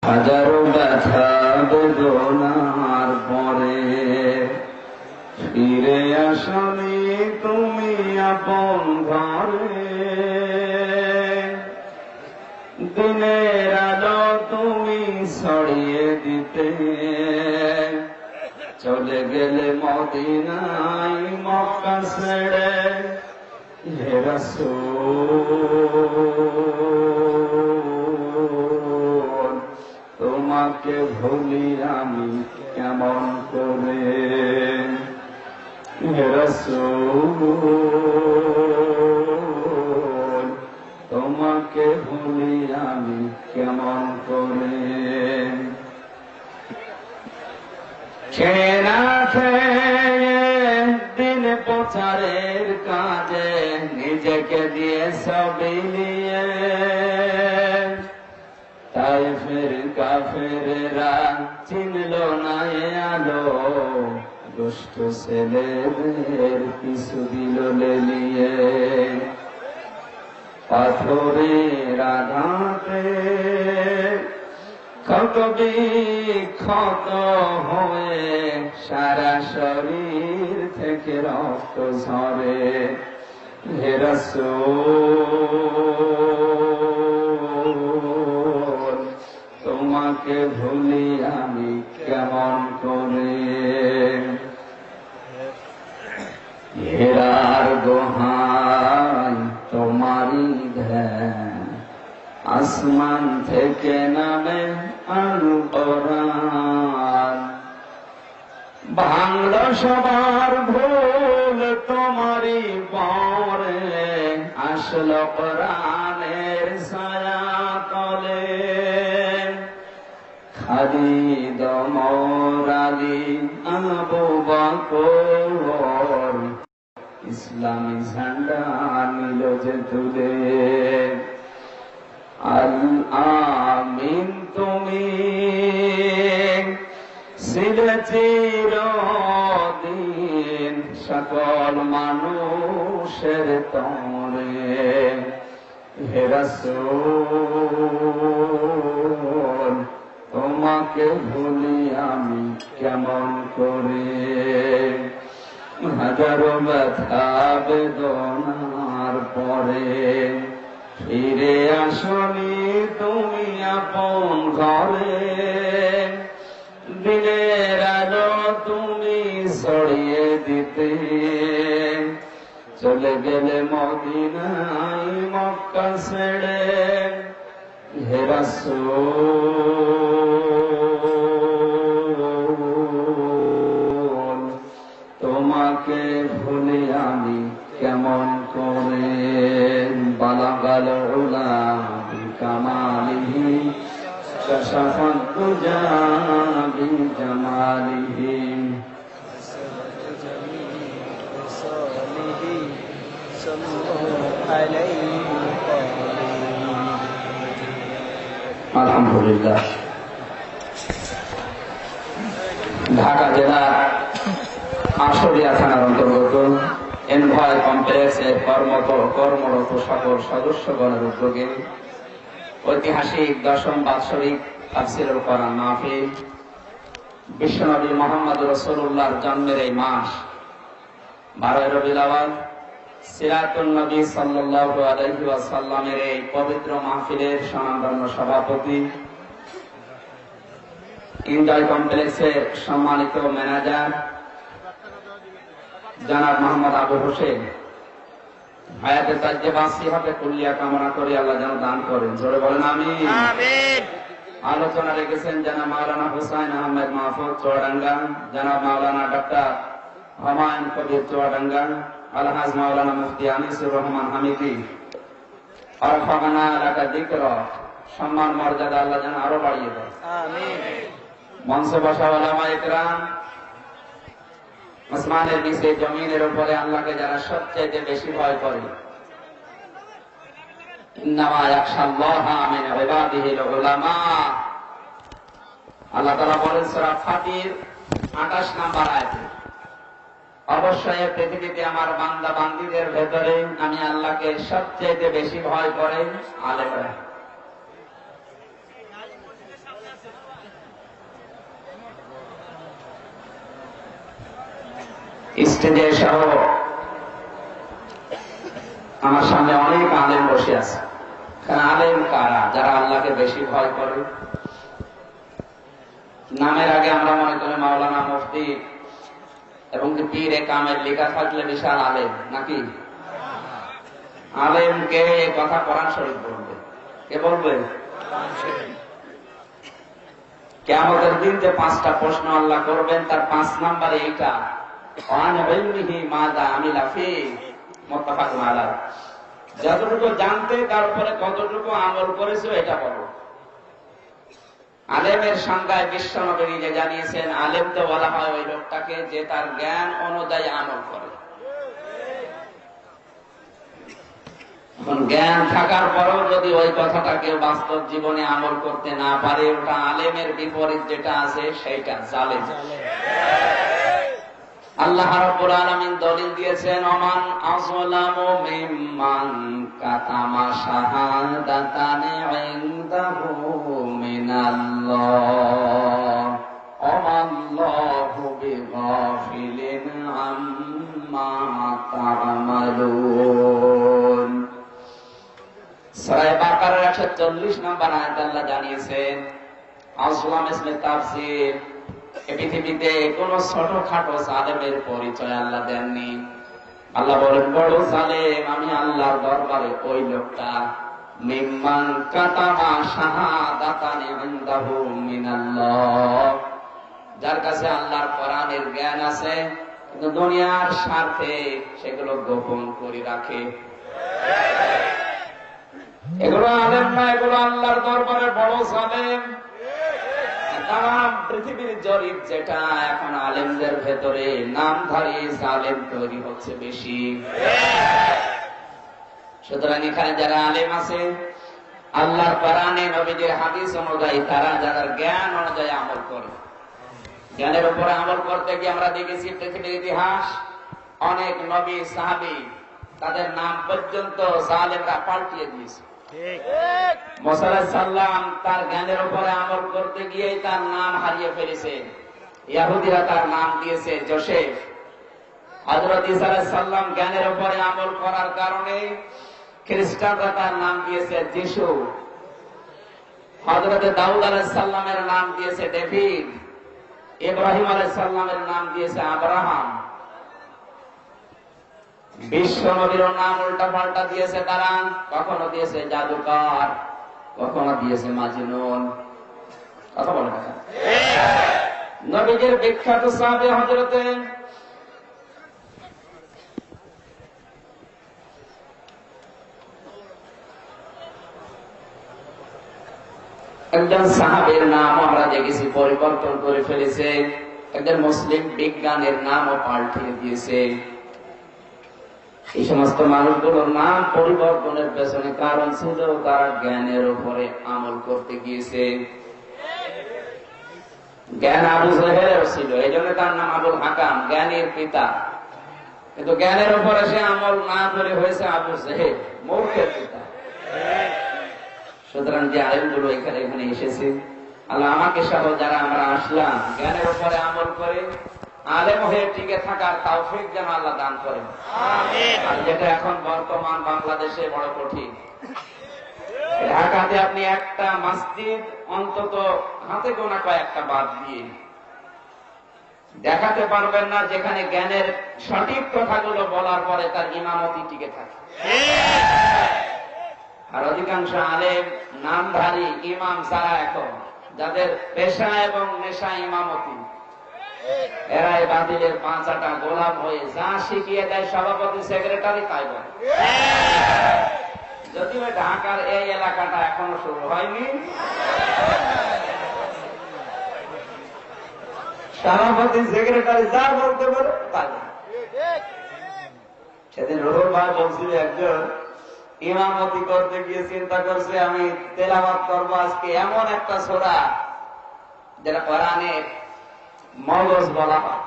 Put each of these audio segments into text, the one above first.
হাজারো ব্যথা বেদনার পরে ফিরে আসনি তুমি আপন ঘরে। দিনের আলো তুমি ছড়িয়ে দিতে চলে গেলে মদিনায় মক্কা ছেড়ে। হে রাসূল তোমাকে ভুলি আমি কেমন করে। হে রাসূল তোমাকে ভুলি আমি কেমন করে। খেয়ে না খেয়ে দিন প্রচারের কাজে নিজেকে দিয়ে বিলিয়ে তায়েফের কাফেরেরা চিনল না এ আলো। দুষ্ট ছেলেদের পিছু দিল লেলিয়ে। পাথরের আঘাতে ক্ষত বিক্ষত হয়ে সারা শরীর থেকে রক্ত ঝরে। হে রাসূল তোমাকে ভুলি আমি কেমন করে। হেরার দোহাই তোমারই ধ্যান আসমান থেকে নামে আল কোরআন। ভাঙল সবার ভুল তোমারই পরে আসলো কোরআনের ছায়া তলে। খালিদ ওমর আলী আবু বকর ইসলামী ঝান্ডা নিল যে তুলে। আল আমিন তুমি ছিলে চিরদিন সকল মানুষের তরে। হে রাসূল তোমাকে ভুলি আমি কেমন করে। হাজারো ব্যথা বেদনার পরে ফিরে আসনি তুমি আপন ঘরে। দিনের আলো তুমি ছড়িয়ে দিতে চলে গেলে মদিনায় মক্কা ছেড়ে। হে রাসূল তোমাকে ভুলি আমি কেমন করে। বালাগাল উলা বিকামালিহি কাশাফাত দুজা বিজামালিহি। আলহামদুলিল্লাহ। ঢাকা জেলার আশুলিয়া থানার অন্তর্গত এনভয় কমপ্লেক্সের কর্মরত সকল সদস্যগণের উদ্যোগে ঐতিহাসিক দশম বাৎসরিক তাফসীরুল কোরআন মাহফিল বিশ্বনবী মুহাম্মদ রাসূলুল্লাহর জন্মের এই মাস 12 রবিউল আউয়াল সিরাতুন নবী সাল্লাল্লাহু আলাইহি ওয়াসাল্লামের এই পবিত্র মাহফিলের স্বনামধন্য সভাপতি এনজয় কমপ্লেক্সের সম্মানিত ম্যানেজার জনাব মোহাম্মদ আবু হোসেন হায়াতে তাজ্জেবা সিহাতে কুল্লিয়া কামনা করি আল্লাহ যেন দান করেন। জোরে বলেন আমিন। আলোচনা রেখেছেন জনাব মাওলানা হুসাইন আহমেদ মাহফুজ চুয়াডাঙ্গা, জনাব মাওলানা ডক্টর হুমায়ুন কবির চুয়াডাঙ্গা, আলহাজ মাওলানা মুফতি আনিসুর রহমান হামিদি। আরফানা লাকা যিকর সম্মান মর্যাদা আল্লাহ যেন আরো বাড়িয়ে দেয়। আমিন। মঞ্চে বসা উলামায়ে ইকরাম, আসমানের নিচে জমিনের উপরে আল্লাহকে যারা সবচেয়ে বেশি ভয় করে, ইন্নামা ইয়াখশাল্লাহা মিন ইবাদিহিল উলামা। আল্লাহ তাআলা বলেন সূরা ফাতির 28 নম্বর আয়াতে, অবশ্যই পৃথিবীতে আমার বান্দা বান্দীদের ভেতরে আমি আল্লাহকে সবচেয়ে বেশি ভয় করে আলেমরা। স্টেজে সহ আমার সামনে অনেক আলেম বসে আছে। আলেম কারা? যারা আল্লাহকে বেশি ভয় করে। নামের আগে আমরা মনে করি মাওলানা, মুফতি এবং পীরে কামেল লেখা থাকলে বিশাল আলেম নাকি? আলেমকে কথা কোরআন শরীফ বলবে। কে বলবে? কিয়ামতের দিন যে 5টা প্রশ্ন আল্লাহ করবেন, তার 5 নম্বরে এইটা, আন ইলমিহি মাযা আমিলা ফি, মুত্তাফাকুন আলাইহি। যতটুকু জানতে তার উপরে কতটুকু আমল করেছো এটা বলো। আলেমের সংজ্ঞায় বিশ্বনবী নিজে জানিয়েছেন, আলেম তো বলা হয় ওই লোকটাকে যে তার জ্ঞান অনুযায়ী আমল করে। এখন জ্ঞান থাকার পরেও যদি ওই কথাটা কেউ বাস্তব জীবনে আমল করতে না পারে, ওটা আলেমের বিপরীত যেটা আছে সেইটা জালেম। আল্লাহ রাব্বুল আলামিন দলিল দিয়েছেন, ওমান আযলামু মিম্মান কাতামা শাহাদাতান ইনদাহু মিনাল্লাহ ওয়াল্লাহু বিগাফিলিন আম্মা তা'মালুন। সূরা বাকারার 140 নম্বর আয়াতে আল্লাহ জানিয়েছেন, আযলাম ইসমে তাফসীর, এই পৃথিবীতে কোন ছোটখাটো জালেমের পরিচয় আল্লাহ দেননি। আল্লাহ বলেন, বড় জালেম আমি আল্লাহর দরবারে ওই লোকটা, মিম্মান কাতামা শাহাদাতান ইনদাহু মিনাল্লাহ, যার কাছে আল্লাহর কোরআনের জ্ঞান আছে কিন্তু দুনিয়ার স্বার্থে সেগুলো গোপন করে রাখে। এগুলো আলেম না, এগুলো আল্লাহর দরবারে বড় জালেম। তারা পৃথিবীর জরিপ যেটা, এখন আলেমদের ভেতরে নামধারী জালেম তৈরি হচ্ছে বেশি। সুতরাং এখানে যারা আলেম আছে, আল্লাহর কোরআনে নবীদের হাদিস অনুযায়ী, তারা যারা জ্ঞান অনুযায়ী আমল করে, জ্ঞানের উপরে আমল করতে গিয়ে আমরা দেখেছি পৃথিবীর ইতিহাস, অনেক নবী সাহাবী তাদের নাম পর্যন্ত জালেমরা পাল্টিয়ে দিয়েছে। মুসা আলাইহিস সালাম তার জ্ঞানের উপরে আমল করতে গিয়ে তার নাম হারিয়ে ফেলেছে। ইহুদিরা তার নাম দিয়েছে যোসেফ। হযরত ঈসা আলাইহিস সালাম জ্ঞানের উপরে আমল করার কারণে খ্রিস্টানরা তার নাম দিয়েছে যিশু। হযরত দাউদ আলাইহিস সালামের নাম দিয়েছে ডেভিড। ইব্রাহিম আলাইহিস সালামের নাম দিয়েছে আব্রাহাম। বিশ্ব নবীর নাম উল্টা পাল্টা দিয়েছে তারা, কখনো দিয়েছে জাদুকর, কখনো দিয়েছে মাজনুন। কথা বলে না? নবীদের বিখ্যাত সাহাবী হযরতে একজন সাহাবীর নাম আমরা দেখেছি পরিবর্তন করে ফেলেছে, একজন মুসলিম বিজ্ঞানের নামও পাল্টিয়ে দিয়েছে। এই সমস্ত মানুষগুলোর নাম পরিবর্তনের পেছনে কারণ ছিল তারা জ্ঞানের উপরে আমল করতে গিয়েছে। জ্ঞান আবু জেহেলের ছিল, এই জন্য তার নাম আবুল হাকাম, জ্ঞানের পিতা। কিন্তু জ্ঞানের উপরে সে আমল না করে হয়েছে আবু জেহেল, মূর্খের পিতা। সুতরাং যে আলেমগুলো এখানে এসেছে, আল্লাহ আমাকে সহ যারা আমরা আসলাম, জ্ঞানের উপরে আমল করে আলেম হয়ে টিকে থাকার তৌফিক যেন আল্লাহ দান করেন। আমিন। আর যেটা এখন বর্তমান বাংলাদেশে বড় কঠিন, ঢাকাতে আপনি একটা মসজিদ অন্তত হাতে গোনা কয়েকটা বাদ দিয়ে দেখাতে পারবেন না যেখানে জ্ঞানের সঠিক কথাগুলো বলার পরে তার ইমামতি টিকে থাকে। আর অধিকাংশ আলেম নামধারী ইমাম ছাড়া এখন যাদের পেশা এবং নেশা ইমামতি, এরাই বাতিলের 5 গোলাম হয়ে যা শিখিয়ে দেয় সভাপতি সেক্রেটারি তাই বলে। যদিও ঢাকার এই এলাকাটা এখনো শুরু হয়নি, সভাপতি সেক্রেটারি যা বলতে পারে তাই। সেদিন রুহুল ভাই বলছিল, একজন ইমামতি করতে গিয়ে চিন্তা করছে আমি তেলাওয়াত করবো আজকে এমন একটা সূরা যেটা কোরআনের মগজ বলা হয়,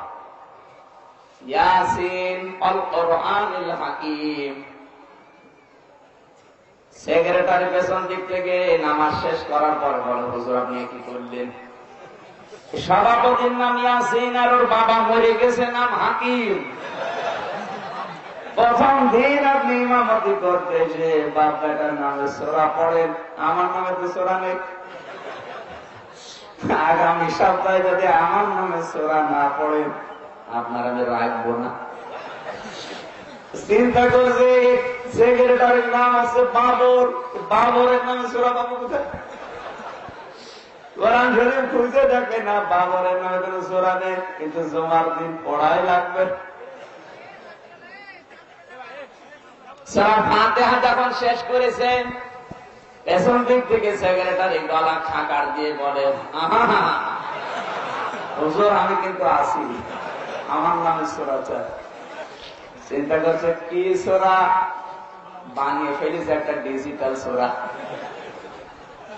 ইয়াসিন আল কোরআনুল হাকিম। সেক্রেটারি পেছন দিক থেকে নামাজ শেষ করার পর বলে, হুজুর আপনি কি করলেন? সভাপতির নাম ইয়াসিন আর ওর বাবা মরে গেছে নাম হাকিম। প্রথম দিন আপনি ইমামতি করতে এসে বাপ বেটার নামে সূরা পড়েন, আমার নামে তো সূরা নেই। আগামী সপ্তাহে যদি আমার নামে সূরা না পড়েন, আপনার আমি রাখবো না। চিন্তা করছে সেক্রেটারির নাম আছে বাবর, বাবরের নামে সূরা পাবো কোথায়? কোরআন শরীফ খুঁজে দেখে না, বাবরের নামে কোন সূরা নেই, কিন্তু জুমার দিন পড়াই লাগবে। সূরা ফাতিহা যখন শেষ করেছেন, পেছন দিক থেকে সেক্রেটারি গলা খাকার দিয়ে বলে, হুজুর আমি কিন্তু আসি, আমার নামে সূরা চাই। চিন্তা করছে কি সূরা বানিয়ে ফেলেছে, একটা ডিজিটাল সূরা।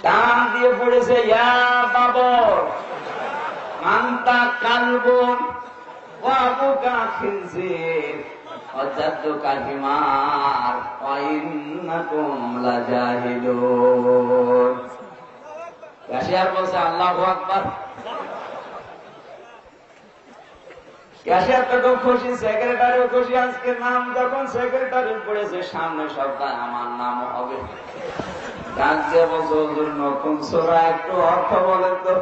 টান দিয়ে পড়েছে, ইয়া বাবর আনতা কালবুন ওয়া আবুকা খিনজির ওয়া জাদ্দুকা হিমার ওয়া ইন্নাকুম লাজাহিলুন। ক্যাশিয়ার বলছে আল্লাহু আকবার। ক্যাশিয়ার তো খুব খুশি, সেক্রেটারিও খুশি। আজকে নাম যখন সেক্রেটারি পড়েছে, সামনে সপ্তাহে আমার নাম হবে। ডাক দিয়ে বলছে, হুজুর নতুন সূরা, একটু অর্থ বলেন তো।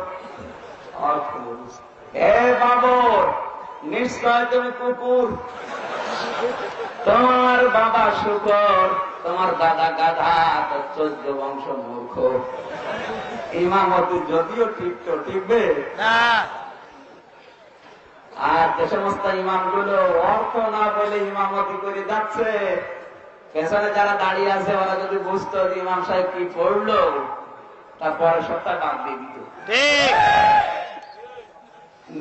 অর্থ বলছে, হে বাবর নিশ্চয় তুমি কুকুর, তোমার বাবা শুকর, তোমার দাদা গাধা, তোর 14 বংশ মূর্খ। ইমামতি যদিও টিকতো, টিকবে না। আর যে সমস্ত ইমামগুলো অর্থ না বলে ইমামতি করে যাচ্ছে, পেছনে যারা দাঁড়িয়ে আছে ওরা যদি বুঝতো যে ইমাম সাহেব কি পড়লো, তারপরে সপ্তাহ বাদ দিয়ে দিত।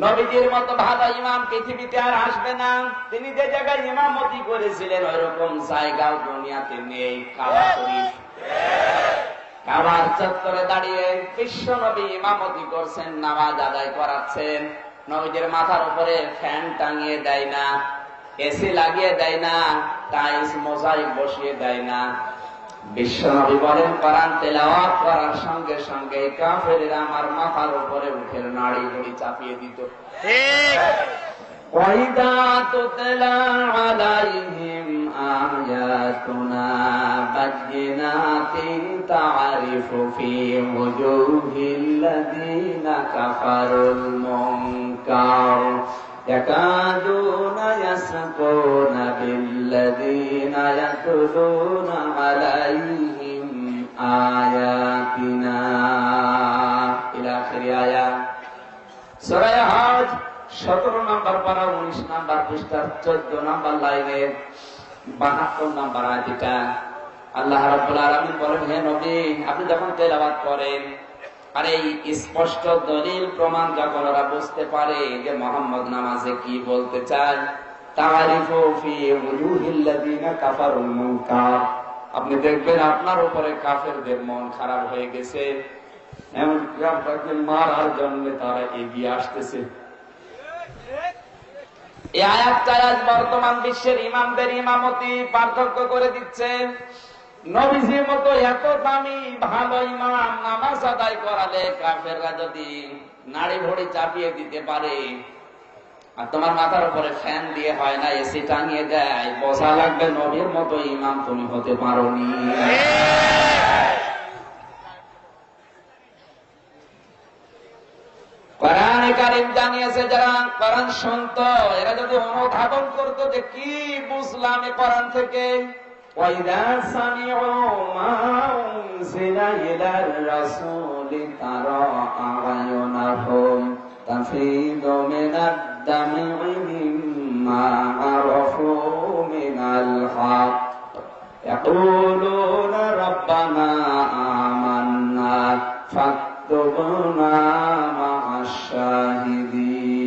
নবীজির মতো ভালো ইমাম পৃথিবীতে আর আসবে না। তিনি যে জায়গায় ইমামতি করেছিলেন ওইরকম জায়গাও দুনিয়াতে নেই। কাবা শরীফ, কাবার চত্বরে দাঁড়িয়ে বিশ্ব নবী ইমামতি করছেন, নামাজ আদায় করাচ্ছেন। নবীজির মাথার উপরে ফ্যান টাঙিয়ে দেয় না, এসি লাগিয়ে দেয় না, টাইলস মোজাইক বসিয়ে দেয় না। বিশ্ব নবী বলেন, কোরআন তেলাওয়াত করার সঙ্গে সঙ্গে কাফেররা আমার মাথার উপরে উঠে নাড়ি ভুড়ি চাপিয়ে দিত। ওয়াইদা তুতলা আলাইহিম আয়াতুনা বায়িনাতিন তা'রিফু ফি ওয়ুহিল্লাযীনা কাফারুল মুনকার ইয়াকাদুনা ইয়াসকুনা বিল্লাযীনা ইয়াতলুনা আলাইহিম আয়াতিনা ইলা আখিরি আয়াত। সূরা হজ 17 নম্বর পারা, 19 নম্বর পৃষ্ঠার 14 নম্বর লাইনের 72 নম্বর আয়াতটা। আল্লাহ রাব্বুল আলামিন বলেন, হে নবী আপনি যখন তেলাওয়াত করেন, আর এই স্পষ্ট দলিল প্রমাণ যখন ওরা বুঝতে পারে যে মুহাম্মদ নামাজে কি বলতে চায়, তা'রিফু ফি ওয়ুহিল্লাযীনা কাফারুল মুনকার, আপনি দেখবেন আপনার উপরে কাফেরদের মন খারাপ হয়ে গেছে, এমনকি আপনাকে মারার জন্য তারা এগিয়ে আসতেছে। এই আয়াতটা আজ বর্তমান বিশ্বের ইমামদের ইমামতি পার্থক্য করে দিচ্ছে। নবীজির মতো এত দামি ভালো ইমাম নামাজ আদায় করালে কাফেররা যদি নাড়ি ভড়ি চাপিয়ে দিতে পারে, আর তোমার মাথার উপরে ফ্যান দিয়ে হয় না, এসি টাঙিয়ে দেয়, বোঝা লাগবে নবীর মতো ইমাম তুমি হতে পারোনি। কোরআনে কারীম জানিয়েছে, যারা কোরআন শুনতো এরা যদি অনুধাবন করতো যে কি বুঝলাম এই কোরআন থেকে, ওয়াইদা সামিউ মা উনজিলা ইলার রাসূলি তারা আ'য়ুনাহুম তাফিদু মিনাদ দামি মিম্মা আরাফু মিনাল হক ইয়াকুলুনা রাব্বানা আমান্না ফাকতুবনা মা'আশ শাহিদিন।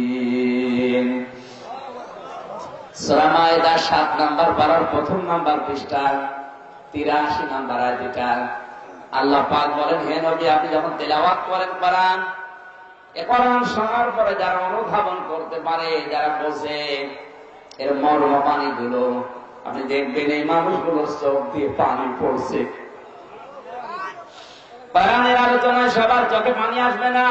সূরা মায়েদা 7 নম্বর পারার 1 নম্বর পৃষ্ঠা 83 নম্বর আয়াতটা। আল্লাহ পাক বলেন, হে নবী আপনি যখন তেলাওয়াত করেন কোরআন, এই কোরআন শোনার পরে যারা অনুধাবন করতে পারে, যারা বোঝে এর মর্ম পানিগুলো, আপনি দেখবেন এই মানুষগুলোর চোখ দিয়ে পানি পড়ছে। কোরআনের আলোচনায় সবার চোখে পানি আসবে না,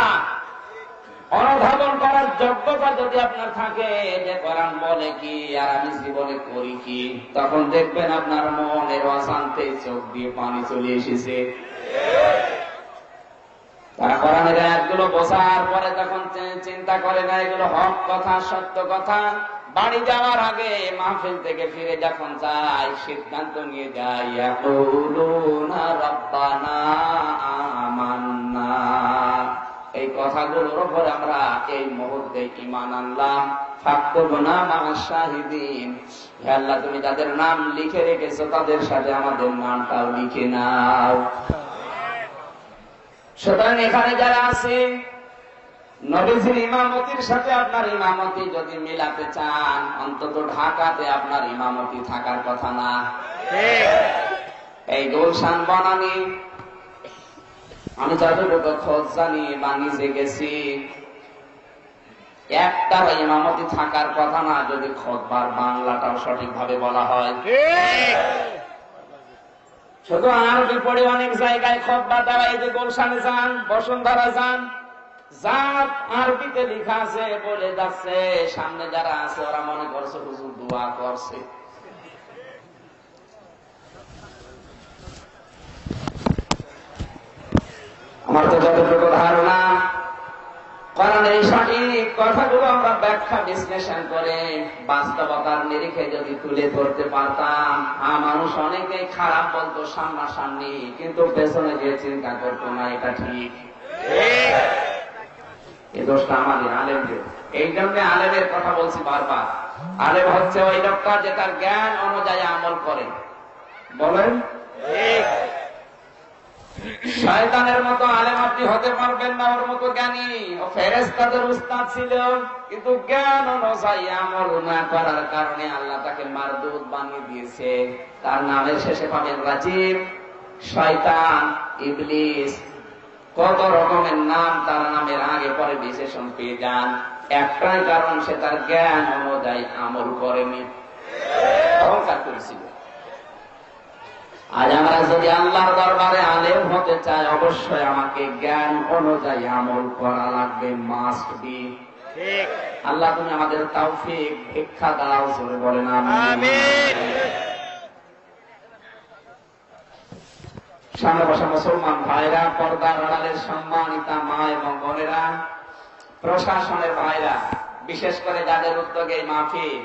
অনুধাবন করার যোগ্যতা যদি আপনার থাকে যে কোরআন বলে কি আর আমি জীবনে করি কি, তখন দেখবেন আপনার মনের অশান্তি চোখ দিয়ে পানি চলে এসেছে। তারা কোরআনের আয়াতগুলো বোঝার পরে তখন চিন্তা করে না এগুলো হক কথা, সত্য কথা। বাড়ি যাওয়ার আগে মাহফিল থেকে ফিরে যখন যায় সিদ্ধান্ত নিয়ে যায়, ইয়াকুলুনা রাব্বানা আমান্না। এই কথাগুলোর উপর আমরা এই মুহূর্তে ঈমান আনলাম। ফাকতুবনা মা'আশ শাহিদিন। হে আল্লাহ, তুমি যাদের নাম লিখে রেখেছো তাদের সাথে আমাদের নামটাও লিখে নাও। সুতরাং এখানে যারা আছে, নবীজির ইমামতির সাথে আপনার ইমামতি যদি মিলাতে চান, অন্তত ঢাকাতে আপনার ইমামতি থাকার কথা না। এই গুলশান বনানী আমি যতটুকু খোঁজ জানি বা নিজে গেছি, একটা ইমামতি থাকার কথা না যদি খুতবার বাংলাটাও সঠিকভাবে বলা হয়। শুধু আরবি পড়ে অনেক জায়গায় খুতবা দেওয়া। এই যে গুলশানে যান, বসুন্ধরা যান, যা আরবিতে লেখা আছে বলে যাচ্ছে, সামনে যারা আছে ওরা মনে করছে হুজুর দোয়া করছে। আমার তো যতটুকু ধারণা, কারণ এই সঠিক কথাগুলো আমরা ব্যাখ্যা বিশ্লেষণ করে বাস্তবতার নিরিখে যদি তুলে ধরতে পারতাম, মানুষ অনেকেই খারাপ বলতো সামনাসামনি, কিন্তু পেছনে গিয়ে চিন্তা করতো না এটা ঠিক। এই দোষটা আমাদের আলেমদের। এই জন্য আলেমের কথা বলছি বারবার। আলেম হচ্ছে ওই লোকটা যে তার জ্ঞান অনুযায়ী আমল করে। বলেন, শয়তানের মতো আলেম আপনি হতে পারবেন না, ওর মতো জ্ঞানী। ও ফেরেশতাদের উস্তাদ ছিল, কিন্তু জ্ঞান অনুযায়ী আমল না করার কারণে আল্লাহ তাকে মারদুদ বানিয়ে দিয়েছে। তার নামের শেষে পাবেন রাজিম, শয়তান, ইবলিস, কত রকমের নাম তার নামের আগে পরে বিশেষণ পেয়ে যান। একটাই কারণ, সে তার জ্ঞান অনুযায়ী আমল করেনি, অহংকার করেছিল। আজ আমরা যদি আল্লাহর দরবারে আলেম হতে চাই, অবশ্যই আমাকে জ্ঞান অনুযায়ী আমল করা লাগবে, মাস্ট বি। আল্লাহ তুমি আমাদের তৌফিক ভিক্ষা দাও, জোরে বলেন আমিন। সামনে বসা মুসলমান ভাইরা, পর্দার আড়ালের সম্মানিতা মা এবং বোনেরা, প্রশাসনের ভাইরা, বিশেষ করে যাদের উদ্যোগে মাহফিল,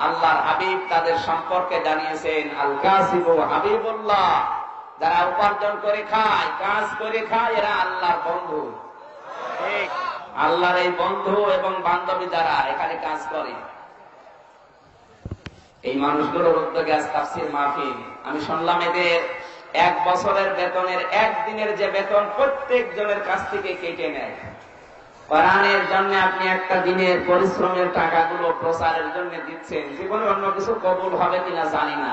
আল্লাহর হাবিব তাদের সম্পর্কে জানিয়েছেন আল কাসিবু হাবিবুল্লাহ। যারা উপার্জন করে খায়, কাজ করে খায়, এরা আল্লাহর বন্ধু। আল্লাহর এই বন্ধু এবং বান্ধবী যারা এখানে কাজ করে, এই মানুষগুলোর উদ্যোগে আজ তাফসীর মাহফিল। আমি শুনলাম এদের 1 বছরের বেতনের 1 দিনের যে বেতন প্রত্যেক জনের কাছ থেকে কেটে নেয়। কোরআনের জন্য আপনি একটা দিনের পরিশ্রমের টাকাগুলো প্রচারের জন্য দিচ্ছেন, জীবনে অন্য কিছু কবুল হবে কিনা জানি না।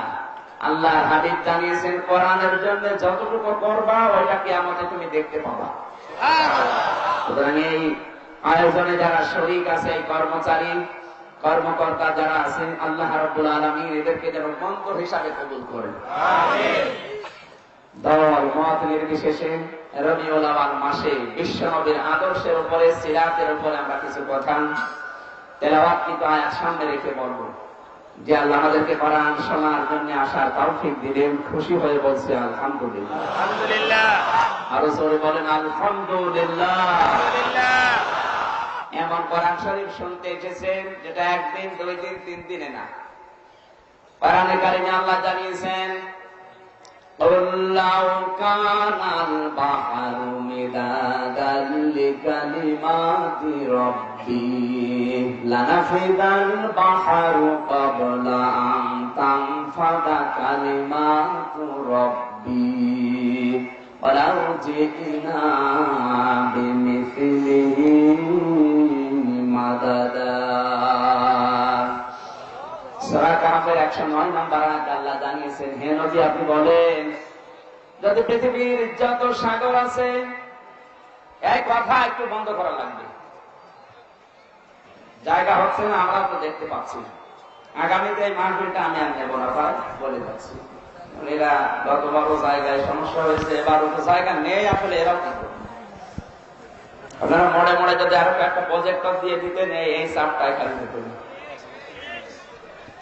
আল্লাহর হাবিব জানিয়েছেন কোরআনের জন্য যতটুকু করবা ওইটা কিয়ামতে তুমি দেখতে পাবা। সুতরাং এই আয়োজনে যারা শরীক আছে, এই কর্মচারী কর্মকর্তা যারা আছেন, আল্লাহ রাব্বুল আলামিন এদেরকে যেন বন্ধু হিসাবে কবুল করেন। আমিন। দল মত নির্বিশেষে রবিউল আউয়াল মাসে বিশ্বনবীর আদর্শের উপরে, সিরাতের উপরে আমরা কিছু কথা তেলাওয়াতকৃত আয়াত সামনে রেখে বলব। যে আল্লাহ আমাদেরকে কোরআন শোনার জন্য আসার তৌফিক দিলেন, খুশি হয়ে বলছি আলহামদুলিল্লাহ। আলহামদুলিল্লাহ। আরো জোরে বলেন আলহামদুলিল্লাহ। আলহামদুলিল্লাহ। এমন কোরআন শরীফ শুনতে এসেছেন যেটা 1 দিন, 2 দিন, 3 দিনে না। কোরআনে কারিমে আল্লাহ জানিয়েছেন, قُلْ لَوْ كَانَ الْبَحْرُ مِدَادًا لِكَلِمَاتِ رَبِّي لَنَفِدَ الْبَحْرُ قَبْلَ أَنْ تَنْفَدَ كَلِمَاتُ رَبِّي وَلَوْ جِئْنَا بِمِثْلِهِ مَدَدًا। সূরা কাহফের 109 নম্বর আয়াতে আল্লাহ জানিয়েছেন, হে নবী আপনি বলেন, যদি পৃথিবীর যত সাগর আছে, এই কথা একটু বন্ধ করা লাগবে। জায়গা হচ্ছে না, আমরা তো দেখতে পাচ্ছি। আগামীতে এই মাহফিলটা আমি আর নেব না, বলে যাচ্ছি। এরা গতবারও জায়গায় সমস্যা হয়েছে, এবারও তো জায়গা নেই, আসলে এরাও কি করবে। আপনারা মনে মনে যদি আরো একটা প্রজেক্টর দিয়ে দিতেন এই চাপটা এখানে দিতেন।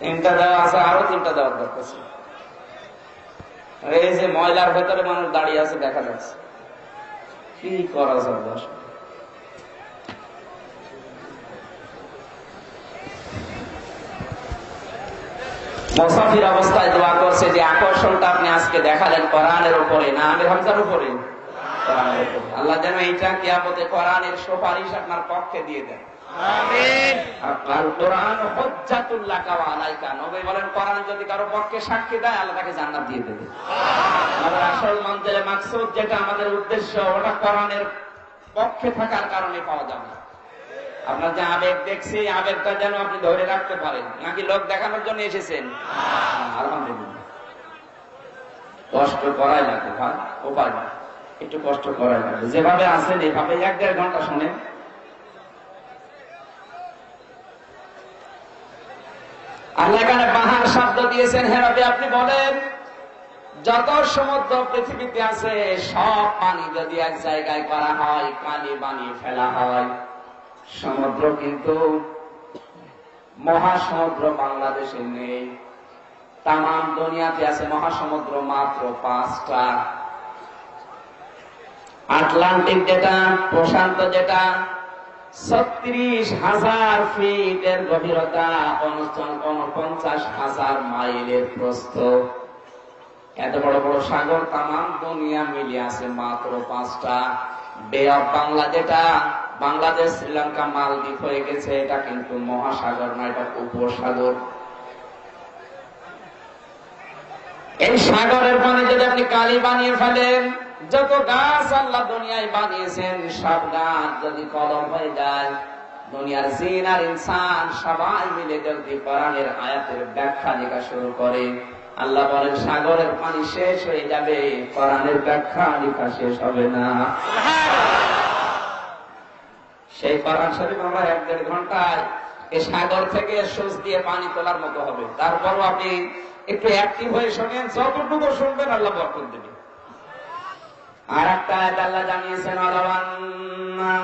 3টা দেওয়া আছে, আরো 3টা দেওয়ার দরকার ছিল। এই যে ময়লার ভেতরে মানুষ দাঁড়িয়ে আছে দেখা যাচ্ছে, কি করা যাবে? মুসাফির অবস্থায় দোয়া করছে যে আকর্ষণটা আপনি আজকে দেখালেন কোরআনের উপরে না আমির হামজার উপরে? আল্লাহ যেন এইটা কিয়ামতে কোরআনের সুপারিশ আপনার পক্ষে দিয়ে দেন। আমিন। আল কোরআন হুজ্জাতুল লাকা ওয়া আলাইকা। নবী বলেন কোরআন যদি কারো পক্ষে সাক্ষী দেয় আল্লাহ তাকে জান্নাত দিয়ে দেবে। আমাদের আসল মঞ্জিলে মাকসুদ যেটা আমাদের উদ্দেশ্য ওটা কোরআনের পক্ষে থাকার কারণে পাওয়া যাবে। আপনার যে আবেগ দেখছি আবেগটা যেন আপনি ধরে রাখতে পারেন, নাকি লোক দেখানোর জন্য এসেছেন? আলহামদুলিল্লাহ, কষ্ট করাই লাগে ভাই, উপায় না, একটু কষ্ট করাই লাগে। যেভাবে আছেন এভাবে 1-1.5 ঘন্টা শুনে আল্লাহ এখানে বাহার শব্দ দিয়েছেন। হে নবী আপনি বলেন যত সমুদ্র পৃথিবীতে আছে সব পানি যদি এক জায়গায় করা হয়, পানি বানিয়ে ফেলা হয়, সমুদ্র কিন্তু মহাসমুদ্র বাংলাদেশে নেই। তাম দুনিয়াতে আছে মহাসমুদ্র মাত্র 5টা। আটলান্টিক যেটা, প্রশান্ত যেটা 36,000 ফিটের গভীরতা, 49,000 মাইলের প্রস্থ। এত বড় বড় সাগর তাম দুনিয়া মিলিয়ে আছে মাত্র 5টা। বে অফ বাংলা যেটা বাংলাদেশ, শ্রীলঙ্কা, মালদ্বীপ হয়ে গেছে, এটা কিন্তু মহাসাগর না, এটা উপসাগর। এই সাগরের পানি যদি আপনি কালি বানিয়ে ফেলেন, যত গাছ আল্লাহ দুনিয়ায় বানিয়েছেন সব গাছ যদি কলম হয়ে যায়, দুনিয়ার জিন আর ইনসান সবাই মিলে যদি কোরআনের আয়াতের ব্যাখ্যা লেখা শুরু করে, আল্লাহ বলেন সাগরের পানি শেষ হয়ে যাবে, কোরআনের ব্যাখ্যা লেখা শেষ হবে না। সেই কোরআন শরীফ আমরা 1-1.5 ঘন্টায় এই সাগর থেকে সোজ দিয়ে পানি তোলার মতো হবে। তারপরও আপনি একটু অ্যাক্টিভ হয়ে শোনেন, যতটুকু শুনবেন আল্লাহ বরকত দেবে। আর একটা আয়াত আল্লাহ জানিয়েছেন আলাওয়ান্না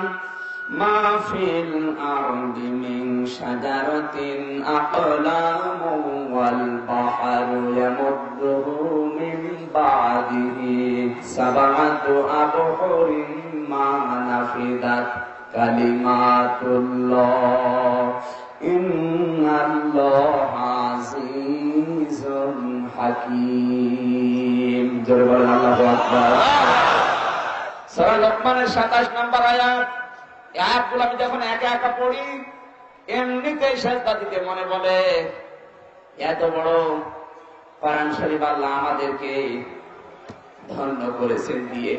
মা ফিল আরদি মিন শাজারাতিন আকলামু ওয়াল বাহরু ইয়ামুদ্দুহু মিন বাদিহি সাবআতু আবহুরিন মা নাফিদাত কালিমাতুল্লাহ ইন্নাল্লাহা আজিজুন হাকীম। জোরে বলেন আল্লাহু আকবার। সূরা লোকমানের 27 নম্বর আয়াত। এই আয়াতগুলো আমি যখন একা একা পড়ি এমনিতেই সেজদা দিতে মনে বলে। এত বড় কোরআন শরীফ আল্লাহ আমাদেরকে ধন্য করেছেন দিয়ে।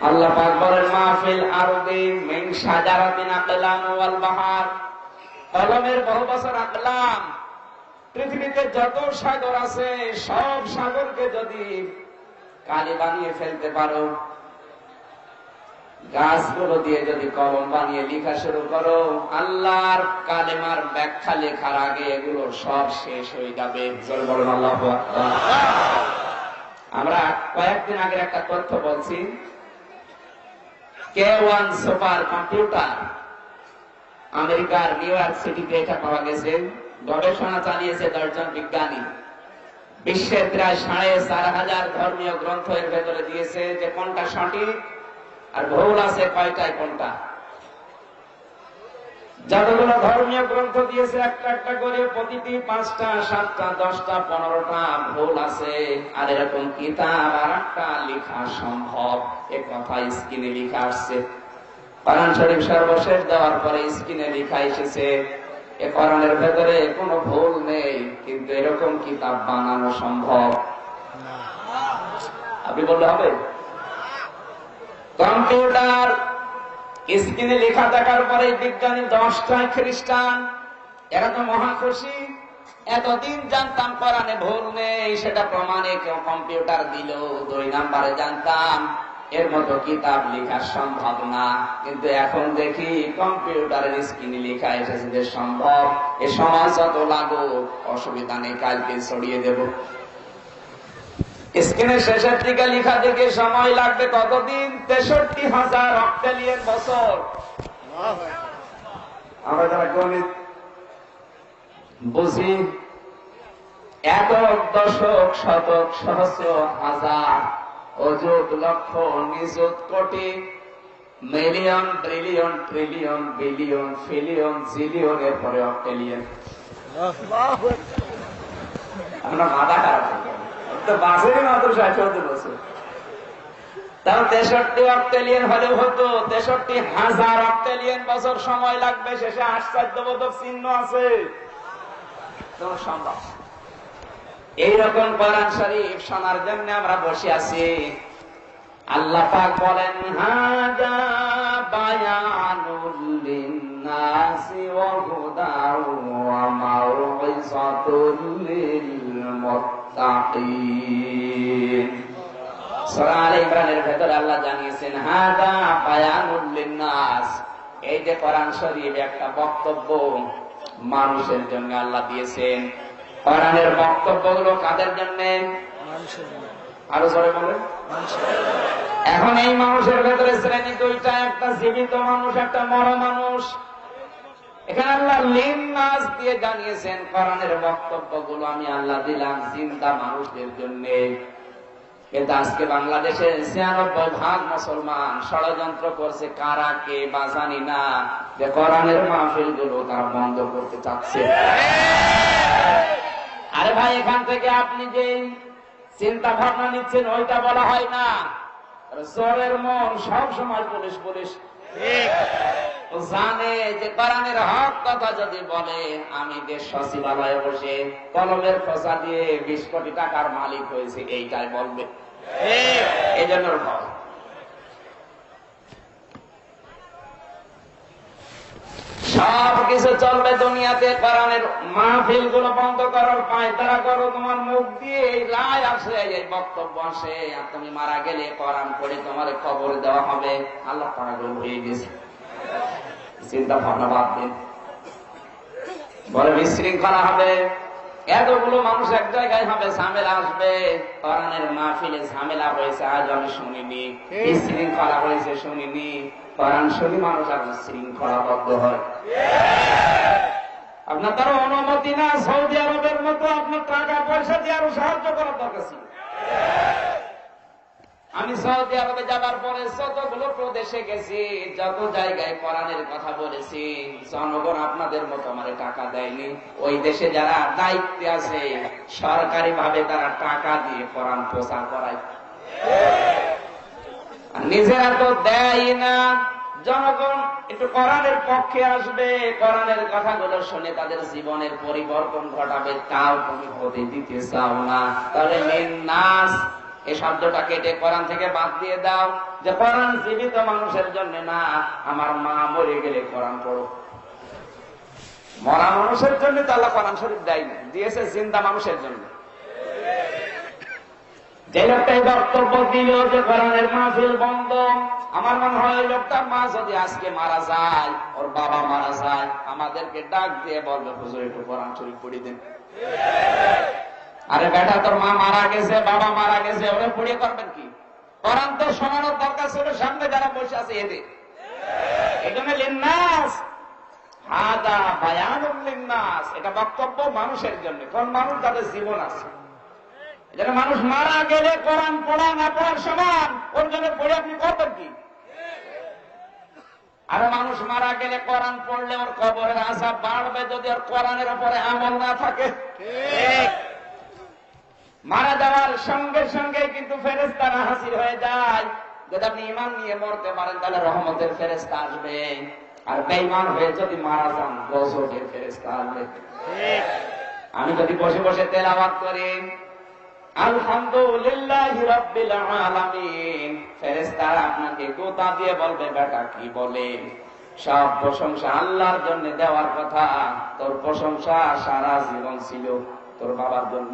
আল্লাহ পাক বলেন মাহফিল আরদি মিন শাজারাতিন আকলাম ওয়াল বাহার। কলমের বহু বছর আকলাম, পৃথিবীতে যত সাগর আছে সব সাগরকে যদি কালি বানিয়ে ফেলতে পারো, গাছগুলো দিয়ে যদি কলম বানিয়ে লেখা শুরু করো, আল্লাহর কালেমার ব্যাখ্যা লেখার আগে এগুলো সব শেষ হয়ে যাবে। জোরে বলেন আল্লাহু আকবার। আমরা কয়েকদিন আগের একটা তথ্য বলছি, K1 সুপার কম্পিউটার আমেরিকার নিউ ইয়র্ক সিটিতে এটা পাওয়া গেছে। গবেষণা চালিয়েছে 10 জন বিজ্ঞানী। বিশ্বের প্রায় 4,500 ধর্মীয় গ্রন্থ এর ভেতরে দিয়েছে যে কোনটা সঠিক আর ভুল আছে কয়টায় কোনটা। যতগুলো ধর্মীয় গ্রন্থ দিয়েছে একটা একটা করে প্রতিটি 5টা 7টা 10টা 15টা ভুল আছে। আর এরকম কিতাব আর একটা লেখা সম্ভব, এ কথা স্ক্রিনে লেখা আসছে। কোরআন শরীফ সর্বশেষ দেওয়ার পরে স্ক্রিনে লেখা এসেছে এ কোরআনের ভেতরে কোনো ভুল নেই, কিন্তু এরকম কিতাব বানানো সম্ভব। আপনি বললে হবে? কম্পিউটার স্ক্রিনে লেখা দেখার পরে বিজ্ঞানী 10টায় খ্রিস্টান, এরা তো মহা খুশি। এতদিন জানতাম কোরআনে ভুল নেই, সেটা প্রমাণে কেউ কম্পিউটার দিল। 2 নম্বরে জানতাম এর মতো কিতাব লেখা সম্ভব না, কিন্তু এখন দেখি কম্পিউটারের স্ক্রিনে লেখা এসেছে যে সম্ভব। এ সমাজ যত লাগুক অসুবিধা নেই, কালকে ছড়িয়ে দেব। স্ক্রিনের শেষের দিকে লেখা দেখে সময় লাগবে কতদিন? 63,000 অক্টেলিয়ান বছর। আমরা যারা গণিত বুঝি, একক, দশক, শতক, সহস্র, হাজার, অযুত, লক্ষ, নিযুত, কোটি, million, trillion, trillion, billion, pillion, জিলিয়নের পরে অক্টেলিয়ান। আমরা মাথা খারাপ তো বাসেরই মাত্র 60 বছর। তাও 63 অক্টেলিয়ান হলে হতো 63,000 অক্টেলিয়ান বছর সময় লাগবে। শেষে আশ্চর্যবোধক চিহ্ন আছে। সম্ভব এইরকম কোরআন শরীফ শোনার জন্য আমরা বসে আছি। আল্লাহ পাক বলেন, হাদা বায়ানুল লিন্নাসি ওয়া হুদাও ওয়া মাউইযাতুল লিল মুত্তাকিন। সূরা আলে ইমরানের ভেতরে আল্লাহ জানিয়েছেন, হাদা বায়ানুল লিন্নাস। এই যে কোরআন শরীফ একটা বক্তব্য মানুষের জন্য আল্লাহ দিয়েছেন। কোরআনের বক্তব্যগুলো কাদের জন্য? আরো জোরে বলেন। এখন এই মানুষের ভেতরে শ্রেণী দুইটা, একটা জীবিত মানুষ, একটা মরা মানুষ। এখানে আল্লাহ লিন্নাস দিয়ে জানিয়েছেন কোরআনের বক্তব্যগুলো আমি আল্লাহ দিলাম জিন্দা মানুষদের জন্য। কিন্তু আজকে বাংলাদেশে 96% মুসলমান ষড়যন্ত্র করছে, কারা কে বা জানি না, যে কোরআনের মাহফিল গুলো তারা বন্ধ করতে চাচ্ছে। আরে ভাই, এখান থেকে আপনি যে চিন্তা ভাবনা নিচ্ছেন ওইটা বলা হয় না। জোরের মন সব সময় পুলিশ পুলিশ জানে যে কোরআনের হক কথা যদি বলে, আমি দেশ সচিবালয়ে বসে কলমের খোঁচা দিয়ে 20 কোটি টাকার মালিক হয়েছে, এইটাই বলবে। এই জন্য সব কিছু চলবে দুনিয়াতে। কোরআনের মাহফিল গুলো বন্ধ করার পায়তারা করো। তোমার মুখ দিয়ে এই রায় আসে, এই বক্তব্য আসে, আর তুমি মারা গেলে কোরআন পড়ে তোমার কবরে দেওয়া হবে। আল্লাহ পাগল হয়ে গেছে। চিন্তা ভাবনা বাদ দিন। বলে বিশৃঙ্খলা হবে, এতগুলো মানুষ এক জায়গায় হবে, ঝামেলা আসবে। কোরআনের মাহফিলে ঝামেলা হয়েছে আজ আমি শুনিনি, বিশৃঙ্খলা হয়েছে শুনিনি। কোরআন শুনি মানুষ আর শৃঙ্খলাবদ্ধ হয়। আপনার তার অনুমতি না। সৌদি আরবের মতো আপনার টাকা পয়সা দিয়ে আরো সাহায্য করার দরকার ছিল। আমি সৌদি আরবে যাবার পরে যতগুলো প্রদেশে গেছি, যত জায়গায় কোরআনের কথা বলেছি, জনগণ আপনাদের মতো আমার টাকা দেয়নি। ওই দেশে যারা দায়িত্বে আছে সরকারি ভাবে তারা টাকা দিয়ে কোরআন প্রচার করায়, নিজেরা তো দেয় না। জনগণ একটু কোরআনের পক্ষে আসবে, কোরআনের কথাগুলো শুনে তাদের জীবনের পরিবর্তন ঘটাবে, তাও তুমি হতে দিতে চাও না। তাহলে লিন্নাস এই শব্দটা কেটে কোরআন থেকে বাদ দিয়ে দাও, যে কোরআন জীবিত মানুষের জন্য না। আমার মা মরে গেলে কোরআন পড়ো। মরা মানুষের জন্য তো আল্লাহ কোরআন শরীফ দেয়নি, দিয়েছে জিন্দা মানুষের জন্য। যে লোকটাই বক্তব্য দিল যে কোরআনের মাহফিল বন্ধ, আমার মনে হয় ওই লোকটার মা যদি আজকে মারা যায়, ওর বাবা মারা যায়, আমাদেরকে ডাক দিয়ে বলবে, হুজুর একটু কোরআন শরীফ পড়ে দেন। আরে বেটা, তোর মা মারা গেছে, বাবা মারা গেছে, ওরা পড়িয়ে করবেন কি? কোরআন তো শোনানোর দরকার ছিল সামনে যারা বসে আছে এদের। এখানে লিন্নাস, হাদা বায়ানুল লিন্নাস, এটা বক্তব্য মানুষের জন্য। কোন মানুষ? যাদের জীবন আছে। যেন মানুষ মারা গেলে কোরআন পড়া না পড়ার সমান, ওর জন্য পড়ে আপনি করবেন কি? আর মানুষ মারা গেলে কোরআন পড়লে ওর কবরের আযাব বাড়বে যদি ওর কোরআনের উপরে আমল না থাকে। মারা যাওয়ার সঙ্গে সঙ্গে কিন্তু ফেরেশতারা হাজির হয়ে যায়। যদি আপনি ঈমান নিয়ে মরতে পারেন তাহলে রহমতের ফেরেশতা আসবে, আর বেঈমান হয়ে যদি মারা যান গজবের ফেরেশতা আসবে। আমি যদি বসে বসে তেলাওয়াত করি আলহামদুলিল্লাহি রাব্বিল আলামিন, ফেরেশতারা আপনাকে গোতা দিয়ে বলবে, বেটা কি বলে? সব প্রশংসা আল্লাহর জন্য দেওয়ার কথা, তোর প্রশংসা সারা জীবন ছিল তোর বাবার জন্য।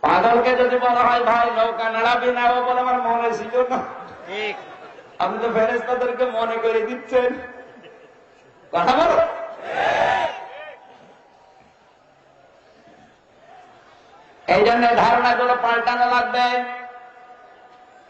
পাগলকে যদি বলা হয় ভাই নৌকা নাড়াবি না, ও বলে আমার মনে ছিল না। আপনি তো ফেরেশতাদেরকে মনে করে দিচ্ছেন। কথা বলো। এই জন্য ধারণাগুলো পাল্টানো লাগবে।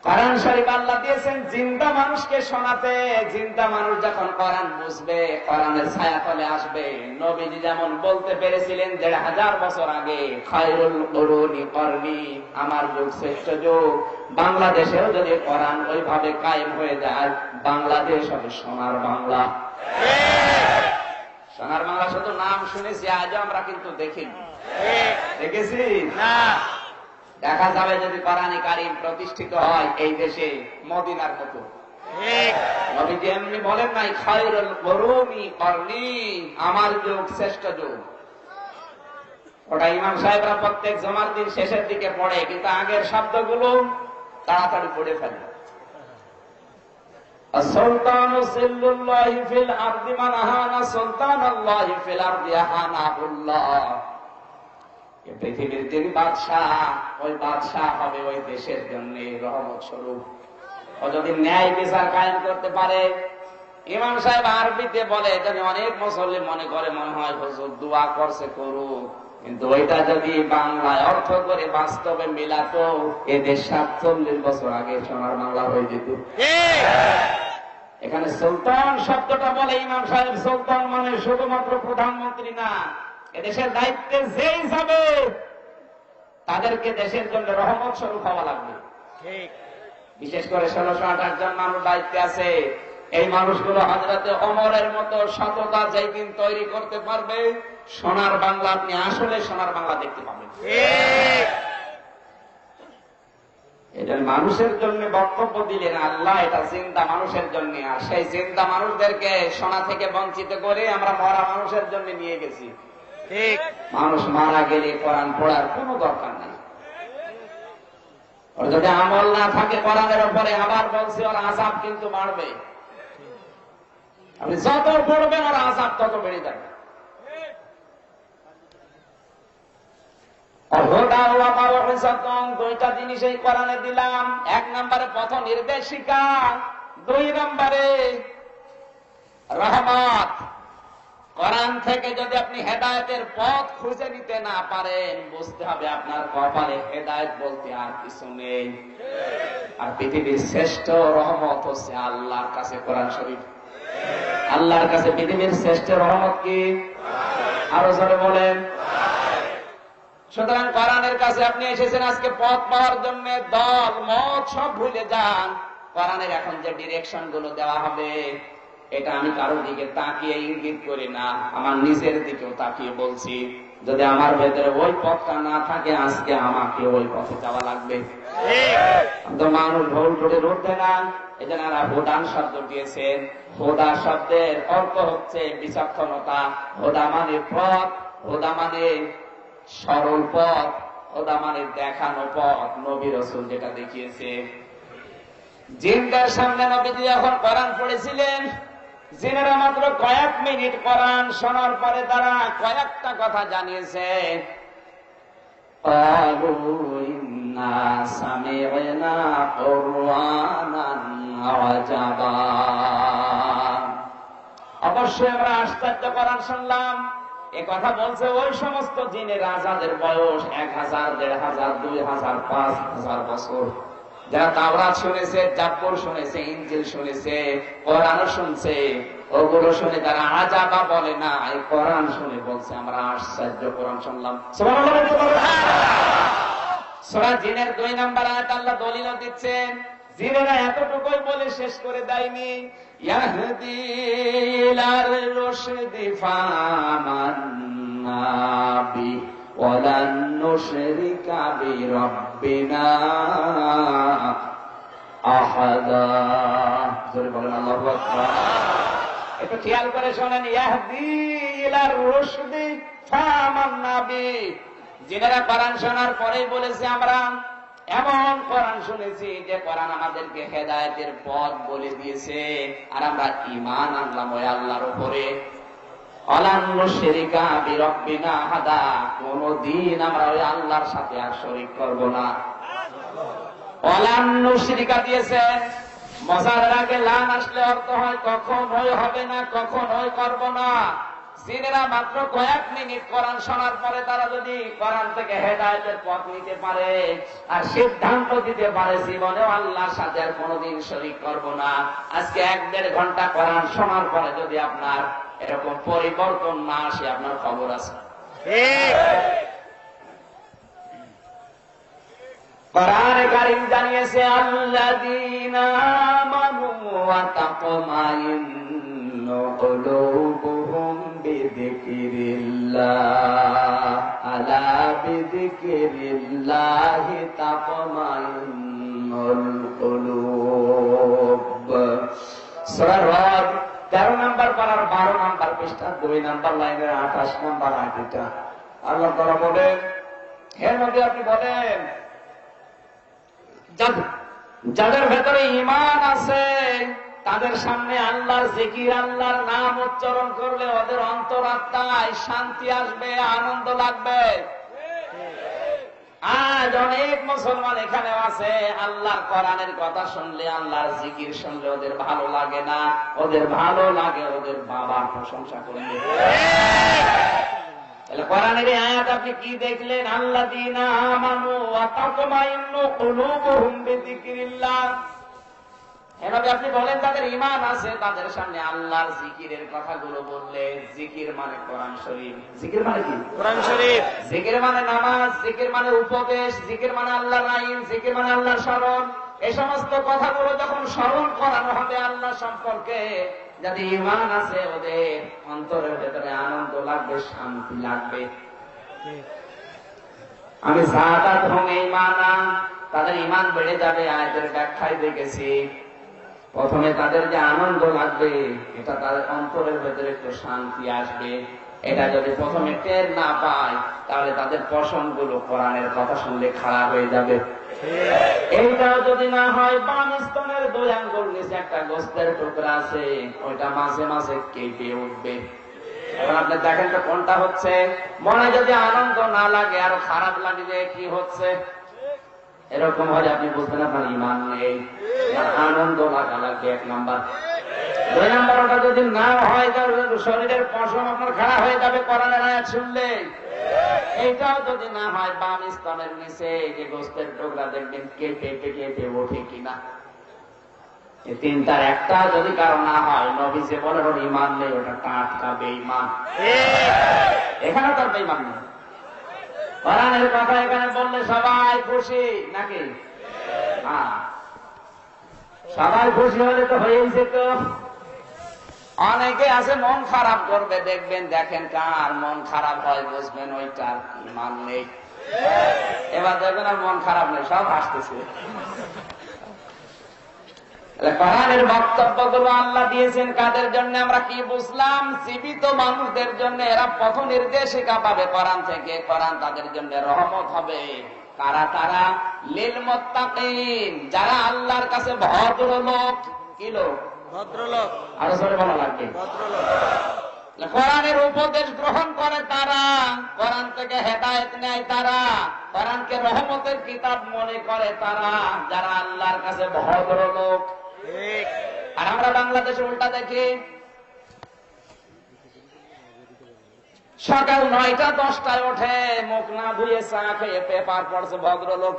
কোরআন শরীফ আল্লাহ দিয়েছেন জিন্দা মানুষকে শোনাতে। জিন্দা মানুষ যখন কোরআন বুঝবে, কোরআনের ছায়াতলে আসবে। নবীজি যেমন বলতে পেরেছিলেন ১৫০০ বছর আগে, খায়রুল কুরুনি করনি, আমার যুগ শ্রেষ্ঠ যুগ। বাংলাদেশেও যদি কোরআন ওইভাবে কায়েম হয়ে যায়, বাংলাদেশ হবে সোনার বাংলা। সোনার বাংলা শুধু নাম শুনেছি, আজও আমরা কিন্তু দেখিনি। দেখেছি না? দেখা যাবে যদি কোরআনে কারীম প্রতিষ্ঠিত হয় এই দেশে মদিনার মতো। নবীজি এমনি বলেন নাই খায়রুল কুরুনি করনি, আমার যুগ শ্রেষ্ঠ যুগ। ওটা ইমাম সাহেবরা প্রত্যেক জুমার দিন শেষের দিকে পড়ে, কিন্তু আগের শব্দগুলো তাড়াতাড়ি পড়ে ফেলে। সুলতানু সিল্লুল্লাহি ফিল আরদি মান আহানা সুলতানাল্লাহি ফিল আরদি আহানাহুল্লাহ। এই পৃথিবীর যিনি বাদশাহ, ওই বাদশাহ হবে ওই দেশের জন্য রহমত স্বরূপ। ও যদি ন্যায় বিচার কায়েম করতে পারে। ইমাম সাহেব আরবিতে বলে, যদি অনেক মুসল্লি মনে করে মনে হয় হুজুর দোয়া করছে করুক, কিন্তু ওইটা যদি বাংলায় অর্থ করে বাস্তবে মিলাতো, এদের ৪৭ বছর আগে সোনার বাংলা হয়ে যেত। এখানে সুলতান শব্দটা বলে ইমাম সাহেব, সুলতান মানে শুধুমাত্র প্রধানমন্ত্রী না, এদেশের দায়িত্বে যেই যাবে তাদেরকে দেশের জন্য রহমত স্বরূপ হওয়া লাগবে। বিশেষ করে ১৬০৮ জন মানুষ দায়িত্বে আছে। এই মানুষগুলো হযরতে ওমরের মতো সততা যেদিন তৈরি করতে পারবে, সোনার বাংলা আপনি আসলে সোনার বাংলা দেখতে পাবেন। এটা মানুষের জন্য বক্তব্য দিলেন আল্লাহ, এটা জিন্দা মানুষের জন্য। আর সেই জিন্দা মানুষদেরকে সোনা থেকে বঞ্চিত করে আমরা মরা মানুষের জন্য নিয়ে গেছি। ঠিক, মানুষ মারা গেলে কোরআন পড়ার কোন দরকার নেই। ওর যদি আমল না থাকে কোরআনের উপরে, আবার বলছি ওর আযাব কিন্তু বাড়বে। আপনি যত পড়বেন ওর আযাব তত বেড়ে যাবে। দুইটা জিনিস এই কোরআনে দিলাম। ১ নম্বরে পথ নির্দেশিকা, ২ নম্বরে রহমত। কোরআন থেকে যদি আপনি হেদায়েতের পথ খুঁজে নিতে না পারেন, বুঝতে হবে আপনার কপালে হেদায়েত বলতে আর কিছু নেই। আর পৃথিবীর শ্রেষ্ঠ রহমত হচ্ছে আল্লাহর কাছে কোরআন শরীফ। আল্লাহর কাছে পৃথিবীর শ্রেষ্ঠ রহমত কি? আরো জোরে বলেন। সুতরাং কোরআনের কাছে আপনি এসেছেন আজকে পথ পাওয়ার জন্য। দল মত সব ভুলে যান। কোরআনের এখন যে ডিরেকশন গুলো দেওয়া হবে, এটা আমি কারোর দিকে তাকিয়ে ইঙ্গিত করি না, আমার নিজের দিকেও তাকিয়ে বলছি। যদি আমার ভেতরে ওই পথটা না থাকে, আজকে আমাকে ওই পথে যাওয়া লাগবে। তো মানুষ ভুল করে রুখতে না, এই জন্য হুদান শব্দ দিয়েছেন। হুদা শব্দের অর্থ হচ্ছে বিচক্ষণতা। হুদা মানে পথ, হুদা মানে সরল পথ, হুদা মানে দেখানো পথ। নবী রাসূল যেটা দেখিয়েছে। জিনদের সামনে নবীজি যখন কোরআন পড়েছিলেন, জিনেরা মাত্র কয়েক মিনিট কোরআন শোনার পরে তারা কয়েকটা কথা জানিয়েছে। ক্বালু ইন্না সামি'না কুরআনান আজাবা। অবশ্যই আমরা আশ্চর্য কোরআন শুনলাম। এ কথা বলছে ওই সমস্ত জিনেরা যাদের বয়স ১০০০, ১৫০০, ২০০০, ৫০০০ বছর, যারা তাওরাত শুনেছে, জাবুর শুনেছে, ইনজিল শুনেছে, কোরআনও শুনছে। ওগুলো শুনে তারা আজাবা বলে না, এই কোরআন শুনে বলছে আমরা আশ্চর্য কোরআন শুনলাম। সূরা জিনের ২ নম্বর আয়াত আল্লাহ দলিল দিচ্ছেন। জিনেরা এতটুকুই বলে শেষ করে দেয়নি। ইয়াহদি ইলার রুশদি ফামান্না বি ওয়ালান নুশরিকা বিরাব্বিনা আহাদা। জোরে বলেন আল্লাহু আকবার। একটু খেয়াল করে শোনেন। ইয়াহদি ইলার রুশদি ফামান্না বি। জিনেরা কোরআন শোনার পরেই বলেছে আমরা এমন কোরআন শুনেছি যে কোরআন আমাদেরকে হেদায়েতের পথ বলে দিয়েছে, আর আমরা ঈমান আনলাম ওই আল্লাহর উপরে। ওয়ালান নুশরিকা বিরাব্বিনা আহাদা। কোনদিন আমরা ওই আল্লাহর সাথে আর শরীক করব না। ওয়ালান নুশরিকা দিয়েছে, মজার আগে লান আসলে অর্থ হয় কখনোই হবে না, কখনোই করব না। জিনেরা মাত্র কয়েক মিনিট কোরআন শোনার পরে তারা যদি কোরআন থেকে হেদায়েতের পথ নিতে পারে আর সিদ্ধান্ত দিতে পারে জীবনেও আল্লাহর সাথে আর কোনোদিন শরীক করব না, আজকে 1-1.5 ঘন্টা কোরআন শোনার পরে যদি আপনার এরকম পরিবর্তন না আসে, আপনার খবর আছে। কোরআনে কারীম জানিয়েছে আল্লাযীনা আমানু ওয়া তাতমাইন্নু কুলুবুহুম বিযিকরিল্লাহ আলা বিযিকরিল্লাহি তাতমাইন্নুল কুলুব। সূরা রদ 13 নম্বর পারার 12 নম্বর পৃষ্ঠা 2 নম্বর লাইনের 28 নম্বর আয়াতটা আল্লাহ তাআলা বলেন, হে নবী আপনি বলেন যাদের ভেতরে ঈমান আছে তাদের সামনে আল্লাহর জিকির, আল্লাহর নাম উচ্চারণ করলে ওদের অন্তরাত্মায় শান্তি আসবে, আনন্দ লাগবে। আজ অনেক মুসলমান এখানে আছে, আল্লাহর কোরআনের কথা শুনলে, আল্লাহর জিকির শুনলে ওদের ভালো লাগে না, ওদের ভালো লাগে ওদের বাবার প্রশংসা করলে। তাহলে কোরআনের এই আয়াত আপনি কি দেখলেন? আল্লাযীনা আমানু ওয়া তাতমাইন্নু কুলুবুহুম বিযিকরিল্লাহ। এভাবে আপনি বলেন তাদের ঈমান আছে, তাদের সামনে আল্লাহর জিকিরের কথাগুলো বললে, জিকির মানে কোরআন শরীফ। জিকির মানে কি? কোরআন শরীফ। জিকির মানে নামাজ, জিকির মানে উপদেশ, জিকির মানে আল্লাহর আইন, জিকির মানে আল্লাহর স্মরণ। এই সমস্ত কথাগুলো যখন স্মরণ করানো হবে আল্লাহ সম্পর্কে, যাদের ঈমান আছে ওদের অন্তরের ভেতরে আনন্দ লাগবে, শান্তি লাগবে। আমি যারা ধর্মে ঈমান তাদের ঈমান বেড়ে যাবে, আয়াতের ব্যাখ্যায় দেখেছি প্রথমে তাদের যে আনন্দ লাগবে এটা তাদের অন্তরের ভেতরে একটু শান্তি আসবে। এটা যদি প্রথমে টের না পায় তাহলে তাদের পশমগুলো কোরআনের কথা শুনলে খাড়া হয়ে যাবে। এইটাও যদি না হয়, বাম স্তনের 2 আঙ্গুল নিচে একটা গোস্তের টুকরা আছে, ওইটা মাঝে মাঝে কেঁপে উঠবে। এখন আপনি দেখেন তো কোনটা হচ্ছে। মনে যদি আনন্দ না লাগে, আরো খারাপ লাগে যে কি হচ্ছে, এরকম হলে আপনি বুঝবেন আপনার ঈমান নেই। আনন্দ লাগা লাগবে 1 নাম্বার। 2 নাম্বার, ওটা যদি না হয় শরীরের পশম আপনার খাড়া হয়ে যাবে কোরআনের আয়াত শুনলে। এইটাও যদি না হয়, বাম স্তনের নিচে যে গোস্তের টুকরা দেখবেন কেঁপে কেঁপে ওঠে কিনা। এই 3টার একটা যদি কারো না হয়, নবী যে বলেন ওর ঈমান নেই, ওটা টাটকা বেঈমান। এখানে তার বেঈমান নেই। কোরআনের কথা এখানে বললে সবাই খুশি নাকি? সবাই খুশি হলে তো হয়েই যেত। অনেকে আছে মন খারাপ করবে, দেখবেন, দেখেন কার মন খারাপ হয় বুঝবেন ওইটার ঈমান নেই। এবার দেখবেন আর মন খারাপ নেই, সব হাসতেছে। কোরআনের বক্তব্যগুলো আল্লাহ দিয়েছেন কাদের জন্য? আমরা কি বুঝলাম? জীবিত মানুষদের জন্য। এরা পথ নির্দেশিকা পাবে কোরআন থেকে, কোরআন তাদের জন্য রহমত হবে। কারা তারা? লিল মুত্তাকিন, যারা আল্লাহর কাছে ভদ্রলোক। কি লোক? ভদ্রলোক। আরো জোরে বলা লাগবে, ভদ্রলোক। কোরআনের উপদেশ গ্রহণ করে তারা, কোরআন থেকে হেদায়েত নেয় তারা, কোরআনকে রহমতের কিতাব মনে করে তারা, যারা আল্লাহর কাছে ভদ্রলোক। আর আমরা বাংলাদেশে উল্টা দেখি, সকাল 9টা 10টায় ওঠে, মুখ না ধুয়ে চা খেয়ে পেপার পড়ছে ভদ্রলোক।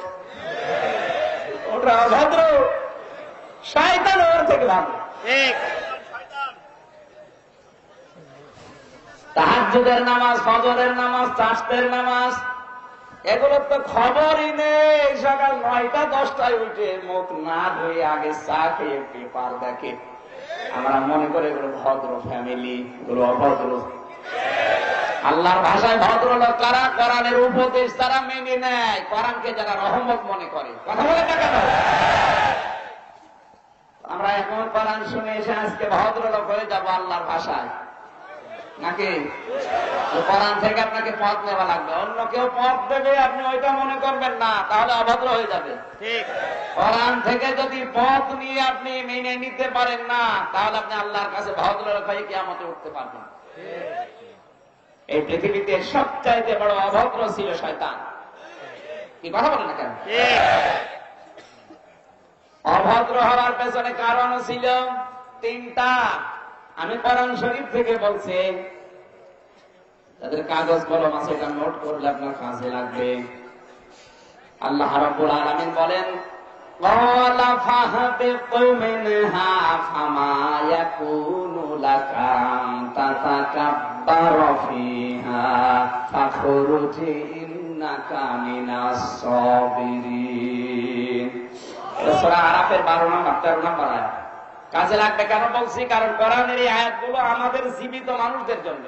ওটা অভদ্র, শয়তান ওর থেকে ভালো। তাহাজ্জুদের নামাজ, ফজরের নামাজ, চাষতের নামাজ, এগুলোর তো খবরই নেই। সকাল 9টা 10টায় উঠে মুখ না ধুয়ে আগে চা খেয়ে পেপার দেখে। আমরা মনে করি এগুলো ভদ্র ফ্যামিলি, এগুলো অভদ্র। আল্লাহর ভাষায় ভদ্রলোক কারা? কোরআনের উপদেশ তারা মেনে নেয়, কোরআনকে যারা রহমত মনে করে। কথা বলে না কেন? আমরা এখন কোরআন শুনে এসে আজকে ভদ্রলোক হয়ে যাবো আল্লাহর ভাষায় নাকি? কোরআন থেকে আপনাকে পথ নেওয়া লাগবে। অন্য কেউ পথ দেবে, আপনি ওইটা মনে করবেন না, তাহলে অভদ্র হয়ে যাবে। কোরআন থেকে যদি পথ নিয়ে আপনি মেনে নিতে পারেন না, তাহলে আপনি আল্লাহর কাছে ভদ্রলোক হয়ে কিয়ামতে উঠতে পারবেন। এই পৃথিবীতে সবচাইতে বড় অভদ্র ছিল শয়তান। কি কথা বলেন না কেন? অভদ্র হওয়ার পেছনে কারণ ছিল 3টা। আমি কোরআন শরীফ থেকে বলছি, তাদের কাগজ কলম আছে, এটা নোট করলে আপনার কাজে লাগবে। আল্লাহ রাব্বুল আলামিন বলেন, قال فاهبط منها فما يكون لك أن تتكبر فيها فاخرج إنك من الصاغرين। সূরা আরাফের 12 নম্বর 13 নম্বর আয়াত। কাজে লাগবে কেন বলছি? কারণ কোরআনের এই আয়াতগুলো আমাদের জীবিত মানুষদের জন্য।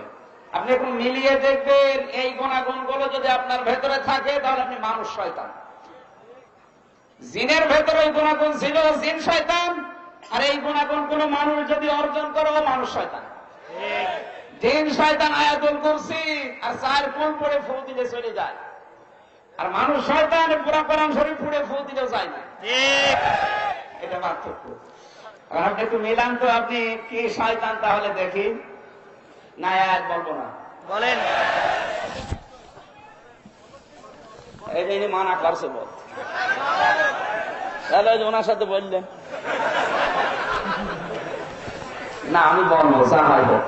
আপনি একটু মিলিয়ে দেখবেন, এই গুণাগুণগুলো যদি আপনার ভেতরে থাকে তাহলে আপনি মানুষ শয়তান। জিনের ভেতরে এই গুণাগুণ ছিল, জিন শয়তান। আর এই গুণাগুণ কোন মানুষ যদি অর্জন করে, ও মানুষ শয়তান। জিন শয়তান আয়াতুল কুরসি আর 4 কোণ পড়ে ফু দিলে চলে যায়, আর মানুষ শয়তান পুরা কোরআন শরীফ পড়ে ফু দিলেও যায় না। এটা পার্থক্য। আর আপনি একটু মিলান তো, আপনি কি শয়তান তাহলে দেখি না? আয়াত বলবো না, বলেন। এই যে মানা করছে বল, তাহলে ওনার সাথে বললেন না, আমি বলবো যা হয় হোক।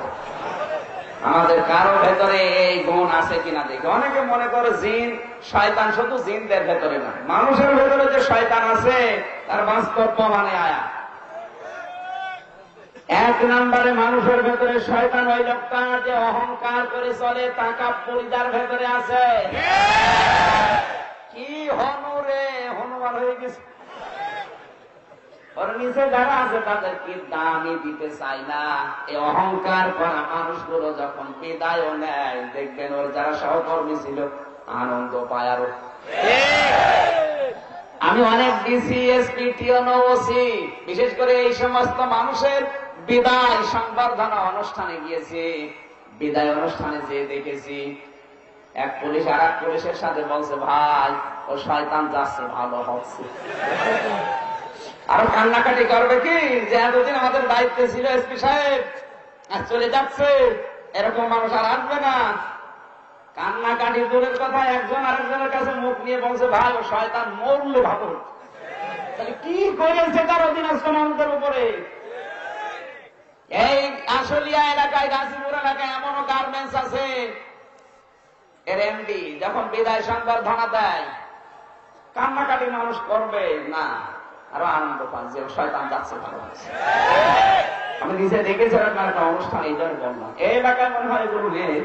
আমাদের কারো ভেতরে এই গুণ আছে কিনা দেখি। অনেকে মনে করে জিন শয়তান শুধু জিনদের ভেতরে না, মানুষের ভেতরে যে শয়তান আছে তার বাস্তব প্রমাণে আয়া। 1 নম্বরে মানুষের ভেতরে শয়তান ওই লোকটা যে অহংকার করে চলে, তাকাব্বুরিদার ভেতরে আছে। কি হনুরে হনুমান হয়ে গেছে, ওর নিচে যারা আছে তাদের কি দামই দিতে চাই না। এই অহংকার করা মানুষগুলো যখন বিদায়ও নেয়, দেখবেন ওর যারা সহকর্মী ছিল আনন্দ পায়। আরো আমি অনেক ডিসি, এসপি, টিএনও, ওসি, বিশেষ করে এই সমস্ত মানুষের বিদায় সংবর্ধনা অনুষ্ঠানে গিয়েছি। বিদায় অনুষ্ঠানে যে দেখেছি, এক পুলিশ আর এক পুলিশের সাথে বলছে, ভাই ও শয়তান যাচ্ছে, ভালো হচ্ছে। আরো কান্নাকাটি করবে কি, যে এতদিন আমাদের দায়িত্বে ছিল এসপি সাহেব, আর চলে যাচ্ছে, এরকম মানুষ আর আসবে না। কান্নাকাটি দূরের কথা, একজন আরেকজনের কাছে মুখ নিয়ে বলছে, ভাই ও শয়তান মরলে ভালো। তাহলে কি করেছে তার অধীনস্থ মানুষদের উপরে? এই আশুলিয়া এলাকায়, গাজীপুর এলাকায় এমনও গার্মেন্টস আছে, এর এমডি যখন বিদায় সংবর্ধনা দেয়, কান্নাকাটি মানুষ করবে না, আরো আনন্দ পান যে শয়তান যাচ্ছে, ভালো হচ্ছে। আমি নিজে দেখেছি আপনার একটা অনুষ্ঠান, এই জন্য বললাম। এই এলাকায় মনে হয় এগুলো নেই।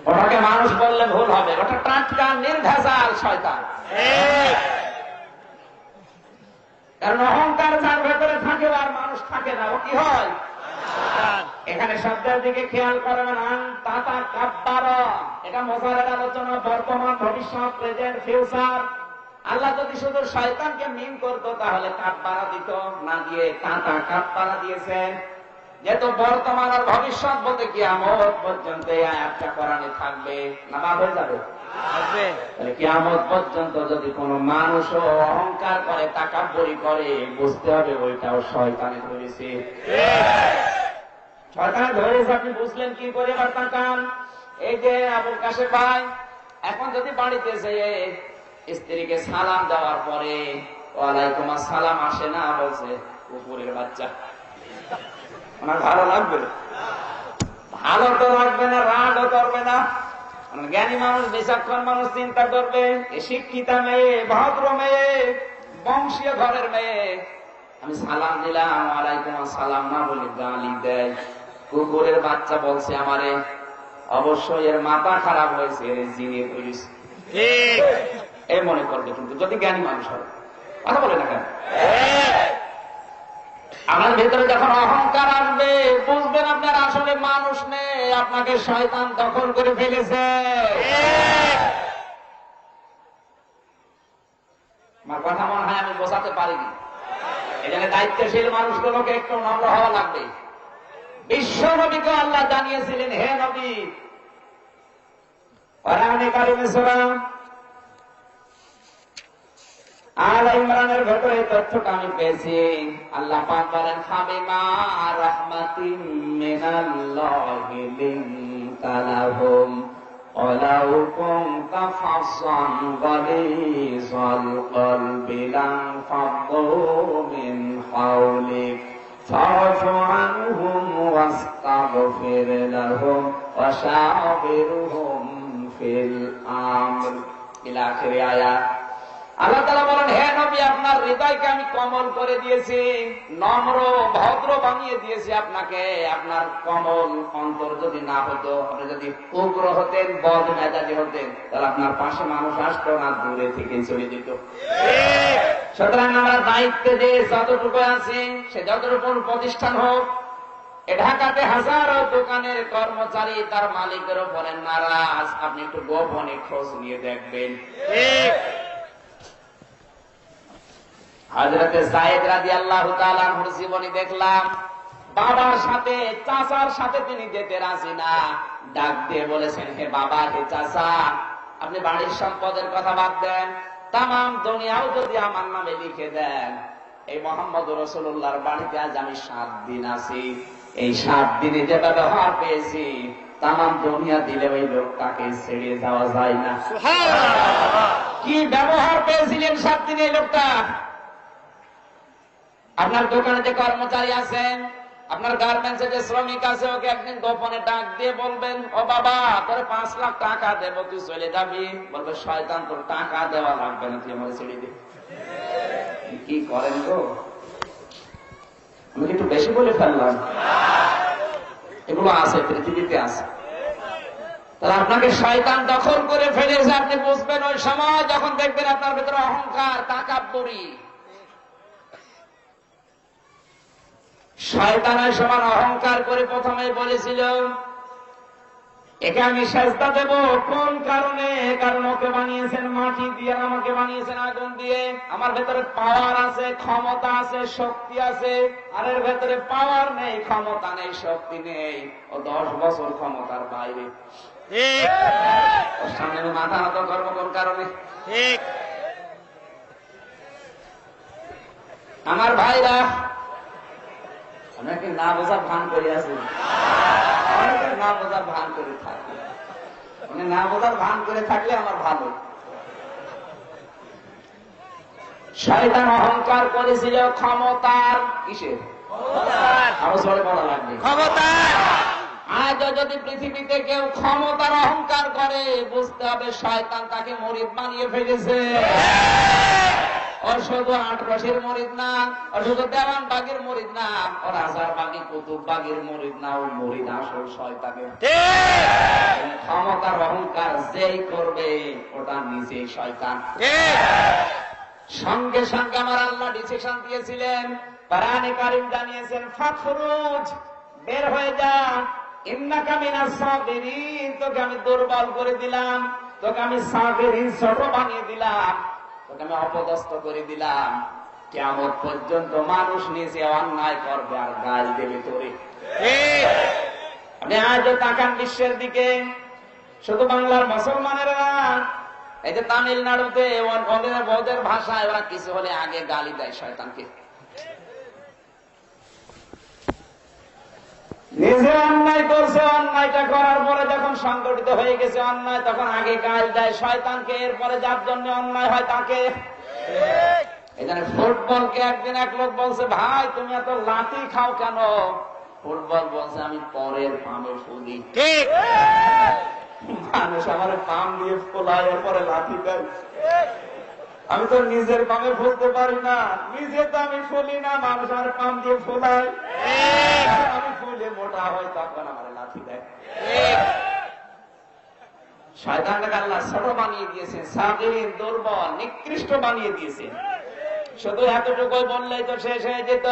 ওটাকে মানুষ বললে ভুল হবে, ওটা টাটকা নির্ভেজাল শয়তান। কারণ অহংকার যার ভেতরে থাকে আর মানুষ থাকে না, ও কি হয়? এখানে শব্দের দিকে খেয়াল করবেন, তাতা কাব্বারা, এটা মোজারের আলোচনা, বর্তমান, ভবিষ্যৎ, প্রেজেন্ট, ফিউচার। আল্লাহ যদি শুধু শয়তানকে মিন করতো তাহলে কাব্বারা দিত, না দিয়ে তাতা কাব্বারা দিয়েছেন। যেহেতু বর্তমান আর ভবিষ্যৎ বলতে কিয়ামত পর্যন্ত এই আয়াতটা কোরআনে থাকবে, না বাদ হয়ে যাবে? তাহলে কিয়ামত পর্যন্ত যদি কোন মানুষও অহংকার করে, তাকাব্বুরি করে, বুঝতে হবে ওইটাও শয়তানে ধরেছে। শয়তানে ধরেছে, আপনি বুঝলেন কি করে? এবার তাকান, এই যে আবুল কাশেম ভাই এখন যদি বাড়িতে যেয়ে স্ত্রীকে সালাম দেওয়ার পরে ওয়ালাইকুম আসসালাম আসে না, বলছে কুকুরের বাচ্চা, ওনার ভালো লাগবে? ভালো তো লাগবে না, রাগও করবে না। জ্ঞানী মানুষ, বিচক্ষণ মানুষ চিন্তা করবে, শিক্ষিতা মেয়ে, ভদ্র মেয়ে, বংশীয় ঘরের মেয়ে, আমি সালাম দিলাম, ওয়ালাইকুম আসসালাম না বলে গালি দেয়, কুকুরের বাচ্চা বলছে আমারে, অবশ্যই এর মাথা খারাপ হয়েছে, এর জিনিয়ে পড়েছে, এই মনে করবে। কিন্তু যদি জ্ঞানী মানুষ হবে, কথা বলে না কেন? আপনার ভেতরে যখন অহংকার আসবে, বুঝবেন আপনার আসলে মানুষ নেই, আপনাকে শয়তান দখল করে ফেলেছে। আমার কথা মনে হয় আমি বোঝাতে পারিনি। এখানে দায়িত্বশীল মানুষগুলোকে একটু নম্র হওয়া লাগবে। বিশ্ব নবীকে আল্লাহ জানিয়েছিলেন, হে নবী, কোরআনে কারিমে সূরা আল ইমরানের ভেতরে তথ্যটা আমি পেয়েছি। আল্লাহ পাক বলেন, ফাবিমা রাহমাতিম মিনাল্লাহি লিনতা লাহুম ওয়ালাউ কুনতা ফাসসান গালিযাল কলবি লানফাদ্দু মিন হাওলিক ফা'ফু আনহুম ওয়াস্তাগফির লাহুম ওয়া শাবিরহুম ফিল আমর ইলা আখির আয়াত। আল্লাহ তাআলা বলেন, হে নবী, আপনার হৃদয়কে আমি কোমল করে দিয়েছি, নম্র ভদ্র বানিয়ে দিয়েছি আপনাকে। আপনার কোমল অন্তর যদি না হতো, আপনি যদি উগ্র হতেন, বদ মেজাজি হতেন, তাহলে আপনার পাশে মানুষ আসতো না, দূরে থেকে চলে যেত। সুতরাং আমরা দায়িত্বে যে যতটুকু আছি, সে যতটুকু প্রতিষ্ঠান হোক, ঢাকাতে হাজারো দোকানের কর্মচারী তার মালিকের উপরে নারাজ, আপনি একটু গোপনে খোঁজ নিয়ে দেখবেন। হযরতে যায়েদ রাদিয়াল্লাহু তাআলা আনহুর জীবনী দেখলাম, বাবার সাথে চাচার সাথে তিনি যেতে রাজি না, ডাক দিয়ে বলেছেন, হে বাবা, হে চাচা, আপনি বাড়ির সম্পদের কথা বাদ দেন, তামাম দুনিয়াও যদি আমার নামে লিখে দেন, এই মুহাম্মদুর রাসূলুল্লাহর বাড়িতে আজ আমি 7 দিন আছি, এই 7 দিনে যে ব্যবহার পেয়েছি, তামাম দুনিয়া দিলে ওই লোকটাকে ছেড়ে যাওয়া যায় না। সুবহানাল্লাহ! কি ব্যবহার পেয়েছিলেন 7 দিনে এই লোকটা? আপনার দোকানে যে কর্মচারী আছেন, আপনার গার্মেন্টসে যে শ্রমিক আছে, ওকে একদিন গোপনে ডাক দিয়ে বলবেন, ও বাবা, তোরে 5 লাখ টাকা দেবো, তুই চলে যাবি। বলবে, শয়তান, তোর টাকা দেওয়া লাগবে না, তুই আমাকে ছেড়ে দে। কি করেন তো? আমি একটু বেশি বলে ফেললাম? এগুলো আছে, পৃথিবীতে আছে। তাহলে আপনাকে শয়তান দখল করে ফেলেছে, আপনি বুঝবেন ওই সময় যখন দেখবেন আপনার ভেতরে অহংকার, তাকাব্বুরি। শয়তানের সমান অহংকার করে প্রথমে বলেছিল, একে আমি সেজদা দেব। কোন কারণে? কারণ ওকে বানিয়েছেন মাটি দিয়ে, আমাকে বানিয়েছেন আগুন দিয়ে। আমার ভেতরে পাওয়ার আছে, ক্ষমতা আছে, শক্তি আছে। আর এর ভেতরে পাওয়ার নেই, ক্ষমতা নেই, শক্তি নেই। ও 10 বছর ক্ষমতার বাইরে। ওর সামনে আমি মাথা নত করবো কোন কারণে? ঠিক। আমার ভাইরা, অনেকে না বোঝার ভান করে আছে, অনেকে না বোঝার ভান করে থাকে। মানে না বোঝার ভান করে থাকলে আমার ভালো। শয়তান অহংকার করেছিল ক্ষমতার, কিসের? আরো জোরে বলা লাগবে, ক্ষমতার। আজ যদি পৃথিবীতে কেউ ক্ষমতার অহংকার করে, বুঝতে হবে শয়তান তাকে মুরিদ বানিয়ে ফেলেছে। ওর শুধু 8 রশির মুরিদ না, ওর শুধু দেওয়ানবাগের মুরিদ না, ওর হাজারবাগী কুতুববাগের মুরিদ না, ও মুরিদ আসল শয়তানের। ক্ষমতার অহংকার যেই করবে, ওটা নিজেই শয়তান। সঙ্গে সঙ্গে আমার আল্লাহ ডিসিশন দিয়েছিলেন, কোরআনে কারীম জানিয়েছেন, ফাখরুজ, বের হয়ে যা, ইন্নাকা মিনাস সাবিরিন, তোকে আমি দুর্বল করে দিলাম, তোকে আমি সাবিরিন, ছোট বানিয়ে দিলাম, তোকে আমি অপদস্থ করে দিলাম। কিয়ামত পর্যন্ত মানুষ নিজে অন্যায় করবে আর গাল দেবে তোরে। আপনি আজও তাকান বিশ্বের দিকে, শুধু বাংলার মুসলমানেরা, এই যে তামিলনাড়ুতে ওদের ভাষায় ওরা কিছু হলে আগে গালি দেয় শয়তানকে। নিজে অন্যায় করছে, অন্যায়টা করার পরে যখন সংগঠিত হয়ে গেছে অন্যায়, তখন আগে গাল দেয় শয়তানকে, এরপরে যার জন্য অন্যায় হয় তাকে। এখানে ফুটবলকে একদিন এক লোক বলছে, ভাই তুমি এত লাঠি খাও কেন? ফুটবল বলছে, আমি পরের পামে ফুলি। ঠিক, মানুষ আমার পাম দিয়ে ফোলায়, এরপরে লাঠি দেয়। আমি তো নিজের পামে ফুলতে পারি না, নিজে তো আমি ফুলি না, মানুষ আমার পাম দিয়ে ফোলায়। আমি ফুলে মোটা হয়, তখন আমার লাঠি দেয়। শয়তানকে আল্লাহ ছোট বানিয়ে দিয়েছেন, সাগিরিন, দুর্বল, নিকৃষ্ট বানিয়ে দিয়েছেন। শুধু এতটুকু বললেই তো শেষ হয়ে যেত।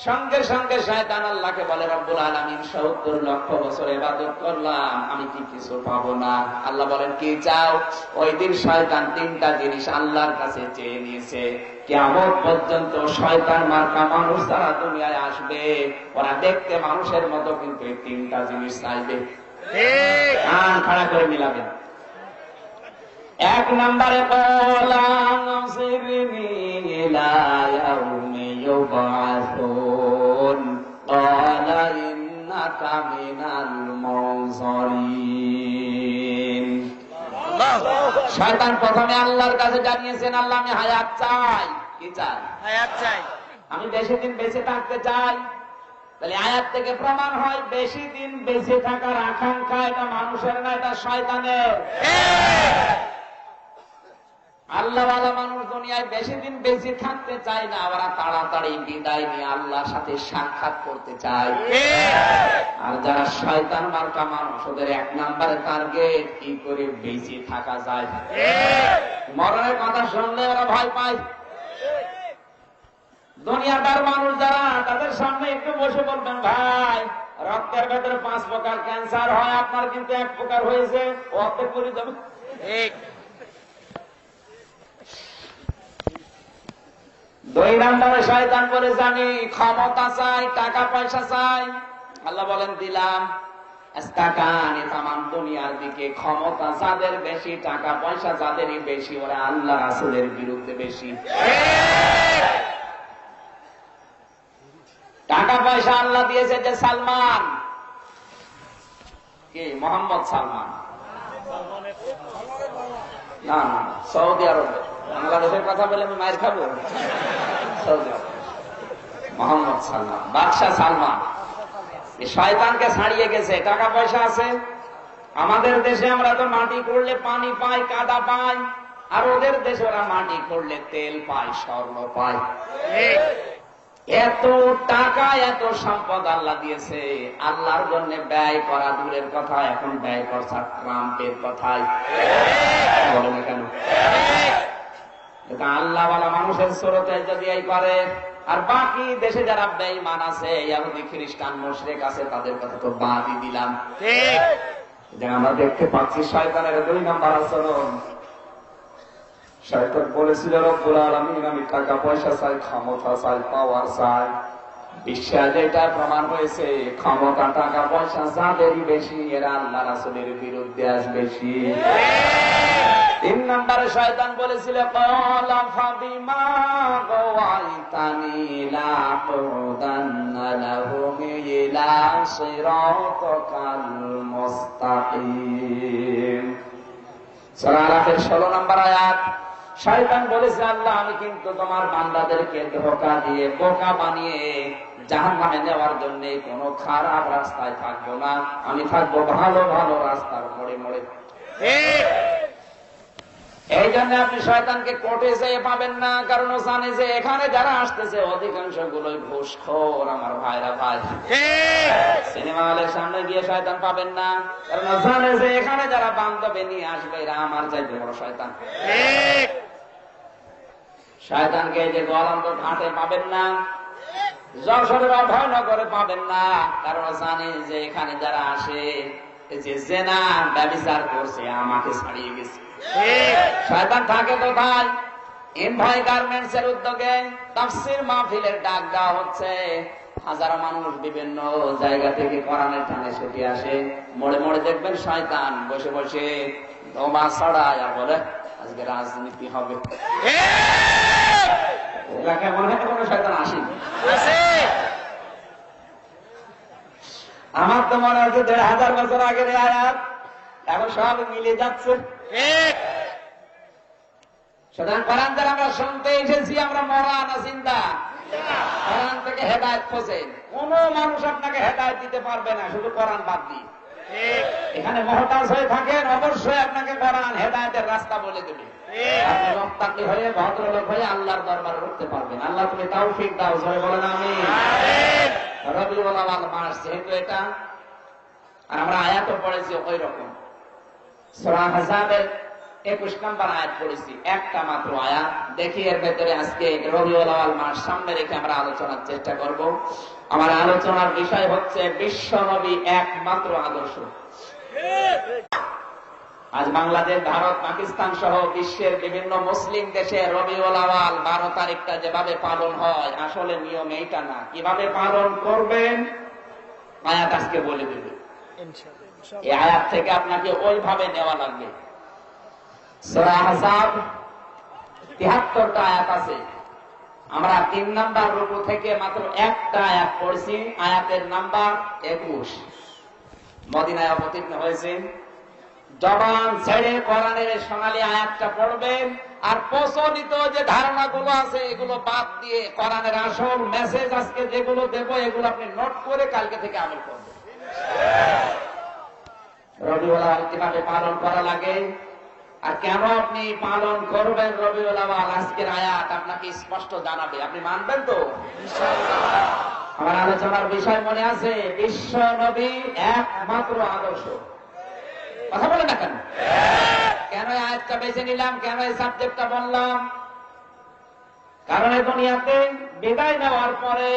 সঙ্গে সঙ্গে শয়তান আল্লাহকে বলে, রব্বুল আলামিন 70 লক্ষ বছর ইবাদত করলাম, আমি কি কিছু পাবো না? আল্লাহ বলেন, কি চাও? ওই দিন শয়তান 3টা জিনিস আল্লাহর কাছে চেয়ে নিয়েছে। কিয়ামত পর্যন্ত শয়তান মার্কা মানুষ যারা দুনিয়ায় আসবে, ওরা দেখতে মানুষের মতো, কিন্তু এই 3টা জিনিস চাইবে। কান খাড়া করে মিলাবেন। 1 নম্বরে, শয়তান প্রথমে আল্লাহর কাছে জানিয়েছেন, আল্লাহ আমি হায়াত চাই। কি চাই? হায়াত চাই। আমি বেশি দিন বেঁচে থাকতে চাই। তাহলে আয়াত থেকে প্রমাণ হয় বেশি দিন বেঁচে থাকার আকাঙ্ক্ষা এটা মানুষের না, এটা শয়তানের। আল্লাহওয়ালা মানুষ দুনিয়ায় বেশি দিন বেঁচে থাকতে চায় না, ওরা তাড়াতাড়ি বিদায় নিয়ে আল্লাহর সাথে সাক্ষাৎ করতে চায়। আর যারা শয়তান মার্কা মানুষ, ওদের এক নম্বরে টার্গেট কি করে বেঁচে থাকা যায়। মরণের কথা শুনলে ওরা ভয় পায়। দুনিয়াটার মানুষ যারা, তাদের সামনে একটু বসে বলবেন, ভাই রক্তের ভেতরে 5 প্রকার ক্যান্সার হয়, আপনার কিন্তু 1 প্রকার হয়েছে, অর্ধেক করে যাবে। 2 নম্বরে শয়তান বলেছে আমি ক্ষমতা চাই, টাকা পয়সা চাই। আল্লাহ বলেন দিলাম। ইস্তাকানি তামাম দুনিয়ার দিকে ক্ষমতা যাদের বেশি, টাকা পয়সা যাদেরই বেশি, ওরা আল্লাহ রাসূলের বিরুদ্ধে বেশি। টাকা পয়সা আল্লাহ দিয়েছে যে সালমান, কি মোহাম্মদ সালমান, না না সৌদি আরবে। বাংলাদেশের কথা বলে আমি মায়ের খাবো? সৌদি আরব মোহাম্মদ সালমান, বাদশাহ সালমান, শয়তানকে ছাড়িয়ে গেছে, টাকা পয়সা আছে। আমাদের দেশে আমরা তো মাটি করলে পানি পাই, কাদা পাই, আর ওদের দেশে ওরা মাটি করলে তেল পায়, স্বর্ণ পায়। এত টাকা এত সম্পদ আল্লাহ দিয়েছে, আল্লাহর জন্য ব্যয় করা দূরের কথা, এখন ব্যয় করছে ট্রাম্পের কথায়। বলে না কেন? আল্লাহওয়ালা মানুষের স্রোতে যদি এই করে, আর বাকি দেশে যারা বেঈমান আছে, ইহুদি খ্রিস্টান মুশরিক আছে, তাদের কথা তো বাদই দিলাম। আমরা দেখতে পাচ্ছি শয়তানের 2 নম্বর আচরণ। শয়তান বলেছিল রব্বুল আলামিন আমি টাকা পয়সা চাই, ক্ষমতা চাই, পাওয়ার চাই। বিশ্বে যেটা প্রমাণ হয়েছে, ক্ষমতা টাকা পয়সা যাদেরই বেশি, এরা আল্লাহ রাসূলের বিরুদ্ধে আসবে বেশি। 3 নম্বরে শয়তান বলেছিল ক্বালা ফাবিমা গাওয়াইতানি লাকুদান্না লাহুম ইলা সিরাতাকাল মুস্তাকিম। সূরা আরাফের 16 নম্বর আয়াত। শয়তান বলেছে আল্লাহ আমি কিন্তু তোমার বান্দাদেরকে ধোঁকা দিয়ে, বোকা বানিয়ে জাহান্নামে নেওয়ার জন্য কোন খারাপ রাস্তায় থাকবো না, আমি থাকবো ভালো ভালো রাস্তার মোড়ে মোড়ে। এই জন্য আপনি শয়তানকে কোর্টে যেয়ে পাবেন না, কারণ ও জানে যে এখানে যারা আসতেছে অধিকাংশ গুলোই ঘুষখোর। আমার ভাইরা ভাই, সিনেমা হলের সামনে গিয়ে শয়তান পাবেন না, কারণ ও জানে যে এখানে যারা বান্ধবে নিয়ে আসবে এরা আমার চাইতে বড় শয়তান। শয়তানকে যে গোয়ালন্দ ঘাটে পাবেন না, যশোরের অভয়নগরে পাবেন না, কারণ ও জানে যে এখানে যারা আসে যে জেনা ব্যভিচার করছে আমাকে ছাড়িয়ে গেছে। শয়তান থাকে কোথায়? এমভাই গার্মেন্টস এর উদ্যোগে তাফসীর মাহফিলের ডাক দেওয়া হচ্ছে। হাজারো মানুষ বিভিন্ন জায়গা থেকে কোরআনের টানে ছুটে আসে। মোড়ে মোড়ে দেখবেন শয়তান বসে বসে দমা ছড়ায় আর বলে আজকে রাজনীতি হবে। এলাকায় মনে হয় কোনো শয়তান আসেনি। আমার তো মনে হচ্ছে 1500 বছর আগের আয়াত এখন সব মিলে যাচ্ছে। সুতরাং কোরআন যারা আমরা শুনতে এসেছি, আমরা মরা না জিন্দা? কোরআন থেকে হেদায়েত খোঁজেন। কোন মানুষ আপনাকে হেদায়েত দিতে পারবে না শুধু কোরআন বাদ দিয়ে। এখানে মহতাজ হয়ে থাকেন, অবশ্যই আপনাকে কোরআন হেদায়েতের রাস্তা বলে দেবে। আপনি মুত্তাকি হয়ে ভদ্রলোক হয়ে আল্লাহর দরবারে উঠতে পারবেন। আল্লাহ তুমি তৌফিক দাও, জোরে বলেন আমিন। রবিউল আউয়াল মাস যেহেতু এটা, আর আমরা আয়াতও পড়েছি ওই রকম। সূরা আহজাবের 21 নম্বর আয়াত পড়েছি, একটা মাত্র আয়াত। দেখি এর ভেতরে আজকে রবিউল আউয়াল মাস সামনে রেখে আমরা আলোচনার চেষ্টা করব। আমার আলোচনার বিষয় হচ্ছে বিশ্ব নবী একমাত্র আদর্শ। আজ বাংলাদেশ, ভারত, পাকিস্তান সহ বিশ্বের বিভিন্ন মুসলিম দেশে রবিউল আউয়াল 12 তারিখটা যেভাবে পালন হয়, আসলে নিয়ম এইটা না। কিভাবে পালন করবেন আয়াত আজকে বলে দেবে। এই আয়াত থেকে আপনাকে ওইভাবে নেওয়া লাগবে। সূরা আহজাব 73টা আয়াত আছে। আমরা 3 নাম্বার রুকু থেকে মাত্র একটা আয়াত পড়ছি, আয়াতের নাম্বার 21। মদিনায় অবতীর্ণ হয়েছে। জবান ছেড়ে কোরআনের সোনালী আয়াতটা পড়বেন, আর প্রচলিত যে ধারণাগুলো আছে এগুলো বাদ দিয়ে কোরআনের আসল মেসেজ আজকে যেগুলো দেব এগুলো আপনি নোট করে কালকে থেকে আমল করবেন। রবিউল আউয়াল কিভাবে পালন করা লাগে আর কেন আপনি পালন করবেন রবিউল আউয়াল, আজকের আয়াত আপনাকে স্পষ্ট জানাবে। আপনি মানবেন তো ইনশাআল্লাহ? আমার আলোচনার বিষয় মনে আছে, বিশ্ব নবী একমাত্র আদর্শ। কথা বলেন না কেন? কেন এই আয়াতটা বেছে নিলাম, কেন এই সাবজেক্টটা বললাম? কারণ এই দুনিয়াতে বিদায় নেওয়ার পরে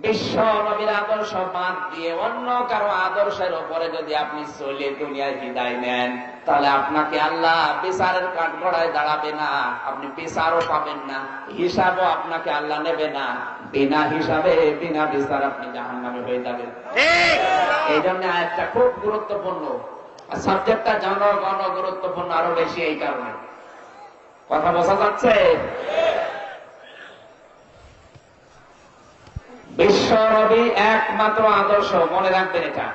বিশ্ব নবীর আদর্শ বাদ দিয়ে অন্য কারো আদর্শের উপরে যদি আপনি চলে দুনিয়ায় বিদায় নেন, তাহলে আপনাকে আল্লাহ বিচারের কাঠগড়ায় দাঁড়াবে না, আপনি বিচারও পাবেন না, হিসাবও আপনাকে আল্লাহ নেবে না। বিনা হিসাবে বিনা বিচার আপনি জাহান্নামে হয়ে যাবেন। এই জন্য আয়াতটা খুব গুরুত্বপূর্ণ, আর সাবজেক্টটা জনগণ গুরুত্বপূর্ণ আরো বেশি এই কারণে। কথা বোঝা যাচ্ছে? বিশ্ব নবী একমাত্র আদর্শ, মনে রাখবেন এটা।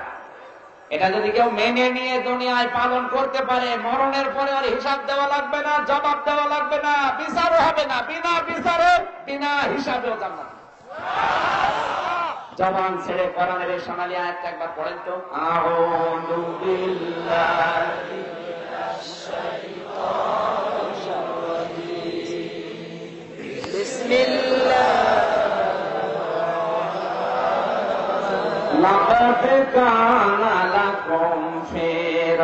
এটা যদি কেউ মেনে নিয়ে দুনিয়ায় পালন করতে পারে, মরণের পরে আর হিসাব দেওয়া লাগবে না, জবাব দেওয়া লাগবে না, বিচারও হবে না, বিনা বিচারে বিনা হিসাবেও জান্নাত। জবান ছেড়ে কোরআনের সোনালী আয়াতটা একবার পড়েন তো। আউযু বিল্লাহি মিনাশ শাইতানির রাজীম। বিসমিল্লাহ। لقد كان لكم في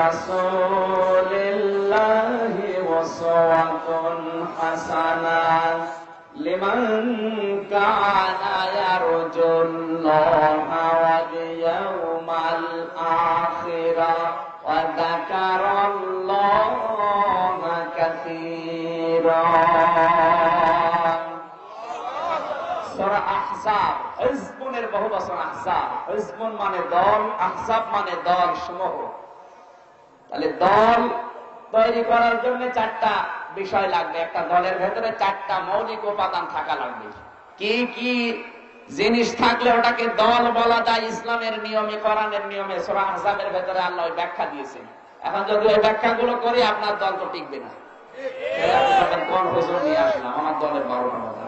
رسول الله أسوة حسنة لمن كان يرجو الله واليوم الآخر وذكر الله كثيرا। সূরা আহজাব, হিজবুনের বহু বচন আহজাব। হিজবুন মানে দল, আহজাব মানে দল সমূহ। তাহলে দল তৈরি করার জন্য চারটা বিষয় লাগবে, একটা দলের ভেতরে চারটা মৌলিক উপাদান থাকা লাগবে। কি কি জিনিস থাকলে ওটাকে দল বলা যায় ইসলামের নিয়মে, কোরআনের নিয়মে সূরা আহজাবের ভেতরে আল্লাহ ব্যাখ্যা দিয়েছেন। এখন যদি ওই ব্যাখ্যাগুলো করি আপনার দল তো টিকবে না। কোন হুজুর নিয়ে আসলাম, আমার দলের 12টা বাধা,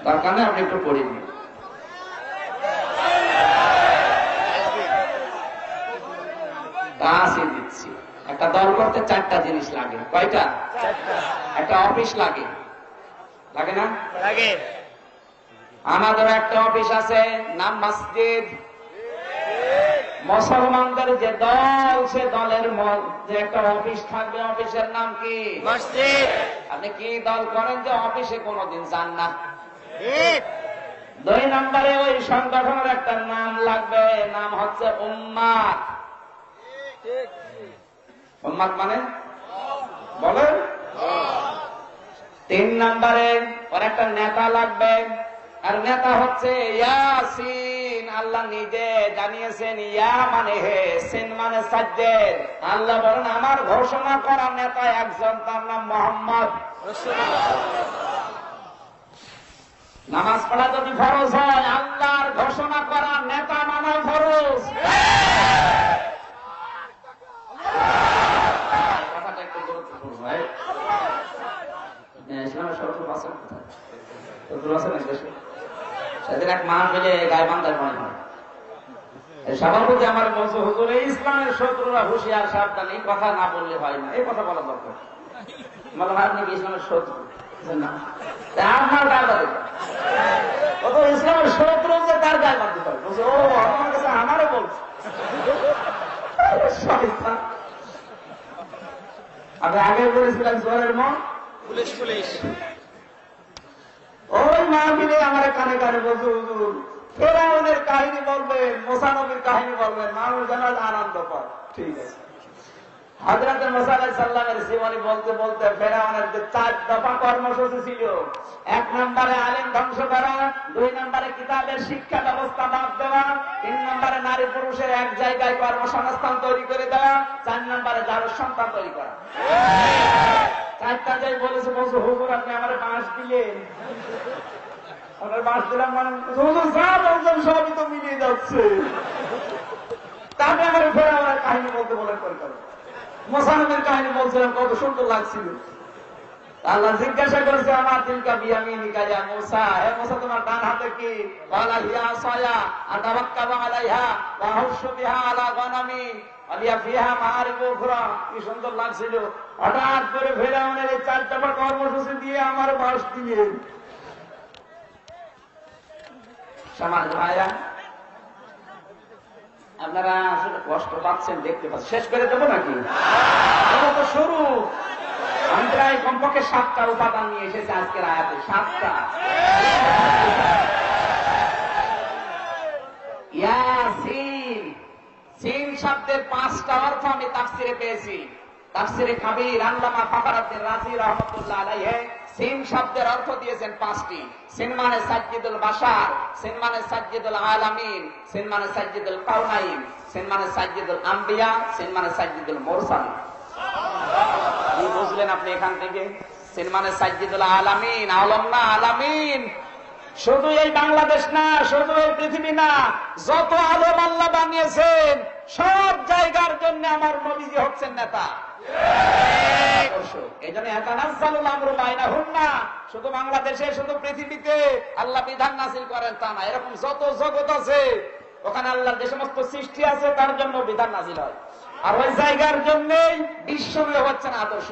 তার কারণে আপনি একটু পড়ে দিন। কাজই দিচ্ছি। একটা দল করতে চারটা জিনিস লাগে। কয়টা? একটা অফিস লাগে, লাগে না? লাগে। আমাদের একটা অফিস আছে, নাম মসজিদ। মুসলমানদের যে দল, সে দলের যে একটা অফিস থাকবে, অফিসের নাম কি? মসজিদ। আপনি কি দল করেন যে অফিসে কোনোদিন যান না? 2 নম্বরে ওই সংগঠনের একটা নাম লাগবে, নাম হচ্ছে উম্মাত। উম্মাত মানে বলেন। 3 নম্বরে ওর একটা নেতা লাগবে, আর নেতা হচ্ছে ইয়াসিন। আল্লাহ নিজে জানিয়েছেন, ইয়া মানে হে, সিন মানে সাজ্জেদ। আল্লাহ বলেন আমার ঘোষণা করা নেতা একজন, তার নাম মুহাম্মদ রাসূলুল্লাহ। নামাজ পড়া যদি ফরজ হয়, আল্লাহর ঘোষণা করা নেতা মানা ফরজ। কথাটা একটু গুরুত্বপূর্ণ। ইসলামের শত্রু আছেন কোথায়? শত্রু আছেন দেশে? সেদিন এক মা মিলে গাইবান্ধার মনে হয় সভাপতি আমার বলছে, হুজুর এই ইসলামের শত্রুরা হুঁশিয়ার, সাবধান, এই কথা না বললে হয় না, এই কথা বলা দরকার। বললাম আপনি কি ইসলামের শত্রু? না, আপনার গায়ে বাঁধে কত ইসলামের শত্রু যে তার গায়ে বাঁধতে পারে। বলছে ও আমার কাছে আমারও বলছে। আমি আগে বলেছিলাম জোরের মন পুলিশ পুলিশ। ওই মাহফিলে আমার কানে কানে বলছে, হুজুর ফেরাউনের কাহিনী বলবেন, মুসা নবীর কাহিনী বলবেন, মানুষ যেন আনন্দ পায়। ঠিক আছে। হযরত মুসা আলাইহিস সালামের জীবনী বলতে বলতে ফেরাউনের যে 4 দফা কর্মসূচি ছিল, 1 নম্বরে আলেম ধ্বংস করা, 2 নম্বরে কিতাবের শিক্ষা ব্যবস্থা বাদ দেওয়া, 3 নম্বরে নারী পুরুষের এক জায়গায় কর্মসংস্থান তৈরি করে দেওয়া, 4 নম্বরে জারুর সন্তান তৈরি করা। 4টা যাই বলেছে। বলছে হুজুর আপনি আমার বাঁশ দিলেন। আমার বাঁশ দিলাম মানে হুজুর যা বলছেন সবই তো মিলিয়ে যাচ্ছে। তারপরে আমার ফেরাউনের কাহিনী বলতে বলেন করে মুসা নবীর কাহিনী বলছিলাম, কত সুন্দর লাগছিল। আল্লাহ জিজ্ঞাসা করেছে আমার তিলকা বিয়ামিনিকা ইয়া মূসা, হে মূসা তোমার ডান হাতে কি? ওয়ালা হিয়া আসায়া আতাওয়াক্কালু আলাইহা ওয়া আহুশু বিহা আলা গনামি আলিয়া ফিহা মাআরিবু উখরা। কি সুন্দর লাগছিল। হঠাৎ করে ফেরাউনের এই চার চাপা কর্মসূচি দিয়ে আমার বাস দিলেন। সমাজ ভাইরা, আপনারা আসলে কষ্ট পাচ্ছেন, দেখতে পাচ্ছেন। শেষ করে দেবো নাকি? এটা তো শুরু। আমি প্রায় কমপক্ষে 7টা উপাদান নিয়ে এসেছি আজকের আয়াতে। 7টা। ইয়াসিন, সিন শব্দের 5টা অর্থ আমি তাফসিরে পেয়েছি। তাফসিরে কাবীর আল্লামা ফখরুদ্দিন রাজি রাহমাতুল্লাহ আলাইহি সিন শব্দের অর্থ দিয়েছেন 5টি। সিন মানে সাজ্জিদুল বাশার, সিন মানে সাজ্জিদুল আলামিন, সিন মানে সাজ্জিদুল কাউনাইন, সিন মানে সাজ্জিদুল আম্বিয়া, সিন মানে সাজ্জিদুল মুরসালিন। কি বুঝলেন আপনি এখান থেকে? সিন মানে সাজ্জিদুল আলামিন, আলম না আলামিন। শুধু এই বাংলাদেশ না, শুধু এই পৃথিবী না, যত আলম আল্লাহ বানিয়েছেন সব জায়গার জন্য আমার নবীজি হচ্ছেন নেতা। এই জন্য ইয়াতানাজ্জালুল আমরু বাইনাহুন্না, শুধু বাংলাদেশে, শুধু পৃথিবীতে আল্লাহ বিধান নাযিল করেন তা না। এরকম যত জগৎ আছে ওখানে আল্লাহর যে সমস্ত সৃষ্টি আছে তার জন্য বিধান নাযিল হয়। আর ওই জায়গার জন্যই বিশ্বনবী হচ্ছেন আদর্শ।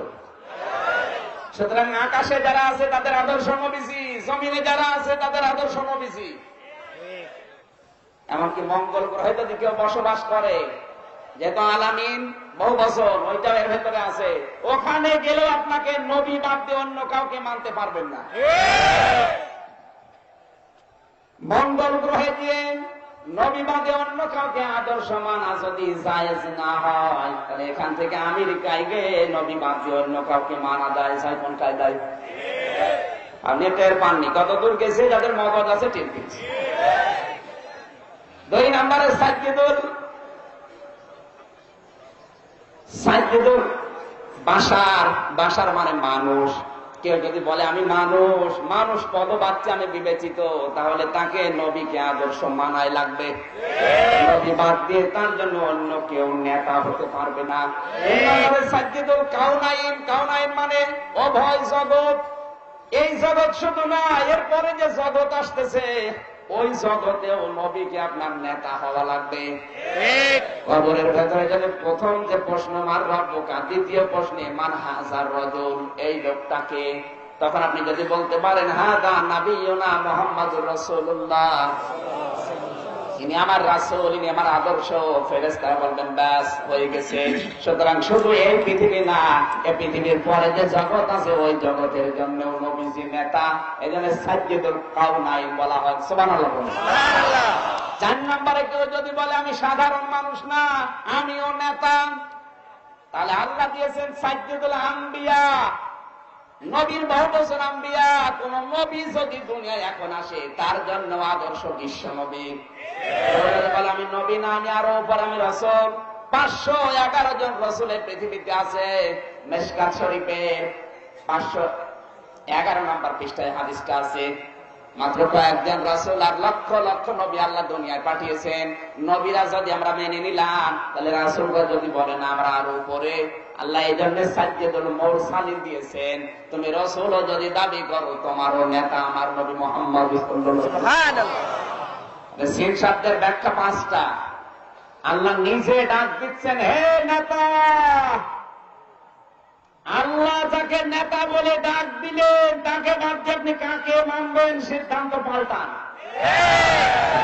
সুতরাং আকাশে যারা আছে তাদের আদর্শ নবীজি, জমিনে যারা আছে তাদের আদর্শ নবীজি। এমনকি মঙ্গল গ্রহে যদি কেউ বসবাস করে, যেহেতু আলামিন বহু বছর ওইটা এর ভেতরে আছে, ওখানে গেলেও আপনাকে নবী বাদ দিয়ে অন্য কাউকে মানতে পারবেন না। মঙ্গল গ্রহে গিয়ে নবী বাদে অন্য কাউকে আদর্শ মানা যদি জায়েজ না হয়, তাহলে এখান থেকে আমেরিকায় গিয়ে নবী বাদ দিয়ে অন্য কাউকে মানা যায় কোন কায়দায়? আপনি টের পাননি কত দূর গেছে, যাদের মগজ আছে টের পেয়েছে। 2 নম্বরে সাজ্জিদুল বাশার, বাশার মানে মানুষ। কেউ যদি বলে আমি মানুষ, মানুষ পদবাচ্চা আমি বিবেচিত, তাহলে তাকে নবীকে আদর্শ মানায় লাগবে। নবী বাদ দিয়ে তার জন্য অন্য কেউ নেতা হতে পারবে না। সাজ্জিদুল কাউনাইন, কাউনাইন মানে অভয় জগৎ। এই জগৎ শুধু না, এরপরে যে জগৎ আসতেছে ওই জগতেও নবীকে আপনার নেতা হওয়া লাগবে। কবরের ভেতরে যদি প্রথম যে প্রশ্ন মার রব্বুকা, দ্বিতীয় প্রশ্নে মান হাজার রজুল, এই লোকটাকে, তখন আপনি যদি বলতে পারেন হাদা নাবিয়ুনা মুহাম্মাদুর রাসূলুল্লাহ, ইনি আমার রাসূল, ইনি আমার আদর্শ, ফেরেশতারা বলবেন ব্যাস হয়ে গেছে। সুতরাং শুধু এই পৃথিবী না, এই পৃথিবীর পরে যে জগৎ আছে ওই জগতের জন্য নবীজি নেতা। এজন্য সাজ্জিদুল কাউনাইন বলা হয়। সুবহানাল্লাহ। 4 নম্বরে কেউ যদি বলে আমি সাধারণ মানুষ না, আমিও নেতা, তাহলে আল্লাহ দিয়েছেন সাজ্জিদুল আম্বিয়া, নবীর বহু বছর আম্বিয়া। কোন নবী যদি দুনিয়ায় এখন আসে তার জন্য আদর্শ বিশ্ব নবী। বলে আমি নবী না, আমি আরো উপর, আমি রাসূল। 511 জন রাসূল এই পৃথিবীতে আছে। মিশকাত শরীফের 511 নম্বর পৃষ্ঠায় হাদিসটা আছে। মাত্র কয়েকজন রাসূল আর লক্ষ লক্ষ নবী আল্লাহ দুনিয়ায় পাঠিয়েছেন। নবীরা যদি আমরা মেনে নিলাম, তাহলে রাসূলরা যদি বলে না আমরা আরো উপরে, আল্লাহ এই জন্য সাজ্জিদুল মুরসালিন দিয়েছেন। তুমি রাসূলও যদি দাবি করো, তোমারও নেতা আমার নবী মুহাম্মদ সাল্লাল্লাহু আলাইহি ওয়াসাল্লাম। সুবহানাল্লাহ। সিন শব্দের ব্যাখ্যা 5টা। আল্লাহ নিজে ডাক দিচ্ছেন, হে নেতা। আল্লাহ যাকে নেতা বলে ডাক দিলেন, তাকে বাদ দিয়ে আপনি কাকে মানবেন সিদ্ধান্ত পাল্টান।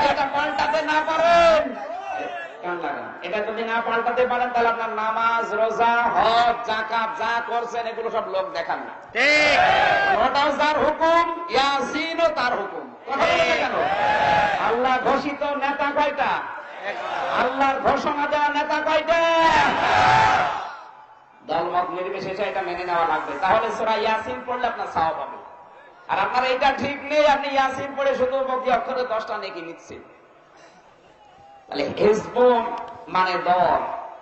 এটা পাল্টাতে না পারেন, এটা যদি না পাল্টাতে পারেন, তাহলে আপনার নামাজ, রোজা, হজ, যাকাত যা করছেন এগুলো সব লোক দেখান না। ওটাও যার হুকুম, ইয়াসিনও তার হুকুম। কথা বলতে কেন? আল্লাহ ঘোষিত নেতা কয়টা? আল্লাহর ঘোষণা দেওয়া নেতা কয়টা? দলমত নির্বিশেষে এটা মেনে নেওয়া লাগবে। তাহলে সূরা ইয়াসিন পড়লে আপনার সওয়াব হবে। আর আপনার এটা ঠিক নেই, আপনি ইয়াসিন পড়ে শুধু প্রতি অক্ষরে 10টা নেকি নিচ্ছেন। তাহলে হিজবুন মানে দল,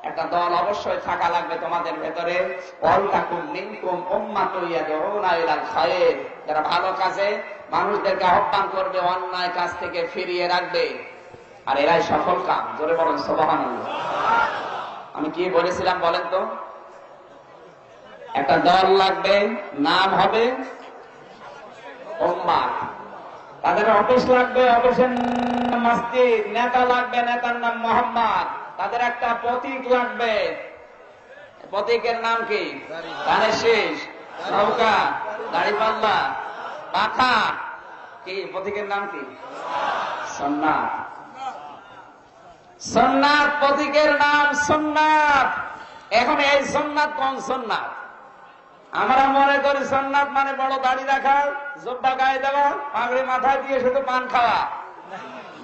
একটা দল অবশ্যই থাকা লাগবে তোমাদের ভেতরে। ওয়ালতাকুম মিনকুম উম্মাতুন ইয়াদউনা ইলাল খায়র, যারা ভালো কাজে মানুষদেরকে আহ্বান করবে, অন্যায় কাজ থেকে ফিরিয়ে রাখবে, আর এরাই সফল কাম। জোরে বলেন সুবহানাল্লাহ। আমি কি বলেছিলাম বলেন তো? একটা দল লাগবে, নাম হবে উম্মাহ। তাদের অফিস লাগবে, অফিসের মসজিদ। নেতা লাগবে, নেতার নাম মোহাম্মদ। তাদের একটা প্রতীক লাগবে, প্রতীকের নাম কি? ধানের শীষ, নৌকা, দাড়িপাল্লা, পাখা। কি প্রতীকের নাম কি? সুন্নাত। সুন্নাত প্রতীকের নাম সুন্নাত। এখন এই সুন্নাত কোন সুন্নাত? আমরা মনে করি সুন্নাত মানে বড় দাড়ি রাখা, জুব্বা গায়ে দেওয়া, পাগড়ি মাথায় দিয়ে শুধু পান খাওয়া।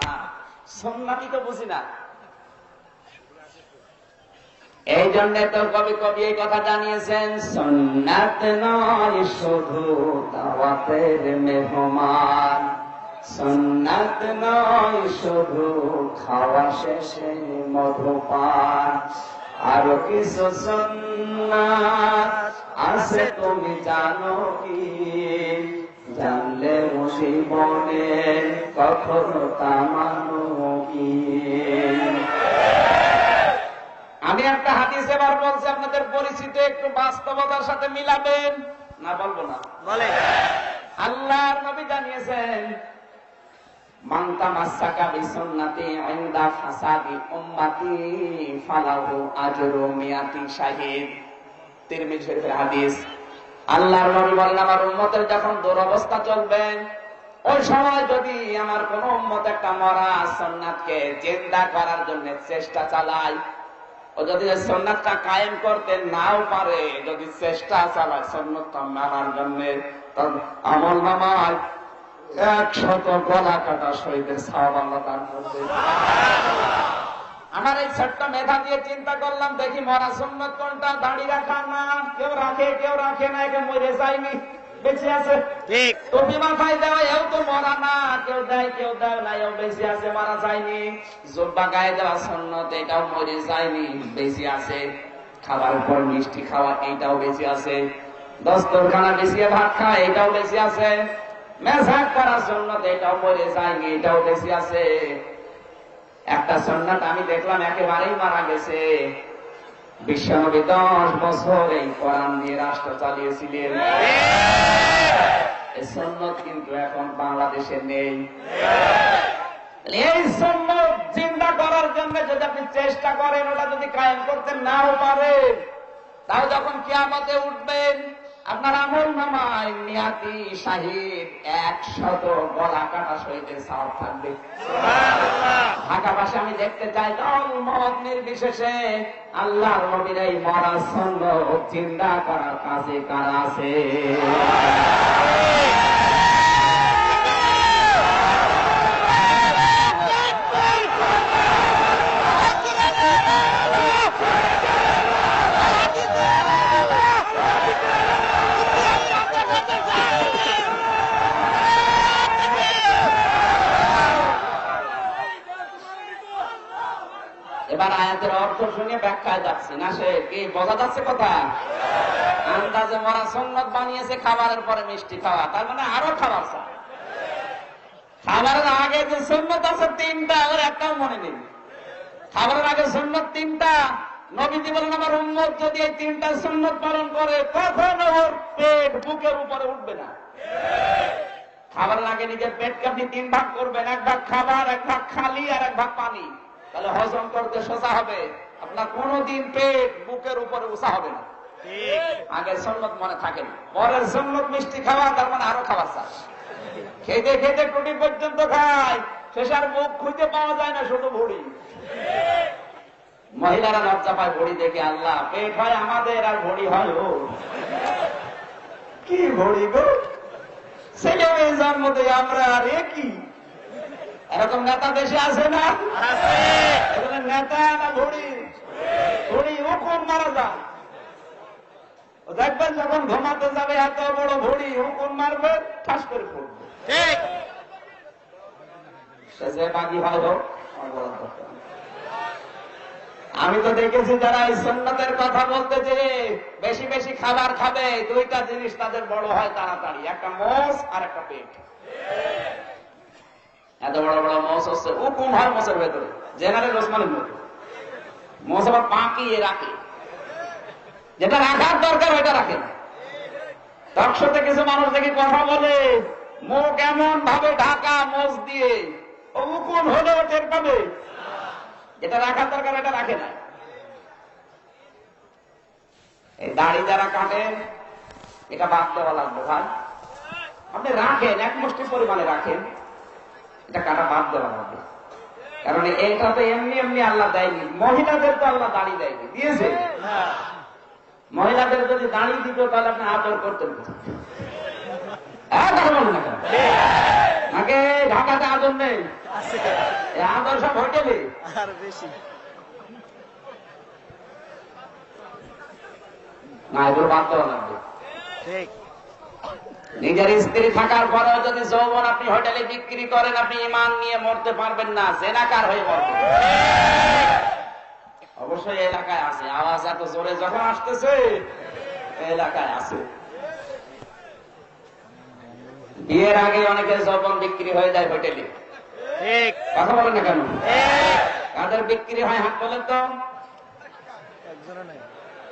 না, সুন্নাতই তো বুঝি না। এই জন্য তো কবি এই কথা জানিয়েছেন, সুন্নাত নয় শুধু দাওয়াতের মেহমান, সুন্নাত নয় শুধু খাওয়া শেষে মধুপান, আরো কিছু সুন্নাত আছে তুমি জানো কি? জানলে জীবনে কখনো তা মানো কি? আমি একটা হাদিস এবার বলছি, আপনাদের পরিচিত, একটু বাস্তবতার সাথে মিলাবেন। না বলবো না, বলে। আল্লাহর নবী জানিয়েছেন, মান তামাসসাকা বিসুন্নতি ইনদা ফাসাদি উম্মতি ফালাহু আজরু মিয়াতি শাহিদ। তিরমিজি শরীফের হাদিস। আল্লাহর নবী বলেন, আমার উম্মতের যখন দুরবস্থা চলবে, ওই সময় যদি আমার কোন উম্মত একটা মরা সুন্নাতকে জিন্দা করার জন্য চেষ্টা চালায়, ও যদি সুন্নাতটা কায়েম করতে নাও পারে, যদি চেষ্টা চালায় সুন্নাতটা মানার জন্য, তখন আমলনামায় 100 গলা কাটা শহীদের সওয়াব আল্লাহ দান করবে। আমার এই ছোট্ট মেধা দিয়ে চিন্তা করলাম, দেখি মরা সুন্নাত কোনটা, দাড়ি রাখা না। কেউ রাখে কেউ রাখে না, একে মরে যায়নি, বেঁচে আছে। ঠিক। টুপি মাথায় দেওয়া, এও তো মরা না। কেউ দেয় কেউ দেয় না, এও বেঁচে আছে, মারা যায়নি। জুব্বা গায়ে দেওয়া সুন্নাত, এটাও মরে যায়নি, বেঁচে আছে। খাবারের পর মিষ্টি খাওয়া, এইটাও বেঁচে আছে। দস্তরখানা বিছিয়ে ভাত খাওয়া, এটাও বেঁচে আছে। মেজাক করার সুন্নাত, এটাও মরে যায়নি, এটাও বেঁচে আছে। একটা সুন্নাত আমি দেখলাম একেবারেই মারা গেছে। বিশ্বনবী 10 বছর এই কোরআন দিয়ে রাষ্ট্র চালিয়েছিলেন। এই সুন্নাত কিন্তু এখন বাংলাদেশে নেই। এই সুন্নাত জিন্দা করার জন্য যদি আপনি চেষ্টা করেন, ওটা যদি কায়েম করতে নাও পারেন, তাও যখন কিয়ামতে উঠবেন, আপনার আমলনামায় মিয়াতি শাহিদ 100 গলা কাটা শহীদের সওয়াব থাকবে। ঢাকা ভাষা আমি দেখতে চাই, দল মত নির্বিশেষে আল্লাহর নবীর এই মরা সুন্নাত জিন্দা করার কাজে কারা আছে? এবার আয়াতের অর্থ শুনে ব্যাখ্যায় যাচ্ছি না, সে কি বোঝা যাচ্ছে কথা? আন্দাজে মরা সুন্নাত বানিয়েছে খাবারের পরে মিষ্টি খাওয়া, তার মানে আরো খাবার চায়। খাবারের আগে যে সুন্নাত আছে 3টা, ওর একটাও মনে নেই। খাবারের আগে সুন্নাত 3টা। নবীজি বলেন, আমার উম্মত যদি এই 3টা সুন্নাত পালন করে, কখনো ওর পেট বুকের উপরে উঠবে না। খাবারের আগে নিজের পেটকে আপনি 3 ভাগ করবেন, 1 ভাগ খাবার, 1 ভাগ খালি, আর 1 ভাগ পানি। তাহলে হজম করতে সোজা হবে, আপনার কোনদিন পেট বুকের উপরে উঁচা হবে না। আগে সুন্নাত মনে থাকে না, পরের সুন্নাত মিষ্টি খাওয়া, তার মানে আরো খাবার চাষ। খেতে খেতে টুটি পর্যন্ত খায়, শেষে আর মুখ খুঁজে পাওয়া যায় না, শুধু ভুড়ি। মহিলারা লজ্জা পায় ভুড়ি দেখে, আল্লাহ পেট হয় আমাদের আর ভুড়ি হয় ও। কি ভুড়ি গো, ছেলে মেয়ে জন্ম দেয় আমরা, আর কি এরকম নেতা দেশে আছে না? নেতা না ভুড়ি? ভুড়ি ও কোন মারা যায়, দেখবেন যখন ঘুমাতে যাবে এত বড় ভুড়ি, ও কোন মারবে, ঠাস করে পড়বে। ঠিক, সে বাকি হয় হোক। আমি তো দেখেছি যারা এই সুন্নাতের কথা বলতে যে বেশি বেশি খাবার খাবে, 2টা জিনিস তাদের বড় হয় তাড়াতাড়ি, একটা মোষ আর একটা পেট। এত বড় বড় মোষ হচ্ছে, ও কোন হয় মোষের ভেতরে, জেনারেল ওসমানের মতো। মোষ আবার পাকিয়ে রাখে, যেটা রাখার দরকার ওইটা রাখে না। টকশোতে কিছু মানুষ দেখি কথা বলে, মুখ এমন ভাবে ঢাকা মোজ দিয়ে, ও কোন হলে ও টের পাবে। যেটা রাখার দরকার এটা রাখে না। এই দাড়ি যারা কাটেন এটা বাদ দেওয়া লাগবে ভাই। আপনি রাখেন, এক মুষ্টি পরিমাণে রাখেন, এটা কাটা বাদ দেওয়া লাগবে। কারণ এটা তো এমনি এমনি আল্লাহ দেয়নি। মহিলাদের তো আল্লাহ দাড়ি দেয়নি, দিয়েছে। মহিলাদের যদি দাড়ি দিত তাহলে আপনি আদর করতেন। আগে ঢাকাতে আদর নেই, আদর সব হোটেলে বেশি না, এগুলো বাদ দেওয়া লাগবে। নিজের স্ত্রী থাকার পরেও যদি যৌবন আপনি হোটেলে বিক্রি করেন, আপনি ঈমান নিয়ে মরতে পারবেন না, জেনাকার হয়ে মরবেন। অবশ্যই এলাকায় আছে, আওয়াজ এত জোরে যখন আসতেছে এলাকায় আছে। বিয়ের আগে অনেকের যৌবন বিক্রি হয়ে যায় হোটেলে। কথা বলেন না কেন? কাদের বিক্রি হয় হাত বলেন তো?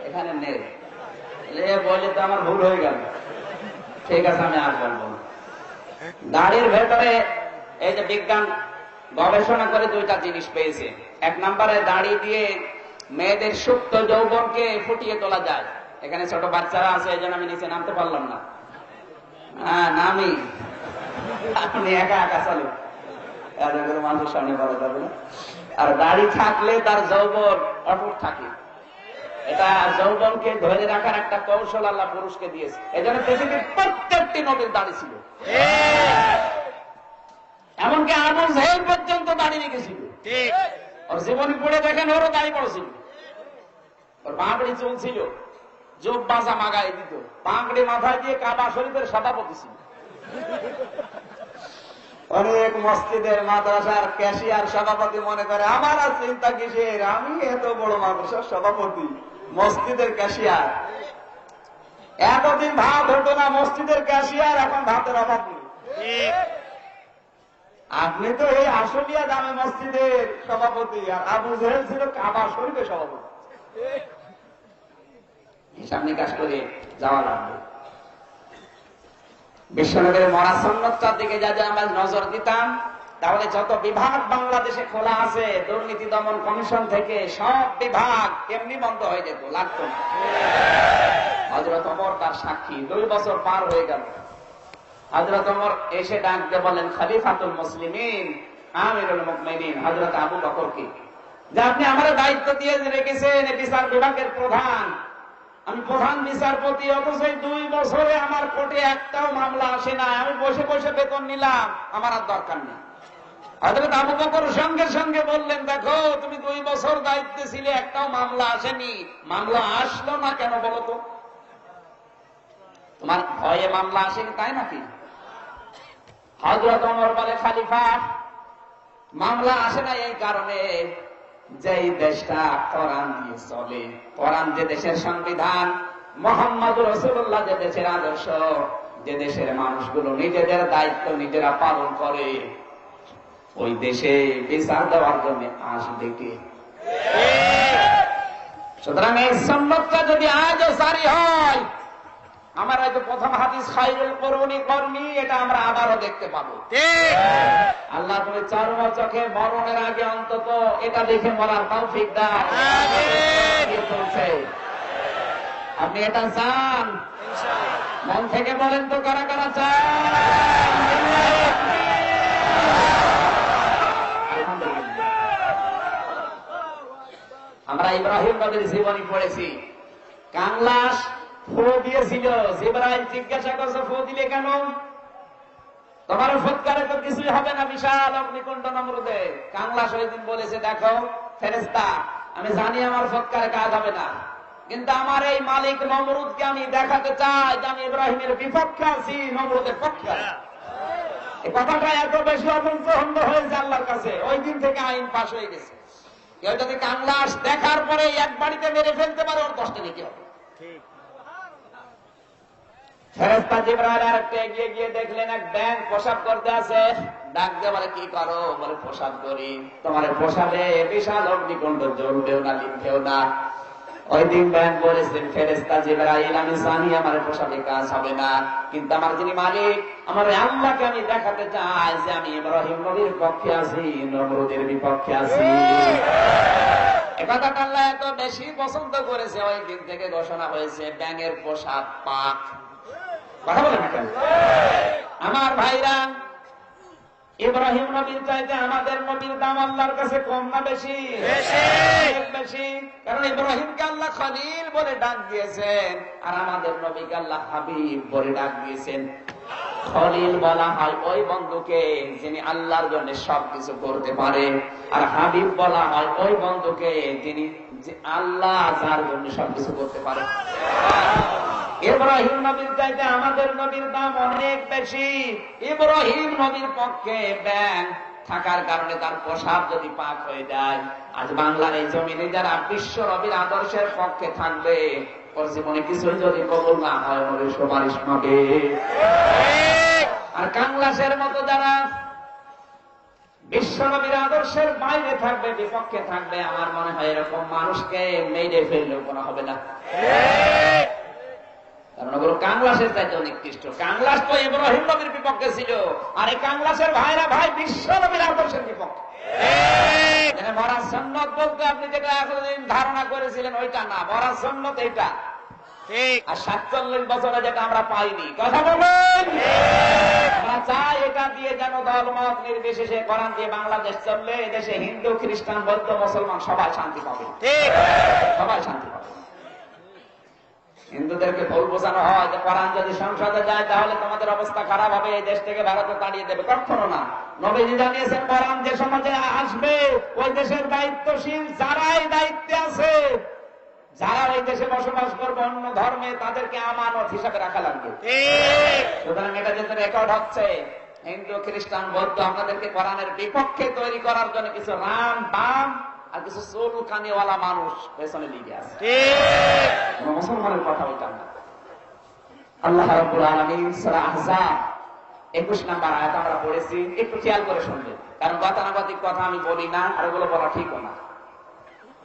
এখানে নেই বলে তো আমার ভুল হয়ে গেল। ঠিক আছে, আমি আর বলবো। দাড়ির ভেতরে এই যে বিজ্ঞান গবেষণা করে দুইটা জিনিস পেয়েছে। এক নম্বরে দাড়ি দিয়ে মেয়েদের সুপ্ত যৌবনকে ফুটিয়ে তোলা যায়। এখানে ছোট বাচ্চারা আছে, এই জন্য আমি নিচে নামতে পারলাম না। নামি, আপনি একা একা চালু, মানুষের সামনে বলা যাবে না। আর দাড়ি থাকলে তার যৌবন অটুট থাকে। এটা যৌবনকে ধরে রাখার একটা কৌশল আল্লাহ পুরুষকে দিয়েছে। এই জন্য পৃথিবীর প্রত্যেকটি নবীর দাড়ি ছিল, এমনকি আবু জেহেল পর্যন্ত দাড়ি রেখেছিল। ওর জীবনী পড়ে দেখেন, ওরও দাড়ি পড়েছিল, ওর পাগড়ি চলছিল, যোগ বাজা মাগাই দিত, পাগড়ি মাথায় দিয়ে কাবা শরীফের সভাপতি ছিল। অনেক মসজিদের মাদ্রাসার ক্যাশিয়ার সভাপতি মনে করে আমার আর চিন্তা কিসের, আমি এত বড় মাদ্রাসার সভাপতি, মসজিদের ক্যাশিয়ার। এতদিন ভাত হতো না, মসজিদের ক্যাশিয়ার, এখন ভাতের অভাব নেই। আপনি তো এই আশুলিয়া জামে মসজিদের সভাপতি, আর আবু জেহেল ছিল কাবা শরীফের সভাপতি। হিসাব নিকাশ করে যাওয়া লাগবে। বিশ্বনগরের মরা সন্ন্যতটার দিকে যদি আমরা নজর দিতাম, তাহলে যত বিভাগ বাংলাদেশে খোলা আছে দুর্নীতি দমন কমিশন থেকে, সব বিভাগ এমনি বন্ধ হয়ে যেত, লাগতো না। হযরত ওমর তার সাক্ষী। 2 বছর পার হয়ে গেল, হযরত ওমর এসে ডাক দিয়ে বলেন, খলিফাতুল মুসলিমিন আমিরুল মুমিনিন হযরত আবু বকরকে, যে আপনি আমার দায়িত্ব দিয়ে রেখেছেন বিচার বিভাগের প্রধান, আমি প্রধান বিচারপতি, অথচ 2 বছরে আমার কোর্টে একটাও মামলা আসে না, আমি বসে বসে বেতন নিলাম, আমার আর দরকার নেই। হযরত আবু বকর সঙ্গে সঙ্গে বললেন, দেখো তুমি 2 বছর দায়িত্বে ছিলে, একটাও মামলা আসেনি, মামলা আসলো না কেন বলো তো? তোমার ভয়ে মামলা আসেনি তাই নাকি? হযরত ওমর বলে, খলিফা মামলা আসে না এই কারণে যে দেশটা কোরআন দিয়ে চলে, কোরআন যে দেশের সংবিধান, মুহাম্মদুর রাসূলুল্লাহ যে দেশের আদর্শ, যে দেশের মানুষগুলো নিজেদের দায়িত্ব নিজেরা পালন করে, ওই দেশে বিচার দেওয়ার জন্য আসবে কে? সুতরাং এই সুন্নতটা যদি আজও জারি হয়, আমার হয়তো প্রথম হাদিস খায়রুল কুরুনি করনি, এটা আমরা আবারও দেখতে পাবো। আল্লাহ তুমি চর্ম চোখে মরণের আগে অন্তত এটা দেখে মরার তৌফিক দাও। আপনি এটা চান? মন থেকে বলেন তো, কারা কারা চান? আমরা ইব্রাহিম নবীর জীবনী পড়েছি। কাংলাস ফু দিয়েছিল, জিবরাইল জিজ্ঞাসা করছে ফু দিলে কেন? তোমার ফুৎকারে তো কিছুই হবে না, বিশাল অগ্নিকুণ্ড নমরুদে। কাংলাস ওই দিন বলেছে, দেখো ফেরেশতা, আমি জানি আমার ফুৎকারে কাজ হবে না, কিন্তু আমার এই মালিক নমরুদকে আমি দেখাতে চাই যে আমি ইব্রাহিমের বিপক্ষে আছি, নমরুদের পক্ষে। এই কথাটা এত বেশি অপছন্দ হয়েছে আল্লাহর কাছে, ওই দিন থেকে আইন পাশ হয়ে গেছে। কেউ যদি কাংলাস দেখার পরে এক বাড়িতে মেরে ফেলতে পারে, ওর 10টা নাকি হবে। ফেরেশতা জিবরাইল আরেকটু এগিয়ে গিয়ে দেখলেন এক ব্যাঙ প্রসাব করতে আছে। ডাক দিয়ে বলে, কি করো? বলে, প্রসাব করি। তোমার প্রসাবে বিশাল অগ্নিকুণ্ড, জ্বলবেও না, লিখবেও না। ওই দিন বয়ান করেছেন, ফেরেশতা জিবরাইল, আমি জানি আমার পোশাকে কাজ হবে না, কিন্তু আমার যিনি মালিক, আমার আল্লাহকে আমি দেখাতে চাই যে আমি ইব্রাহিম নবীর পক্ষে আছি, নমরুদের বিপক্ষে আছি। একথা আল্লাহ এত বেশি পছন্দ করেছে, ওই দিন থেকে ঘোষণা হয়েছে ব্যাঙের পোশাক পাক। কথা বলে না কেন? আমার ভাইরা, ইব্রাহিম নবীর চাইতে আমাদের নবীর দাম আল্লাহর কাছে কম না বেশি? বেশি। কারণ ইব্রাহিমকে আল্লাহ খলিল বলে ডাক দিয়েছেন, আর আমাদের নবীকে আল্লাহ হাবিব বলে ডাক দিয়েছেন। খলিল বলা হয় ওই বন্ধুকে যিনি আল্লাহর জন্য সবকিছু করতে পারে, আর হাবিব বলা হয় ওই বন্ধুকে যিনি আল্লাহ যার জন্য সবকিছু করতে পারে। ইব্রাহিম নবীর চাইতে আমাদের নবীর দাম অনেক বেশি। ইব্রাহিম নবীর পক্ষে ব্যাঙ থাকার কারণে তার পোশাক যদি পাক হয়ে যায়, আজ বাংলার এই জমিনে যারা বিশ্ব নবীর আদর্শের পক্ষে থাকবে, ওর জীবনে কিছুই যদি কবুল না হয়, নবীর সুপারিশ পাবে। আর কাংলাসের মতো যারা বিশ্ব নবীর আদর্শের বাইরে থাকবে, বিপক্ষে থাকবে, আমার মনে হয় এরকম মানুষকে মেরে ফেললেও কোনো হবে না। কারণ ওগুলো কাংলাসের চাইতে নিকৃষ্ট। কাংলাস তো ইব্রাহিম নবীর বিপক্ষে ছিল, আর এই কাংলাসের ভাইরা ভাই বিশ্ব নবীর আদর্শের বিপক্ষে। মরার সুন্নত বলতে আপনি যেটা এতদিন ধারণা করেছিলেন ওইটা না, মরার সুন্নত এইটা। আর 47 বছরে যেটা আমরা পাইনি, কথা বলুন। আমরা চাই এটা দিয়ে যেন দলমত নির্বিশেষে কোরআন দিয়ে বাংলাদেশ চললে এদেশে হিন্দু, খ্রিস্টান, বৌদ্ধ, মুসলমান সবাই শান্তি পাবে, সবাই শান্তি পাবে। হিন্দুদেরকে ভুল বোঝানো হয় যে কোরআন যদি সংসদে যায় তাহলে তোমাদের অবস্থা খারাপ হবে, এই দেশ থেকে ভারতে তাড়িয়ে দেবে। কখনো না। নবীজি জানিয়েছেন কোরআন যে সমাজে আসবে ওই দেশের দায়িত্বশীল যারাই দায়িত্বে আছে, যারা ওই দেশে বসবাস করবে অন্য ধর্মে, তাদেরকে আমানত হিসাবে রাখা লাগবে। সুতরাং এটা যেহেতু রেকর্ড হচ্ছে, হিন্দু, খ্রিস্টান, বৌদ্ধ আপনাদেরকে কোরআনের বিপক্ষে তৈরি করার জন্য কিছু রাম বাম আর কিছু চুলকানিওয়ালা মানুষ পেছনে লিগে আছে। মুসলমানের কথা ওইটা না। আল্লাহ রাব্বুল আলামিন সূরা আহজাব 21 নম্বর আয়াত আমরা পড়েছি, একটু খেয়াল করে শুনবেন, কারণ গতানুগতিক কথা আমি বলি না, আর ওগুলো বলা ঠিক না।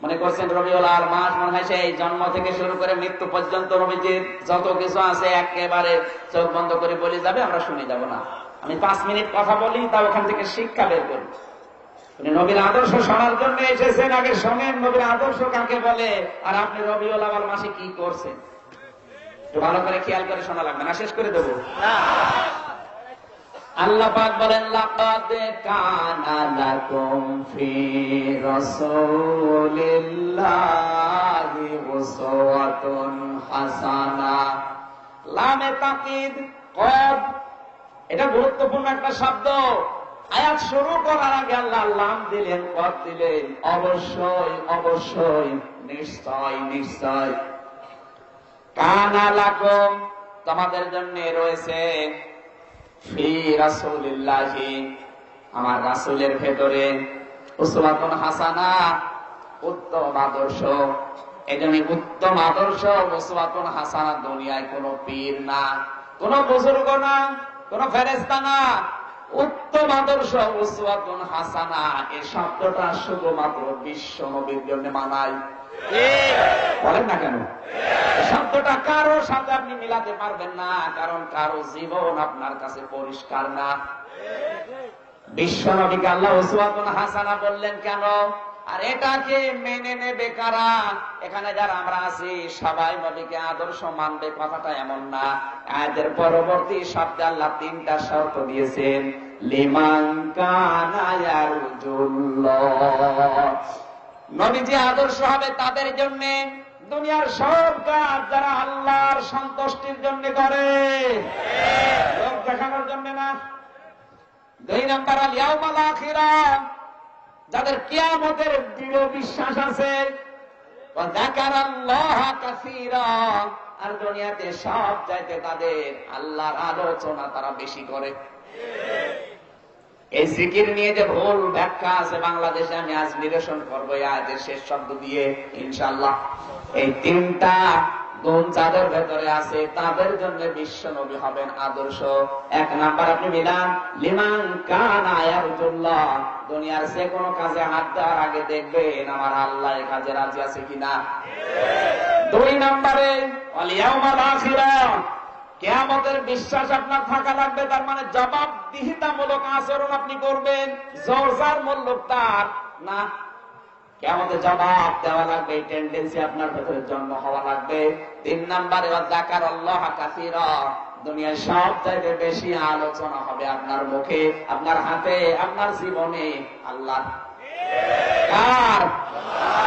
মনে করছেন রবিউল আওয়াল মাস মনে হয় সেই জন্ম থেকে শুরু করে মৃত্যু পর্যন্ত নবীজির যত কিছু আছে একেবারে চোখ বন্ধ করে বলে যাবে, আমরা শুনে যাব না। আমি 5 মিনিট কথা বলি, তা ওখান থেকে শিক্ষা বের করি। নবীর আদর্শ শোনার জন্য এসেছেন, আগে শোনেন নবীর আদর্শ কাকে বলে, আর আপনি রবিউল আওয়াল মাসে কি করছেন ভালো করে খেয়াল করে শোনা লাগবে না, শেষ করে দেব। আল্লাহ পাক বলেন, লাকাদ কানা লাকুম ফি রাসূলিল্লাহি উসওয়াতুন হাসানা। লামে তাকিদ কদ, এটা গুরুত্বপূর্ণ একটা শব্দ। আয়াত শুরু করার আগে আল্লাহ লাম দিলেন, কদ দিলেন। অবশ্যই, অবশ্যই, নিশ্চয়, নিশ্চয়। কানা লাকুম, তোমাদের জন্য রয়েছে, ফি রাসূলিল্লাহি, আমার রাসূলের ভেতরে, উসওয়াতুন হাসানা, উত্তম আদর্শ। এজন্য উত্তম আদর্শ, উসওয়াতুন হাসানা দুনিয়ায় কোন পীর না, কোন বুজুর্গ না, কোন ফেরেশতা না। উত্তম আদর্শ, উসওয়াতুন হাসানা, এই শব্দটা শুধুমাত্র বিশ্ব নবীর জন্য মানায়। বলেন না কেন? শব্দটা কারো সাথে আপনি মিলাতে পারবেন না, কারণ কারো জীবন আপনার কাছে পরিষ্কার না। বিশ্ব নবীকে আল্লাহ উসওয়াতুন হাসানা বললেন কেন? আর এটাকে মেনে নেবে কারা? এখানে যারা আমরা আছি সবাই নবীকে আদর্শ মানবে, কথাটা এমন না। আয়াতের পরবর্তী শব্দে আল্লাহ 3টা শর্ত দিয়েছেন। লিমান কানা ইয়ারজুল্লাহ, নবীজি আদর্শ হবে তাদের জন্য দুনিয়ার সব কাজ যারা আল্লাহর সন্তুষ্টির জন্য করে, লোক দেখানোর জন্য না। 2 নম্বর আল ইয়াউমাল আখিরাহ, যাদের কিয়ামতের দৃঢ় বিশ্বাস আছে। ওয়া যাকারাল্লাহা কাসীরা, আর দুনিয়াতে সব চাইতে তাদের আল্লাহর আলোচনা তারা বেশি করে। এই জিকির নিয়ে যে ভুল ব্যাখ্যা আছে বাংলাদেশে, আমি আজ নিরসন করবো আয়াতের শেষ শব্দ দিয়ে ইনশাআল্লাহ। এই 3টা গুণ যাদের ভেতরে আছে তাদের জন্য বিশ্ব নবী হবেন আদর্শ। এক নাম্বার আপনি মিলান, লিমান কানা ইয়ারজুল্লাহ, দুনিয়ার যে কোনো কাজে হাত দেওয়ার আগে দেখবেন আমার আল্লাহ এই কাজে রাজি আছে কিনা। দুই নাম্বারে ওয়াল ইয়াউমাল আখিরাহ, কিয়ামতের বিশ্বাস আপনার থাকা লাগবে। তার মানে জবাবদিহিতামূলক আচরণ আপনি করবেন, জোরজার মূল্য তার না, কিয়ামতে জবাব দেওয়া লাগবে, এই টেন্ডেন্সি আপনার ভেতরে জন্ম হওয়া লাগবে। তিন নাম্বারে যাকারাল্লাহ কাসীরা, দুনিয়ার সব জায়গায় বেশি আলোচনা হবে আপনার মুখে, আপনার হাতে, আপনার জীবনে আল্লাহ কার।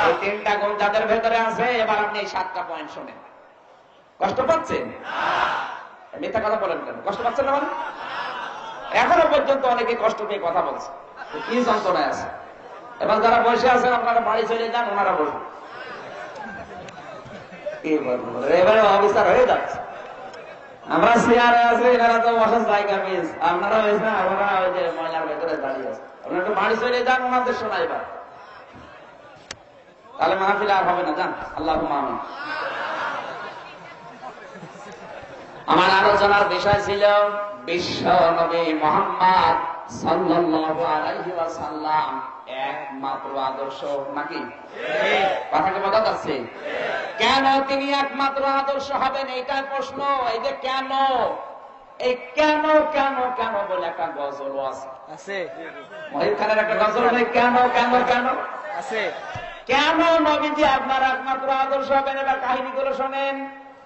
এই তিনটা গুণ যাদের ভেতরে আছে, এবার আপনি এই 7টা পয়েন্ট শুনেন। কষ্ট পাচ্ছেন? মিথ্যা কথা বলেন কেন? কষ্ট পাচ্ছেন না? মানে এখনো পর্যন্ত অনেকে কষ্ট পেয়ে কথা বলছে, কি যন্ত্রণায় আছে। এবার যারা বসে আছেন আপনারা বাড়ি চলে যান, ওনারা বসুন। কি বলবো, এবারে অফিসার হয়ে যাচ্ছে। আমরা চেয়ারে আছি, এনারা তো বসার জায়গা পেয়েছে, আপনারা হয়েছে, আমরা ওই যে ময়লার ভেতরে দাঁড়িয়ে আছে। আপনারা একটু বাড়ি চলে যান, ওনাদের শোনাইবার, তাহলে মাহফিল আর হবে না। যান, আল্লাহুম্মা আমিন। আমার আলোচনার বিষয় ছিল বিশ্ব নবী মুহাম্মদ সাল্লাল্লাহু আলাইহি ওয়াসাল্লাম একমাত্র আদর্শ নাকি? কথাকে বোঝা যাচ্ছে? কেন তিনি একমাত্র আদর্শ হবেন, এইটাই প্রশ্ন। এই যে কেন, এই কেন কেন কেন বলে একটা গজল আছে, মহিব খানের একটা গজল নেই, কেন কেন কেন আছে। কেন নবীজি আপনার একমাত্র আদর্শ হবেন? এবার কাহিনীগুলো শোনেন।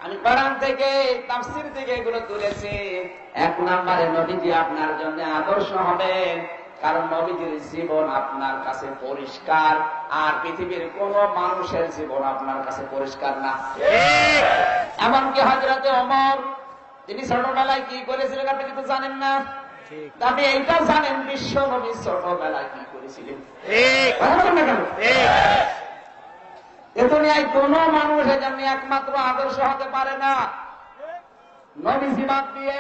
আমি কোরআন থেকে, তাফসীর থেকে এগুলো তুলেছি। এক নম্বরে নবীজি আপনার জন্য আদর্শ হবেন কারণ নবীজির জীবন আপনার কাছে পরিষ্কার, আর পৃথিবীর কোন মানুষের জীবন আপনার কাছে পরিষ্কার না। এমনকি হযরতে ওমর, তিনি ছোটবেলায় কি করেছিলেন আপনি কিন্তু জানেন না। আপনি এইটাও জানেন বিশ্ব নবী ছোটবেলায় কি করেছিলেন। এ দুনিয়ায় কোন মানুষ এজন্য একমাত্র আদর্শ হতে পারে না। নবীজি বাদ দিয়ে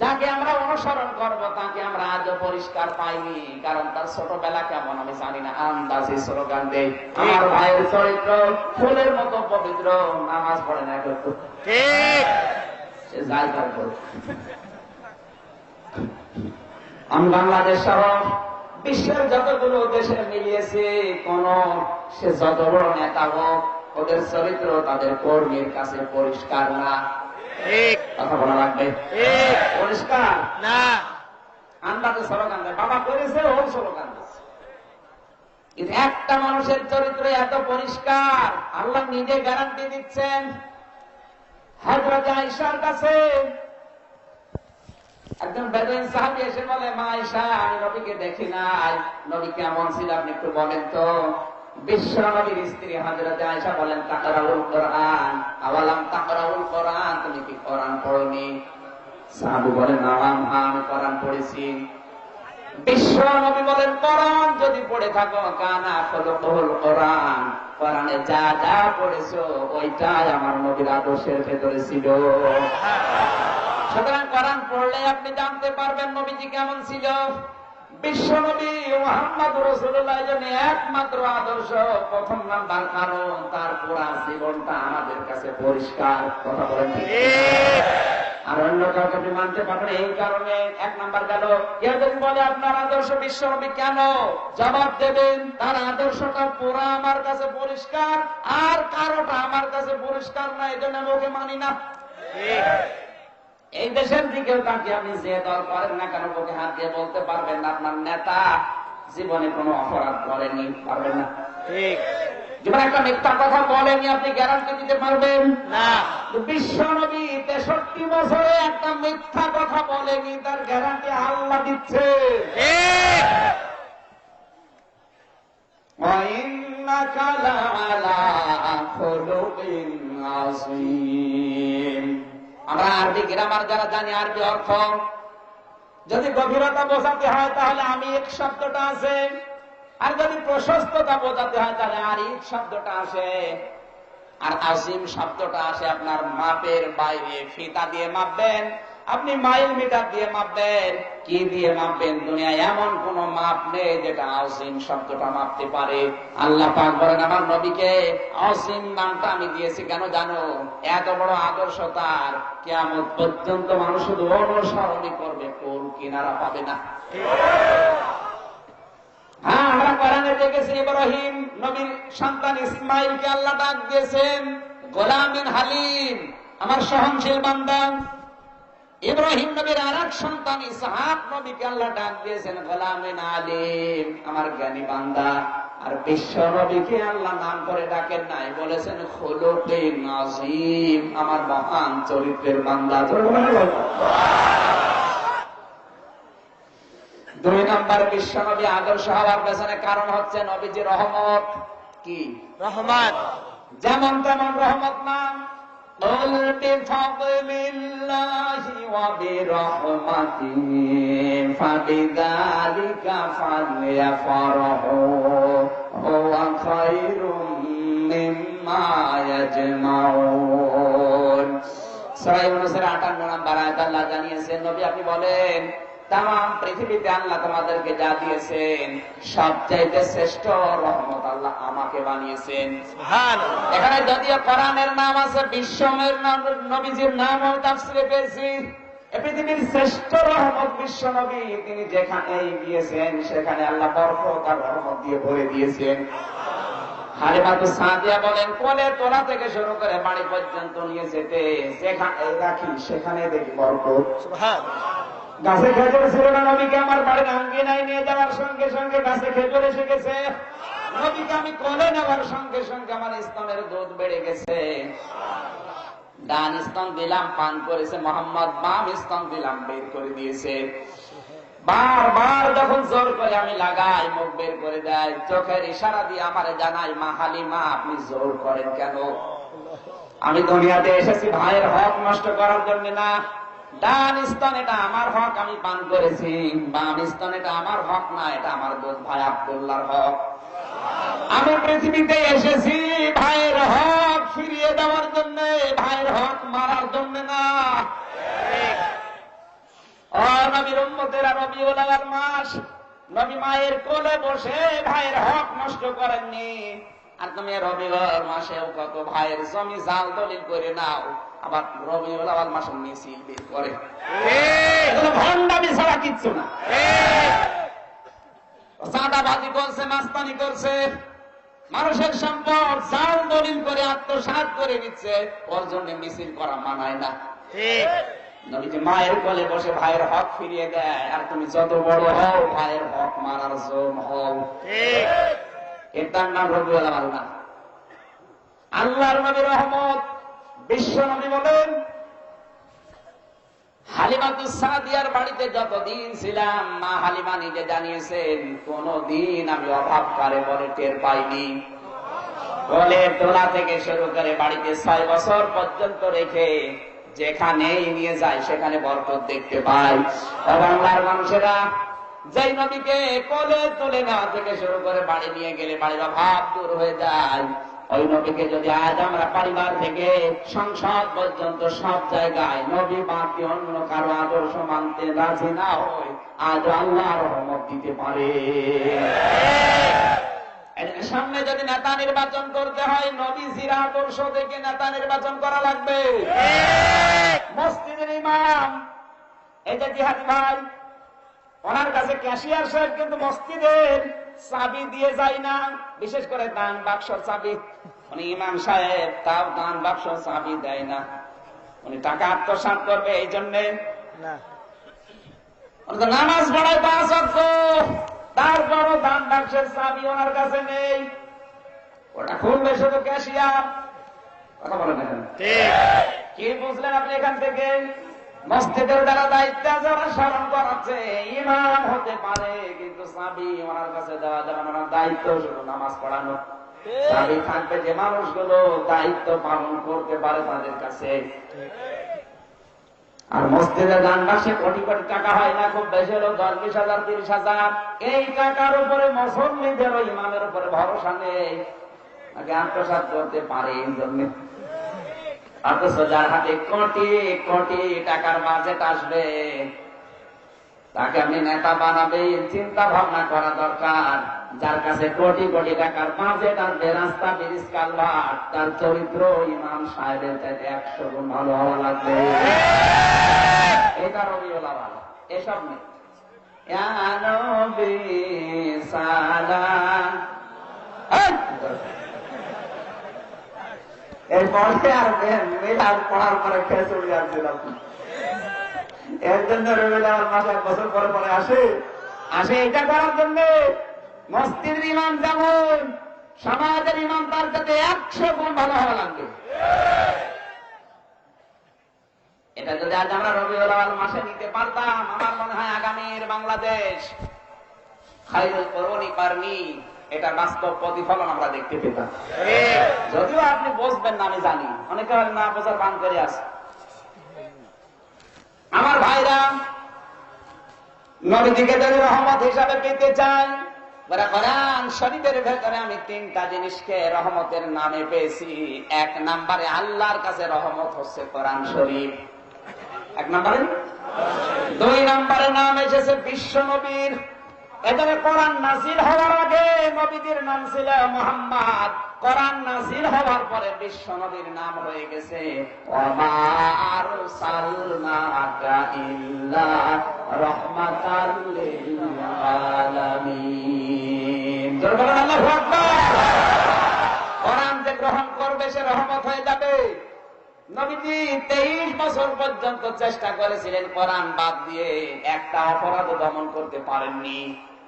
যাকে আমরা অনুসরণ করব তাকে আমরা আজও পরিষ্কার পাইনি, কারণ তার ছোটবেলা কেমন আমি জানি না। আন্দাজে স্লোগান দেই, আমার ভাইয়ের চরিত্র ফুলের মতো পবিত্র, নামাজ পড়ে না করতো, ঠিক সে যাই করবো। আমি বাংলাদেশ সহ বিশ্বের যতগুলো দেশে মিলিয়েছে, কোন সে যত বড় নেতা হোক, ওদের চরিত্র তাদের কর্মীর কাছে পরিষ্কার না। কথা বলা লাগবে, পরিষ্কার না। আন্দাজে স্লোগান দেয়, বাবা করেছে, ও স্লোগান দিচ্ছে। কিন্তু একটা মানুষের চরিত্র এত পরিষ্কার, আল্লাহ নিজে গ্যারান্টি দিচ্ছেন। হযরত আয়েশার কাছে একজন বেদুইন সাহাবী এসে বলে, মা আয়েশা, আমি নবীকে দেখি নাই, নবী কেমন ছিল আপনি একটু বলেন তো। বিশ্ব নবীর স্ত্রী হযরত আয়েশা বলেন, তাকরাউল কোরআন, আওয়ালাম তাকরাউল কোরআন, তুমি কি কোরআন পড়নি? সাহাবী বলেন, নাম, আমি কোরআন পড়েছি। বিশ্ব নবী বলেন, কোরআন যদি পড়ে থাকো, কানা খুলুকুল কোরআন, কোরআনে যা যা পড়েছো ওইটাই আমার নবীর আদর্শের ভেতরে ছিল। সুতরাং কোরআন পড়লে আপনি জানতে পারবেন নবীজি কেমন ছিল। বিশ্ব নবী মুহাম্মদ রাসূলুল্লাহ জন্য একমাত্র আদর্শ, প্রথম নাম্বার কারণ তার পুরা জীবনটা আমাদের কাছে পরিষ্কার। কথা বলেন ঠিক? আর অন্য কাউকে আপনি মানতে পারবেন এই কারণে। এক নাম্বার গেল। কেউ যদি বলে আপনার আদর্শ বিশ্ব নবী, কেন? জবাব দেবেন তার আদর্শটা পুরা আমার কাছে পরিষ্কার, আর কারোটা আমার কাছে পরিষ্কার না, এই জন্য আমি ওকে মানি না। এই দেশের দিকেও তাকে আপনি যে দল করেন না কেন, ওকে হাত দিয়ে বলতে পারবেন না আপনার নেতা জীবনে কোনো অপরাধ করেনি, পারবেন না। ঠিক, যেমন একটা মিথ্যা কথা বলেনি, আপনি গ্যারান্টি দিতে পারবেন না। বিশ্ব নবী 63 বছরে একটা মিথ্যা কথা বলেনি, তার গ্যারান্টি আল্লাহ দিচ্ছে। ওয়াইন্নাকা লাআলা খুলুকিন আযীম। আমরা আরবি গ্রামার যারা জানি, আরবি অর্থ যদি গভীরতা বোঝাতে হয় তাহলে আমি এক শব্দটা আছে, আর যদি প্রশস্ততা বোঝাতে হয় তাহলে আরিফ শব্দটা আসে, আর আসিম শব্দটা আসে আপনার মাপের বাইরে। ফিতা দিয়ে মাপবেন আপনি মাইল মিটার দিয়ে মাপবেন, কি দিয়ে মাপবেন? দুনিয়ায় এমন কোন মাপ নেই যেটা আসিম শব্দটা মাপতে পারে। আল্লাহ পাক বলেন আমার নবীকে আসিম নামটা আমি দিয়েছি কেন জানো? এত বড় আদর্শ তার, কিয়ামত পর্যন্ত মানুষ শুধু অনুসরণই করবে, কোন কিনারা পাবে না। হ্যাঁ, আমরা কোরআনে দেখেছি ইব্রাহিম নবীর সন্তান ইসমাইলকে আল্লাহ ডাক দিয়েছেন গোলামিন হালিম, আমার সহনশীল বান্দা। ইব্রাহিম নবীর আর এক সন্তান ইসহাক নবীকে আল্লাহ ডাক দিয়েছেন গোলামিন আলিম, আমার জ্ঞানী বান্দা। আর বিশ্ব নবীকে আল্লাহ নাম করে ডাকেন নাই, বলেছেন খুলুকিন আযীম, আমার মহান চরিত্রের বান্দা। দুই নম্বর বিশ্ব নবী আদর্শ হওয়ার পেছনে কারণ হচ্ছে নবীজি রহমত। কি রহমত? যেমন তেমন রহমত না। قل بفضل الله وبرحمته فبذلك فليفرحوا هو خير مما يجمعون। সূরা ইউনূসের 58 নম্বর আয়াতে আল্লাহ জানিয়েছেন, নবী আপনি বলেন তাম পৃথিবীতে আল্লাহ তোমাদেরকে যা দিয়েছেন সবচাইতে শ্রেষ্ঠ রহমত আল্লাহ আমাকে বানিয়েছেন। সুবহানাল্লাহ। এখানে যদিও কোরআনের নাম আছে, বিশ্বের নাম, নবীজির নাম ও তাফসীরে পেয়েছি। এই পৃথিবীর শ্রেষ্ঠ রহমত বিশ্ব নবী, তিনি যেখানে গিয়েছেন সেখানে আল্লাহ বরকত আর রহমত দিয়ে ভরে দিয়েছেন। হালিমাতুস সাদিয়া বলেন কোলে তোলা থেকে শুরু করে বাড়ি পর্যন্ত নিয়ে যেতে যেখানে রাখি সেখানে দেখি বরকত। সুবহানাল্লাহ। গাছে খেজুর ছিল না, নবীকে আমার বাড়ির আঙ্গিনায় নিয়ে যাওয়ার সঙ্গে সঙ্গে গাছে খেজুর এসে গেছে। নবীকে আমি কোলে নেওয়ার সঙ্গে সঙ্গে আমার স্তনের দুধ বেড়ে গেছে। ডান স্তন দিলাম পান করেছে মোহাম্মদ, বাম স্তন দিলাম বের করে দিয়েছে। বারবার যখন জোর করে আমি লাগাই মুখ বের করে দেয়, চোখের ইশারা দিয়ে আমারে জানাই মা হালিমা আপনি জোর করেন কেন? আমি দুনিয়াতে এসেছি ভাইয়ের হক নষ্ট করার জন্য না। ডান স্তন এটা আমার হক, আমি পান করেছি। বাম স্তন এটা আমার হক না, এটা আমার বোন ভাই আব্দুল্লাহর হক। আমি পৃথিবীতে এসেছি ভাইয়ের হক ফিরিয়ে দেওয়ার জন্য, ভাইয়ের হক মারার জন্য না। ও নবীর উম্মতেরা, রবিউল আউয়াল মাস, নবী মায়ের কোলে বসে ভাইয়ের হক নষ্ট করেননি। আর তুমি রবিউল আউয়াল মাসেও কত ভাইয়ের জমি জাল দলিল করে নাও, আবার রবিউল আউয়াল মাসে মিছিল বের করে। এগুলো ভণ্ডামি ছাড়া কিচ্ছু না। চাঁদাবাজি করছে, মাস্তানি করছে, মানুষের সম্পদ জাল দলিল করে আত্মসাৎ করে নিচ্ছে, ওর জন্য মিছিল করা মানায় না। নবীজি মায়ের কোলে বসে ভাইয়ের হক ফিরিয়ে দেয়, আর তুমি যত বড় হও ভাইয়ের হক মারার জোন হও। এটার নাম রবিউল আউয়াল না। আল্লাহর নবী রহমত। বিশ্ব নবী বলেন হালিমাতুস সাদিয়ার বাড়িতে যতদিন ছিলাম, মা হালিমা নিজে জানিয়েছেন কোনদিন আমি অভাব কারে বলে টের পাইনি। কোলে তোলা থেকে শুরু করে বাড়িতে 6 বছর পর্যন্ত রেখে যেখানেই নিয়ে যায় সেখানে বরকত দেখতে পাই। বাংলার মানুষেরা যেই নবীকে কোলে তুলে নেওয়া থেকে শুরু করে বাড়ি নিয়ে গেলে বাড়ির অভাব দূর হয়ে যায়, ওই নবীকে যদি আজ আমরা পরিবার থেকে সংসদ পর্যন্ত সব জায়গায় নবী বাদ দিয়ে অন্য কারো আদর্শ মানতে রাজি না হই, আজ আল্লাহ রহমত দিতে পারে। সামনে যদি নেতা নির্বাচন করতে হয়, নবীজির আদর্শ থেকে নেতা নির্বাচন করা লাগবে। মসজিদের ইমাম এই যে জিহাদি ভাই, ওনার কাছে ক্যাশিয়ার সাহেব কিন্তু মসজিদের চাবি দিয়ে যায় না, বিশেষ করে দান বাক্সর চাবি। উনি ইমাম সাহেব, তাও দান বাক্সর চাবি দেয় না। উনি টাকা আত্মসাৎ করবে এই জন্যে নামাজ পড়ায় 5 ওয়াক্ত, তারপরও দান বাক্সের চাবি ওনার কাছে নেই। ওটা খুলবে শুধু ক্যাশিয়ার। কথা বলেন এখানে কি বুঝলেন আপনি এখান থেকে? মসজিদের দ্বারা দায়িত্ব যারা স্মরণ করাচ্ছে, ইমাম হতে পারে কিন্তু চাবি ওনার কাছে দেওয়া যাবে না। দায়িত্ব শুধু নামাজ পড়ানো। চাবি থাকবে যে মানুষগুলো দায়িত্ব পালন করতে পারে তাদের কাছে। আর মসজিদে দান বাক্সে কোটি কোটি টাকা হয় না, খুব বেশি হলো 10-20,000 30,000। এই টাকার উপরে মুসল্লিদের ও ইমামের উপরে ভরসা নেই, আগে আত্মসাৎ করতে পারে। এই জন্য অথচ যার হাতে কোটি কোটি টাকার বাজেট আসবে তাকে আপনি নেতা বানাবেন, চিন্তা ভাবনা করা দরকার। যার কাছে কোটি কোটি টাকার বাজেট আসবে, রাস্তা ব্রিজ কালভার্ট, তার চরিত্র ইমাম সাহেবের চাইতে 100 গুণ ভালো হওয়া লাগবে। এটা রবিউল আউয়াল, এসব নেই। ইয়া নবী সালাম, এরপরে আর মিলাদ পড়ার পরে খেচুড়ি আর দিলাম। এর জন্য রবিউল আউয়াল মাস 1 বছর পরে পরে আসে এটা করার জন্য। মসজিদের ইমাম যেমন, সমাজের ইমাম তার কাছে 100 গুণ ভালো হওয়া লাগবে। এটা যদি আজ আমরা রবিউল আউয়াল মাসে নিতে পারতাম, আমার মনে হয় আগামীর বাংলাদেশ খায়রুল কুরুনি কারনি, এটা বাস্তব প্রতিফলন আমরা দেখতে পেতাম। যদিও আপনি বুঝবেন না, আমি জানি অনেকে না বোঝার বান করে আছে। আমার ভাইরা, নবীজিকে যদি রহমত হিসাবে পেতে চাই, কোরআন শরীফের ভেতরে আমি 3টা জিনিসকে রহমতের নামে পেয়েছি। 1 নম্বরে আল্লাহর কাছে রহমত হচ্ছে কোরআন শরীফ, 1 নম্বরে। 2 নম্বরে নাম এসেছে বিশ্ব নবীর। এখানে কোরআন নাযিল হওয়ার আগে নবীজির নাম ছিল মুহাম্মদ, কোরআন নাযিল হওয়ার পরে বিশ্ব নবীর নাম হয়ে গেছে ওয়া আরসালনাকা ইল্লা রাহমাতাল লিল আলামিন। জোরে বলেন আল্লাহু আকবার। কোরআন যে গ্রহণ করবে সে রহমত হয়ে যাবে। নবীজি 23 বছর পর্যন্ত চেষ্টা করেছিলেন কোরআন বাদ দিয়ে, একটা অপরাধ দমন করতে পারেননি।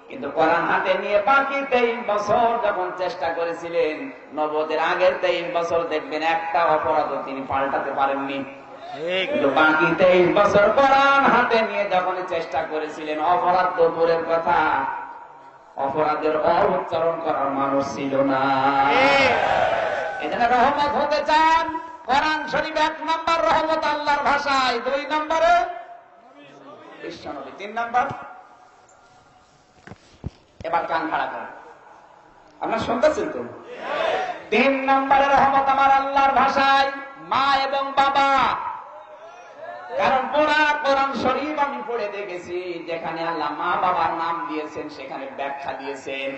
কিন্তু কোরআন হাতে নিয়ে বাকি 23 বছর যখন চেষ্টা করেছিলেন, নবুয়তের আগের 23 বছর দেখবেন একটা অপরাধ তিনি পাল্টাতে পারেননি। কিন্তু বাকি 23 বছর কোরআন হাতে নিয়ে যখন চেষ্টা করেছিলেন, অপরাধ তো দূরের কথা, অপরাধের উচ্চারণ করার মানুষ ছিল না। এজন্য রহমত হতে চান, কোরআন শরীফ 1 নম্বর রহমত আল্লাহর ভাষায়, 2 নম্বরে বিশ্ব নবী, 3 নম্বর। এবার কান খাড়া করেন, আপনার শুনতেছেন তো? 3 নম্বরে রহমত আমার আল্লাহর ভাষায়, মা এবং বাবা। কারণ পুরা কোরআন শরীফ আমি পড়ে দেখেছি, যেখানে আল্লাহ মা বাবার নাম দিয়েছেন সেখানে ব্যাখ্যা দিয়েছেন।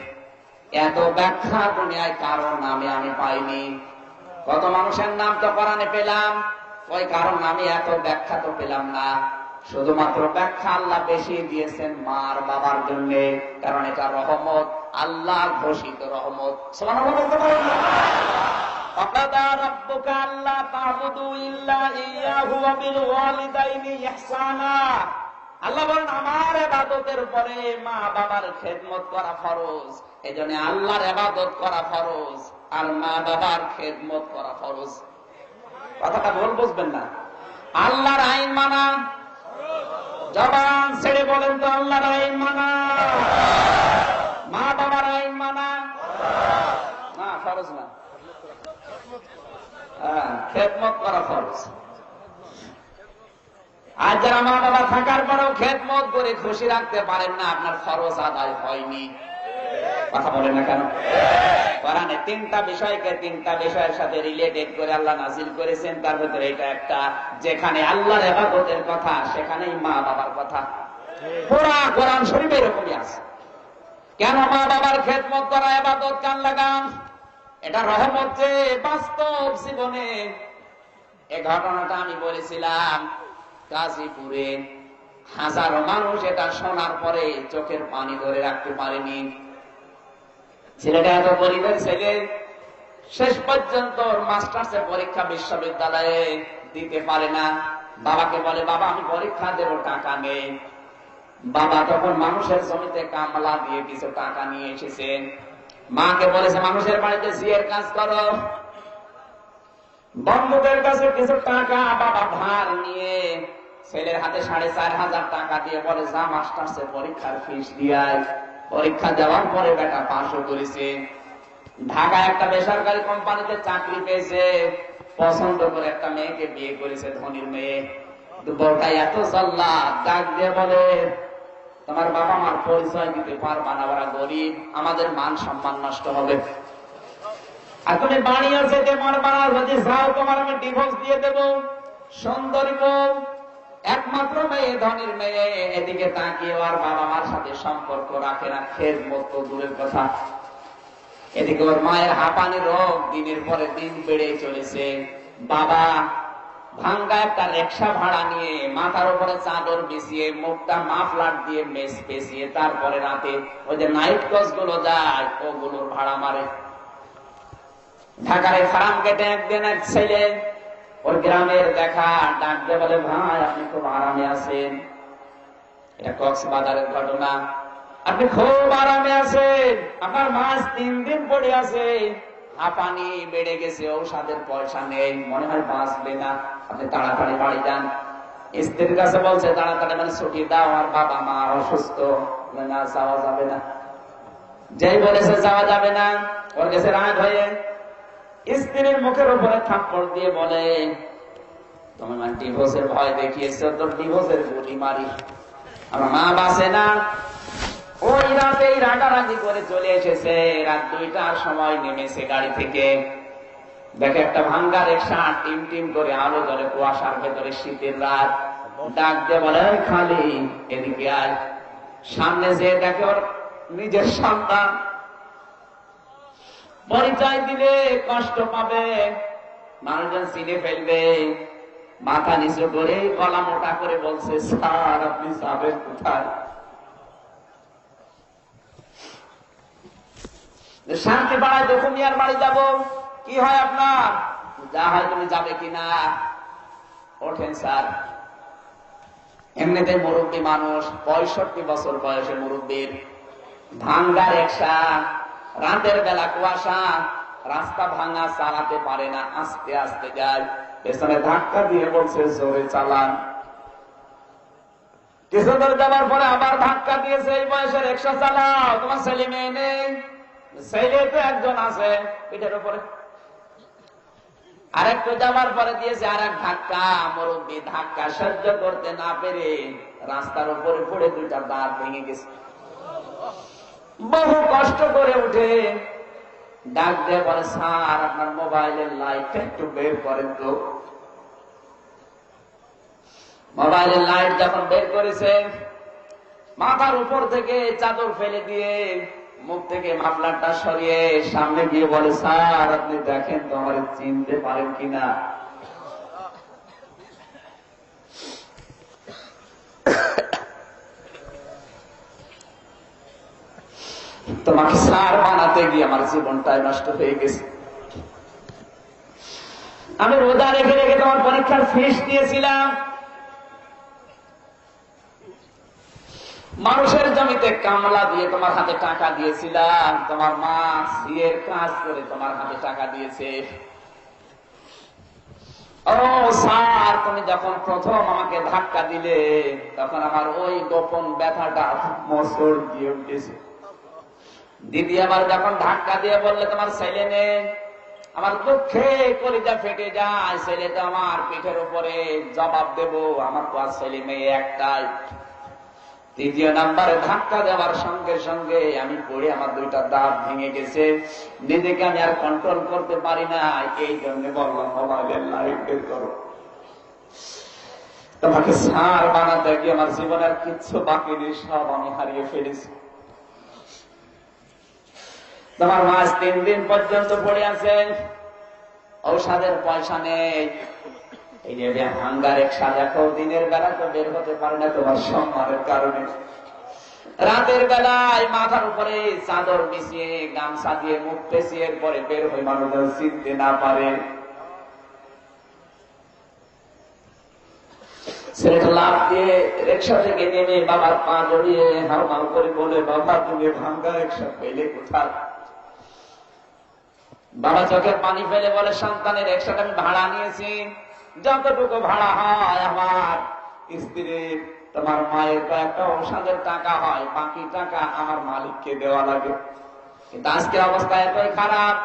এত ব্যাখ্যা দুনিয়ায় কারণ নামে আমি পাইনি। কত মানুষের নাম তো কোরআনে পেলাম, ওই কারণ নামে এত ব্যাখ্যা তো পেলাম না। শুধুমাত্র ব্যাখ্যা আল্লাহ বেশি দিয়েছেন মার বাবার জন্য, কারণ এটা রহমত, আল্লাহ ঘোষিত রহমত। সুবহানাল্লাহ বলতে পারেন না? ওয়াকাদা রাব্বুকা আল্লা তা'বুদু ইল্লা ইয়্যাহু ওয়া বিল ওয়ালিদাইনি ইহসানা। আল্লাহ বলেন আমার ইবাদতের উপরে মা বাবার খেদমত করা ফরজ। এজন্য আল্লাহর ইবাদত করা ফরজ আর মা বাবার খেদমত করা ফরজ। কথাটা ভুল বুঝবেন না। আল্লাহর আইন মানা, জবান ছেড়ে বলেন তো আল্লাহর আইন মানা, মা বাবার আইন মানা না, ফরজ না। খেদমত করা ফরজ। আর যারা মা বাবা থাকার পরেও খেদমত করে খুশি রাখতে পারেন না, আপনার ফরজ আদায় হয়নি। কথা বলেন না কেন? কোরআনে 3টা বিষয়কে 3টা বিষয়ের সাথে রিলেটেড করে আল্লাহ নাযিল করেছেন, তার ভিতরে এটা একটা। যেখানে আল্লাহর ইবাদতের কথা সেখানেই মা বাবার কথা। পুরা কোরআন শরীফে এরকমই আছে। কেন মা বাবার খেদমত করা ইবাদত, কান লাগান, এটা রহমত যে বাস্তব জীবনে। এই ঘটনাটা আমি বলেছিলাম গাজীপুরে, হাজারো মানুষ এটা শোনার পরে চোখের পানি ধরে রাখতে পারেনি। ছেলেটা এত গরিবের ছেলে, শেষ পর্যন্ত মাস্টার্সের পরীক্ষা বিশ্ববিদ্যালয়ে দিতে পারে না। বাবাকে বলে, বাবা আমি পরীক্ষা দেব, টাকা নেই। বাবা তখন মানুষের জমিতে কামলা দিয়ে কিছু টাকা নিয়ে এসেছেন। মাকে বলেছে মানুষের বাড়িতে জিয়ের কাজ করো। বন্ধুদের কাছে কিছু টাকা বাবা ধার নিয়ে ছেলের হাতে 4,500 টাকা দিয়ে বলে, যা মাস্টার্সের পরীক্ষার ফিস দিয়ায়। পরীক্ষা দেওয়ার পরে বেটা পাশও করেছে, ঢাকায় একটা বেসরকারি কোম্পানিতে চাকরি পেয়েছে, পছন্দ করে একটা মেয়েকে বিয়ে করেছে, ধনীর মেয়ে। বউটা এত চল্লা, ডাক দিয়ে বলে, তোমার বাবা মার পরিচয় দিতে পারবা না, ওরা গরিব, আমাদের মান সম্মান নষ্ট হবে। আর তুমি বাড়িও যেতে পারবা না, যদি যাও তোমার আমি ডিভোর্স দিয়ে দেব। সুন্দরী বউ, একমাত্র মেয়ে, ধনীর মেয়ে, এদিকে তাকিয়ে আর বাবা মার সাথে সম্পর্ক রাখে না, খেদমত তো দূরের কথা। এদিকে ওর মায়ের হাঁপানি রোগ দিনের পরে দিন বেড়ে চলেছে। বাবা ভাঙ্গা একটা রিক্সা ভাড়া নিয়ে মাথার উপরে চাদর বিছিয়ে, মুখটা মাফলার দিয়ে মেস পেঁচিয়ে, তারপরে রাতে ওই যে নাইট কোচ গুলো যায় ওগুলোর ভাড়া মারে। ঢাকার ফার্ম গেটে একদিন এক ছেলে ওর গ্রামের দেখা ডাক দিয়ে বলে, ভাই আপনি খুব আরামে আছেন। এটা কক্সবাজারের ঘটনা। আপনি খুব আরামে আছেন, আপনার মাছ 3 দিন পড়ে আছে, হাঁপানি বেড়ে গেছে, ঔষধের পয়সা নেই, মনে হয় বাঁচবে না, আপনি তাড়াতাড়ি বাড়ি যান। স্ত্রীর কাছে বলছে তাড়াতাড়ি মানে ছুটি দাও, আর বাবা মা অসুস্থ, না যাওয়া যাবে না। যেই বলেছে যাওয়া যাবে না, ওর কাছে রাগ হয়ে স্ত্রীর মুখের উপরে থাপ্পড় দিয়ে বলে, তুমি মানে ডিভোর্সের ভয় দেখিয়েছো, তোর ডিভোর্সের গুলি মারি। আমার মা বাঁচে না। ওই রাতেই রাগারাগি করে চলে এসেছে। রাত 2টার সময় নেমেছে গাড়ি থেকে, দেখে একটা ভাঙ্গা রিক্সা টিম টিম করে আলো জ্বলে, কুয়াশার ভেতরে, শীতের রাত। ডাক দিয়ে বলে, খালি এদিকে আয়। সামনে যে দেখে ওর নিজের সন্তান। পরিচয় দিলে কষ্ট পাবে, মানুষজন চিনে ফেলবে। মাথা নিচু করে গলা মোটা করে বলছে, স্যার আপনি যাবেন কোথায়? শান্তি পাড়ায় দক্ষিণিয়ার বাড়ি যাব। কি হয় আপনার? যা হয় তুমি যাবে কিনা? ওঠেন স্যার। এমনিতে মুরব্বী মানুষ, 65 বছর বয়সে মুরব্বীর, ভাঙ্গা রিক্সা, রাতের বেলা কুয়াশা, রাস্তা ভাঙা, চালাতে পারে না, আস্তে আস্তে যায়। পেছনে ধাক্কা দিয়ে বলছে জোরে চালান। কিছু দূর যাবার পরে আবার ধাক্কা দিয়েছে, এই বয়সে রিক্সা চালাও, তোমার ছেলে মেয়ে নেই? ছেলে তো একজন আছে পিঠের উপরে। আরেকটু যাবার পরে দিয়েছে আর এক ধাক্কা। মুরব্বী ধাক্কা সহ্য করতে না পেরে রাস্তার উপরে পড়ে 2টা দাঁত ভেঙে গেছে। বহু কষ্ট করে উঠে ডাক দিয়ে বলে, স্যার আপনার মোবাইলের লাইটটা একটু বের করেন তো। মোবাইলের লাইট যখন বের করেছে, মাথার উপর থেকে চাদর ফেলে দিয়ে মুখ থেকে মাফলারটা সরিয়ে সামনে গিয়ে বলে, স্যার আপনি দেখেন তো আমার চিনতে পারেন কিনা। তোমাকে স্যার বানাতে গিয়ে আমার জীবনটাই নষ্ট হয়ে গেছে। আমি রোজা রেখে রেখে তোমার পরীক্ষার ফিস দিয়েছিলাম, মানুষের জমিতে কামলা দিয়ে তোমার হাতে টাকা দিয়েছিলাম, তোমার মা সিয়ের কাজ করে তোমার হাতে টাকা দিয়েছে। ও স্যার, তুমি যখন প্রথম আমাকে ধাক্কা দিলে তখন আমার ওই গোপন ব্যথাটা মোচড় দিয়ে উঠেছে। দ্বিতীয়বার যখন ধাক্কা দিয়ে বললে তোমার ছেলে নেই, আমার দুঃখে কলিজা ফেটে যায়। ছেলে তো আমার পিঠের উপরে, জবাব দেব, আমার তো আর ছেলে মেয়ে একটাই। তৃতীয় নাম্বারে ধাক্কা দেওয়ার সঙ্গে সঙ্গে আমি পড়ে আমার 2টা দাঁত ভেঙে গেছে। নিজেকে আমি আর কন্ট্রোল করতে পারি না, এই জন্য বললাম মোবাইলের লাইট বের করো। তোমাকে স্যার বানাতে গিয়ে আমার জীবনের কিচ্ছু বাকি নেই, সব আমি হারিয়ে ফেলেছি। তোমার মাস 3 দিন পর্যন্ত পড়ে আছে, ঔষধের পয়সা নেই। এই যে ভাঙ্গা রিক্সা দেখো, দিনের বেলা তো বের হতে পারে না তোমার সম্মানের কারণে। রাতের বেলায় মাথার উপরে চাদর বিছিয়ে, গামছা দিয়ে মুখ পেঁচিয়ে পরে বের হয়ে মানুষজন চিনতে না পারে। ছেলেটা লাফ দিয়ে রিক্সা থেকে নেমে বাবার পা জড়িয়ে হাউমাউ করে বলে, বাবা তুমি ভাঙ্গা রিক্সা পেলে কোথায়? বাবা চোখের পানি ফেলে বলে, সন্তানের রিক্সাটা আমি ভাড়া নিয়েছি, যতটুকু ভাড়া হয় আমার স্ত্রীর, তোমার মায়ের কয়েকটা ঔষধের টাকা হয়, বাকি টাকা আমার মালিককে দেওয়া লাগে। কিন্তু আজকে অবস্থা এতই খারাপ,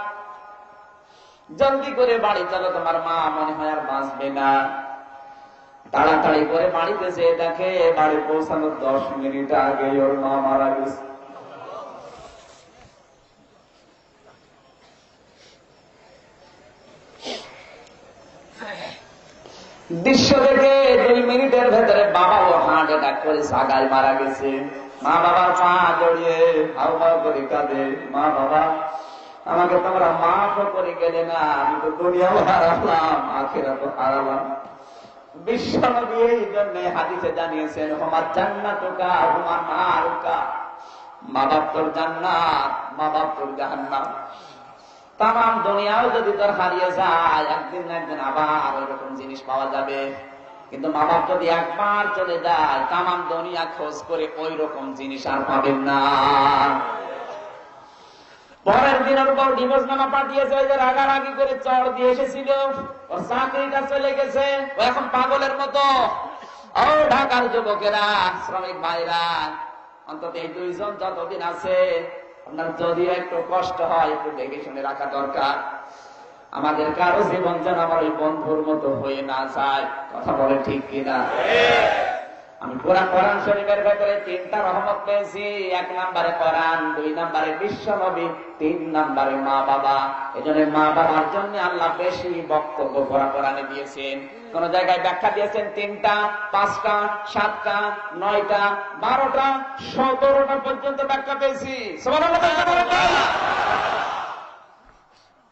জলদি করে বাড়ি চলো, তোমার মা মনে হয় আর বাঁচবে না। তাড়াতাড়ি করে বাড়িতে যেয়ে দেখে বাড়ি পৌঁছানোর 10 মিনিট আগে ওর মা মারা গেছে। দৃশ্য দেখে 2 মিনিটের ভেতরে বাবাও হার্ট অ্যাটাক করে সাগায় মারা গেছে। মা বাবার পা জড়িয়ে হাউ হাউ করে কাঁদে, মা বাবা আমাকে তোমরা মাফ করে গেলে না, আমি তো দুনিয়াও হারালাম আখিরাতও হারালাম। বিশ্বনবী এই জন্য হাদিসে জানিয়েছেন, হুমা জান্নাতুকা হুমা নারুকা, মা বাপ তোর জান্নাত, মা বাপ তোর জাহান্নাম। তাম দুনিয়াও যদি তোর হারিয়ে যায়, একদিন না একদিন আবার ওইরকম জিনিস পাওয়া যাবে। কিন্তু মা বাপ যদি একবার চলে যায়, তাম দুনিয়া খোঁজ করে ওই রকম জিনিস আর পাবেন না। পরের দিন ওর বউ ডিভোর্স নামা পাঠিয়েছে, ওই যে রাগারাগি করে চড় দিয়ে এসেছিল, ওর চাকরিটা চলে গেছে, ও এখন পাগলের মতো। ও ঢাকার যুবকেরা, শ্রমিক ভাইরা, অন্তত এই 2 জন যতদিন আছে, আপনার যদিও একটু কষ্ট হয়, একটু দেখে শুনে রাখা দরকার। আমাদের কারো জীবন যেন আমার ওই বন্ধুর মতো হয়ে না যায়। কথা বলে ঠিক কিনা? আমি কোরআন শরীফের ভেতরে 3টা রহমত পেয়েছি। 1 নম্বরে কোরআন, 2 নম্বরে বিশ্ব নবী, 3 নম্বরে মা বাবা। এজন্য মা বাবার জন্য আল্লাহ বেশি বক্তব্য কোরআনে দিয়েছেন। কোন জায়গায় ব্যাখ্যা দিয়েছেন 3টা, 5টা, 7টা, 9টা, 12টা, 17টা পর্যন্ত ব্যাখ্যা পেয়েছি। সুবহানাল্লাহ।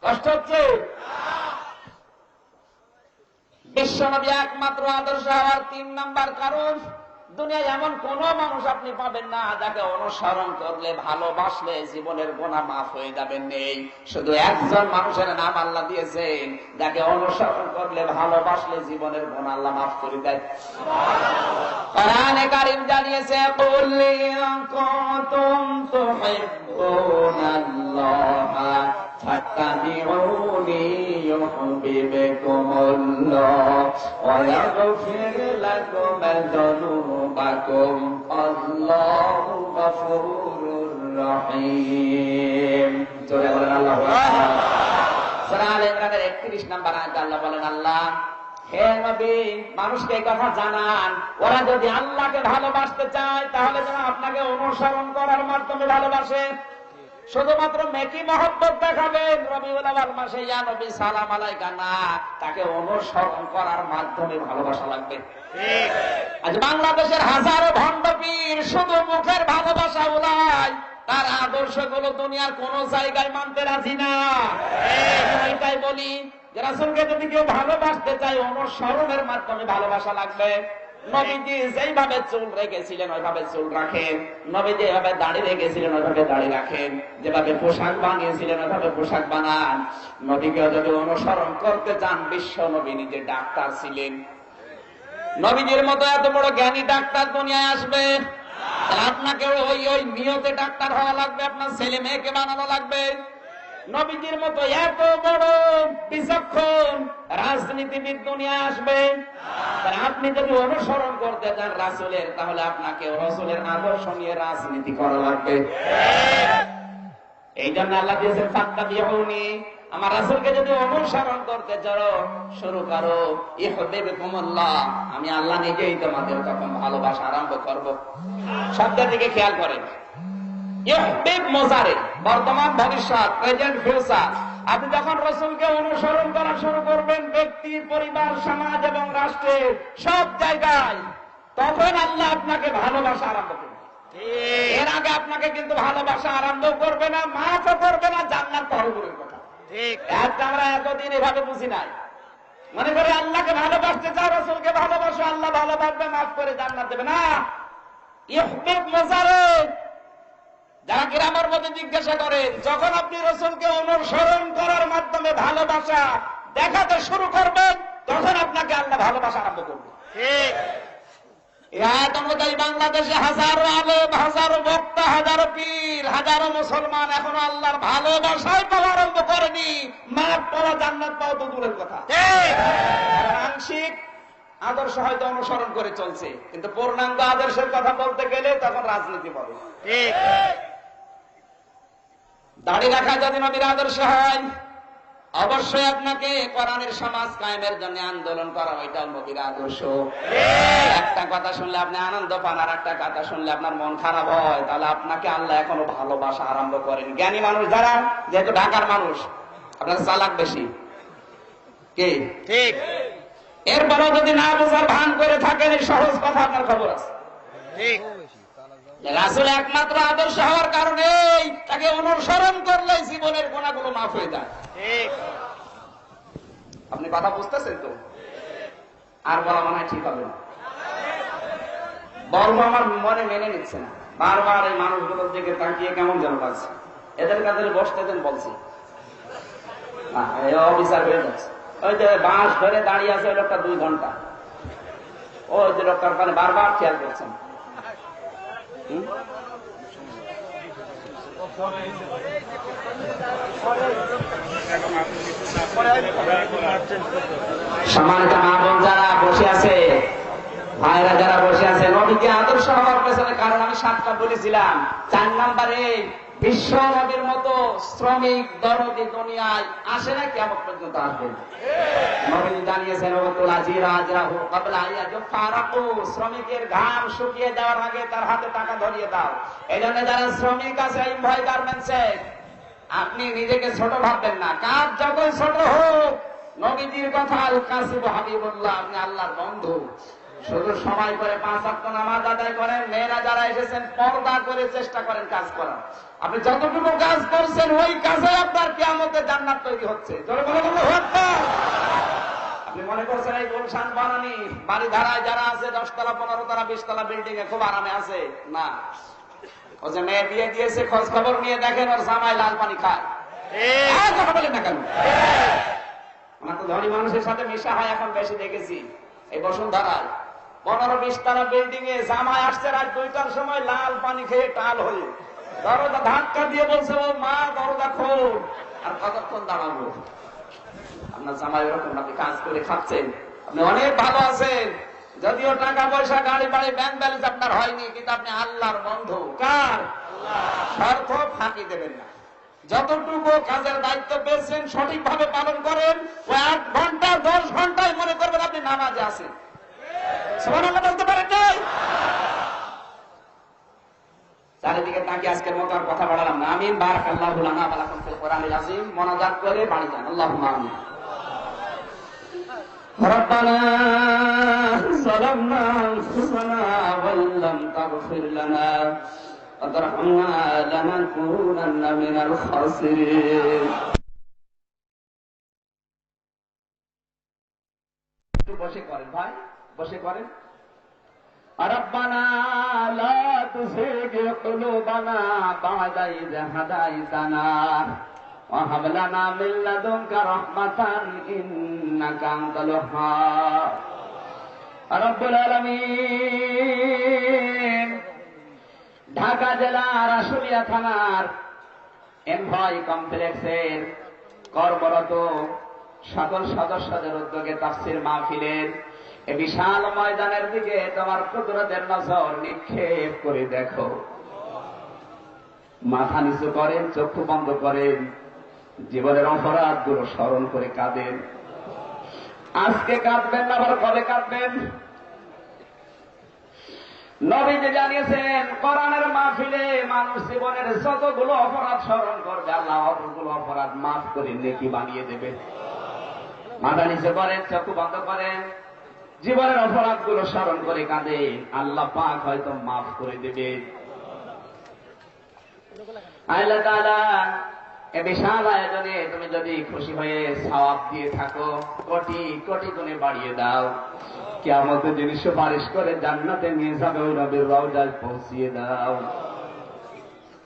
কষ্ট হচ্ছে? বিশ্বনবী একমাত্র আদর্শ হওয়ার 3 নাম্বার কারণ, দুনিয়ায় এমন কোন মানুষ আপনি পাবেন না যাকে অনুসরণ করলে, ভালোবাসলে জীবনের গুনাহ মাফ হয়ে যাবে, নেই। শুধু একজন মানুষের নাম আল্লাহ দিয়েছেন, যাকে অনুসরণ করলে, ভালোবাসলে জীবনের গুনাহ আল্লাহ মাফ করে দেয়। কোরআনে কারীম জানিয়েছে, কুল ইন কুনতুম তুহিব্বুনাল্লাহা ফাত্তাবিউনি ইউহিব্বুকুমুল্লাহ ওয়া ইয়াগফির লাকুম যুনুবাকুম আল্লাহু গফুরুর রহিম। জোরে বলেন আল্লাহু আকবার। সূরা আলে ইমরানের 31 নম্বর আয়াতে আল্লাহ বলেন, আল্লাহ হে নবী, মানুষকে এই কথা জানান, ওরা যদি আল্লাহকে ভালোবাসতে চায় তাহলে যেন আপনাকে অনুসরণ করার মাধ্যমে ভালোবাসে। শুধুমাত্র মেকি মহব্বত দেখাবেন রবিউল আউয়াল মাসে ইয়া নবী সালাম আলাইকা না, তাকে অনুসরণ করার মাধ্যমে ভালোবাসা লাগবে। ঠিক। আজ বাংলাদেশের হাজারো ভণ্ড পীর শুধু মুখের ভালোবাসা উড়ায়, তার আদর্শগুলো দুনিয়ার কোন জায়গায় মানতে রাজি না। এটাই বলি যে রাসূলকে যদি কেউ ভালোবাসতে চায়, অনুসরণের মাধ্যমে ভালোবাসা লাগবে। নবীজি যেইভাবে চুল রেখেছিলেন ওইভাবে চুল রাখেন, নবীজি যেভাবে দাড়ি রেখেছিলেন ওইভাবে দাড়ি রাখেন, যেভাবে পোশাক বানিয়েছিলেন ওইভাবে পোশাক বানান। নবীকে যদি অনুসরণ করতে চান, বিশ্ব নবী নিজে ডাক্তার ছিলেন, নবীজির মতো এত বড় জ্ঞানী ডাক্তার দুনিয়ায় আসবে, আপনাকে ওই নিয়তে ডাক্তার হওয়া লাগবে, আপনার ছেলে মেয়েকে বানানো লাগবে। নবীজির মতো এত বড় বিচক্ষণ রাজনীতিবিদ দুনিয়া আসবে, আপনি যদি অনুসরণ করতে চান রাসূলের, তাহলে আপনাকে রাসূলের আদর্শ নিয়ে রাজনীতি করা লাগবে। এই জন্য আল্লাহ দিয়েছেন ফাত্তাবিউনি, আমার রাসূলকে যদি অনুসরণ করতে চাও শুরু করো, ইউহিব্বুকুমুল্লাহ, আমি আল্লাহ নিজেই তোমাদের তখন ভালোবাসা আরম্ভ করব। শব্দের দিকে খেয়াল করেন, ইউহিব্বু মুজারে, বর্তমান ভবিষ্যৎ, প্রেজেন্ট ফিউচার। আপনি যখন রাসূলকে অনুসরণ করা শুরু করবেন, ব্যক্তি, পরিবার, সমাজ এবং রাষ্ট্রের সব জায়গায়, তখন আল্লাহ আপনাকে ভালোবাসা আরম্ভ করবে। এর আগে আপনাকে কিন্তু ভালোবাসা আরম্ভ করবে না, মাফও করবে না, জান্নাত তহবিলের কথা। ঠিক, আমরা এতদিন এভাবে বুঝি নাই। মনে করে আল্লাহকে ভালোবাসতে চাও, রাসূলকে ভালোবাসো, আল্লাহ ভালোবাসবে, মাফ করে জান্নাত দেবে না। ইউহিব্বু মুজারে, যারা গ্রামের মধ্যে জিজ্ঞাসা করে, যখন আপনি রাসূলকে অনুসরণ করার মাধ্যমে ভালোবাসা দেখাতে শুরু করবেন, তখন আপনাকে আল্লাহ ভালোবাসা আরম্ভ করবে। ঠিক। বাংলাদেশে হাজারো আলেম, হাজারো বক্তা, হাজারো পীর, হাজারো মুসলমান এখনো আল্লাহর ভালোবাসায় পাওয়া আরম্ভ করেনি, মাফ পাওয়া, জান্নাত পাওয়া তো দূরের কথা। আংশিক আদর্শ হয়তো অনুসরণ করে চলছে, কিন্তু পূর্ণাঙ্গ আদর্শের কথা বলতে গেলে তখন রাজনীতি বলে। ঠিক। দাড়ি রাখা যদি নবীর আদর্শ হয়, অবশ্যই আপনাকে কোরআনের সমাজ কায়েমের জন্য আন্দোলন করা, ওইটাও নবীর আদর্শ। একটা কথা শুনলে আপনি আনন্দ পান, আর একটা কথা শুনলে আপনার মন খারাপ হয়, তাহলে আপনাকে আল্লাহ এখনো ভালোবাসা আরম্ভ করেন। জ্ঞানী মানুষ যারা, যেহেতু ঢাকার মানুষ, আপনার চালাক বেশি, কি ঠিক এরপরও যদি না বোঝার ভান করে থাকেন, এই সহজ কথা আপনার খবর আছে। ঠিক, রাসূল একমাত্র আদর্শ হওয়ার কারণে তাকে অনুসরণ করলে জীবনের গুনাহগুলো মাফ হয়ে যায়। ঠিক, আপনি কথা বুঝতেছেন তো? আর বলা মনে হয় ঠিক হবে না, বলবো আমার মনে মেনে নিচ্ছে না। বারবার এই মানুষগুলোর দিকে তাকিয়ে কেমন যেন লাগছে। এদের কাছে বসতে দেন বলছি, অফিসার হয়ে যাচ্ছে। ওই যে বাঁশ ধরে দাঁড়িয়ে আছে ওই লোকটা 2 ঘন্টা, ওই যে লোকটার ওখানে বারবার খেয়াল করছেন। সম্মানিত মা বোন যারা বসে আছে, ভাইরা যারা বসে আছে, নবীকে আদর্শ হওয়ার পেছনে কারণ আমি 7টা বলেছিলাম। 4 নম্বরে বিশ্ব নবীর মতো শ্রমিক দরদি দুনিয়ায় আসে না, কিয়ামত পর্যন্ত আসবে। নবী জানিয়েছেন শ্রমিকের ঘাম শুকিয়ে দেওয়ার আগে তার হাতে টাকা ধরিয়ে দাও। এই জন্য যারা শ্রমিক আছে এই ভয় গার্মেন্টসে, আপনি নিজেকে ছোট ভাববেন না। কাজ যতই ছোট হোক, নবীজির কথা আল কাসিবু হাবিবুল্লাহ, আপনি আল্লাহর বন্ধু। শুধু সময় করে 5 ওয়াক্ত নামাজ আদায় করেন। মেয়েরা যারা এসেছেন পর্দা করে চেষ্টা করেন কাজ করার। আপনি যতটুকু কাজ করছেন ওই কাজে আপনার কিয়ামতে জান্নাত তৈরি হচ্ছে। জোরে বলে আল্লাহু আকবার। আপনি মনে করছেন এই গুলশান বানানি বাড়ি ধারায় যারা আছে 10 তলা 15 তলা 20 তলা বিল্ডিং এ খুব আরামে আছে না। ও যে মেয়ে বিয়ে দিয়েছে, খোঁজ খবর নিয়ে দেখেন ওর জামাই লাল পানি খায়। কথা বলেন না কেন? আমার তো ধনী মানুষের সাথে মেশা হয় এখন বেশি দেখেছি। এই বসুন্ধরায় 15-20 তলা বিল্ডিং এ জামাই আসছে রাত 2টার সময় লাল পানি খেয়ে টাল হয়ে দরজা ধাক্কা দিয়ে বলছে, ও মা দরজা খোল। আর কতক্ষণ দাঁড়াবো? আপনার জামাই এরকম, আপনি কাজ করে খাচ্ছেন, আপনি অনেক ভালো আছেন, যদিও টাকা পয়সা গাড়ি বাড়ি ব্যাংক ব্যালেন্স আপনার হয়নি, কিন্তু আপনি আল্লাহর বন্ধু। কার? স্বার্থ ফাঁকি দেবেন না। যতটুকু কাজের দায়িত্ব পেয়েছেন সঠিকভাবে পালন করেন। ওই 8 ঘন্টা 10 ঘন্টায় মনে করবেন আপনি নামাজে আছেন। সুবহানাল্লাহ বলতে পারেন নাই? চারিদিকে তাকিয়ে আজকের মতো আর কথা বাড়ালাম না। আমিন। বারাকাল্লাহু লানা ওয়া লাকুম ফিল কোরআনিল আযীম। মোনাজাত করে বাড়ি যান। আল্লাহুম্মা আমিন। রব্বানা যালামনা আনফুসানা ওয়া লাম তাগফির লানা ওয়া তারহামনা লানাকুনান্না মিনাল খাসিরিন। একটু বসে করেন ভাই, বসে করেন। রব্বানা লা তুযিগ কুলুবানা বা'দা ইয হাদাইতানা ওয়া হাব লানা মিন লাদুনকা রাহমাতান ইন্নাকা আনতাল ওয়াহ্হাব। রব্বুল আলামিন, ঢাকা জেলার আশুলিয়া থানার এনভয় কমপ্লেক্সের কর্মরত সকল সদস্যদের উদ্যোগে তাফসীর মাহফিলের এই বিশাল ময়দানের দিকে তোমার কুদরতের নজর নিক্ষেপ করে দেখো। মাথা নিচু করেন, চক্ষু বন্ধ করেন, জীবনের অপরাধগুলো স্মরণ করে কাঁদেন। আজকে কাঁদবেন না, আবার কবে কাঁদবেন? নবীজি জানিয়েছেন কোরআনের মাহফিলে মানুষ জীবনের যতগুলো অপরাধ স্মরণ করবে, আল্লাহ অতগুলো অপরাধ মাফ করে নেকি বানিয়ে দেবে। মাথা নিচু করেন, চক্ষু বন্ধ করেন, জীবনের অপরাধগুলো স্মরণ করে কাঁদেন, আল্লাহ পাক হয়তো মাফ করে দেবে। আল্লাহ তাআলা এ বিশাল আয়োজনে তুমি যদি খুশি হয়ে সওয়াব দিয়ে থাকো, কোটি কোটি গুণে বাড়িয়ে দাও। কিয়ামতের দিন সুপারিশ করে জান্নাতে নিয়ে যাবে, ওই নবীর রওজায় পৌঁছিয়ে দাও।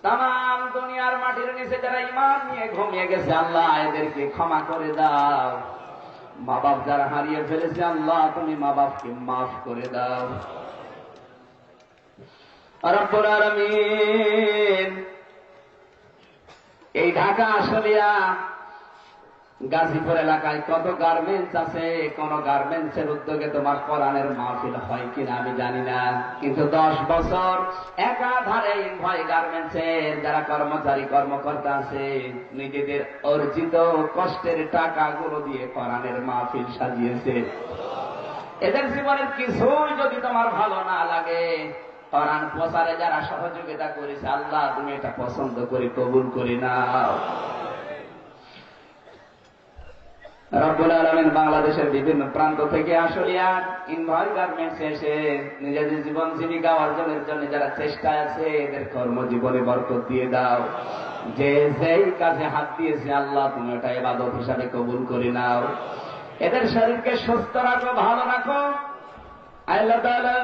তাম দুনিয়ার মাটির নিচে যারা ঈমান নিয়ে ঘুমিয়ে গেছে, আল্লাহ এদেরকে ক্ষমা করে দাও। মা বাপ যারা হারিয়ে ফেলেছে, আল্লাহ তুমি মা বাপকে মাফ করে দাও। রব্বুল আলামিন, এই ঢাকা আশুলিয়া গাজীপুর এলাকায় কত গার্মেন্টস আছে, কোন গার্মেন্টসের উদ্যোগে তোমার কোরআনের মাহফিল হয় কিনা আমি জানি না, কিন্তু 10 বছর একাধারে ইনভয় গার্মেন্টসের যারা কর্মচারী কর্মকর্তা আছে, নিজেদের অর্জিত কষ্টের টাকাগুলো দিয়ে কোরআনের মাহফিল সাজিয়েছে। এদের জীবনের কিছুই যদি তোমার ভালো না লাগে, কোরআন প্রচারে যারা সহযোগিতা করেছে, আল্লাহ তুমি এটা পছন্দ করে কবুল করে নাও। রব্বুল আলামিন বাংলাদেশের বিভিন্ন প্রান্ত থেকে আশুলিয়া ইনভার গার্মেন্টস এসে নিজেদের জীবন জীবিকা অর্জনের জন্য যারা চেষ্টায় আছে এদের কর্মজীবনে বরকত দিয়ে দাও। যে যেই কাজে হাত দিয়েছে আল্লাহ তুমি ওটা ইবাদত হিসাবে কবুল করে নাও। এদের শরীরকে সুস্থ রাখো, ভালো রাখো আল্লাহ তাআলা।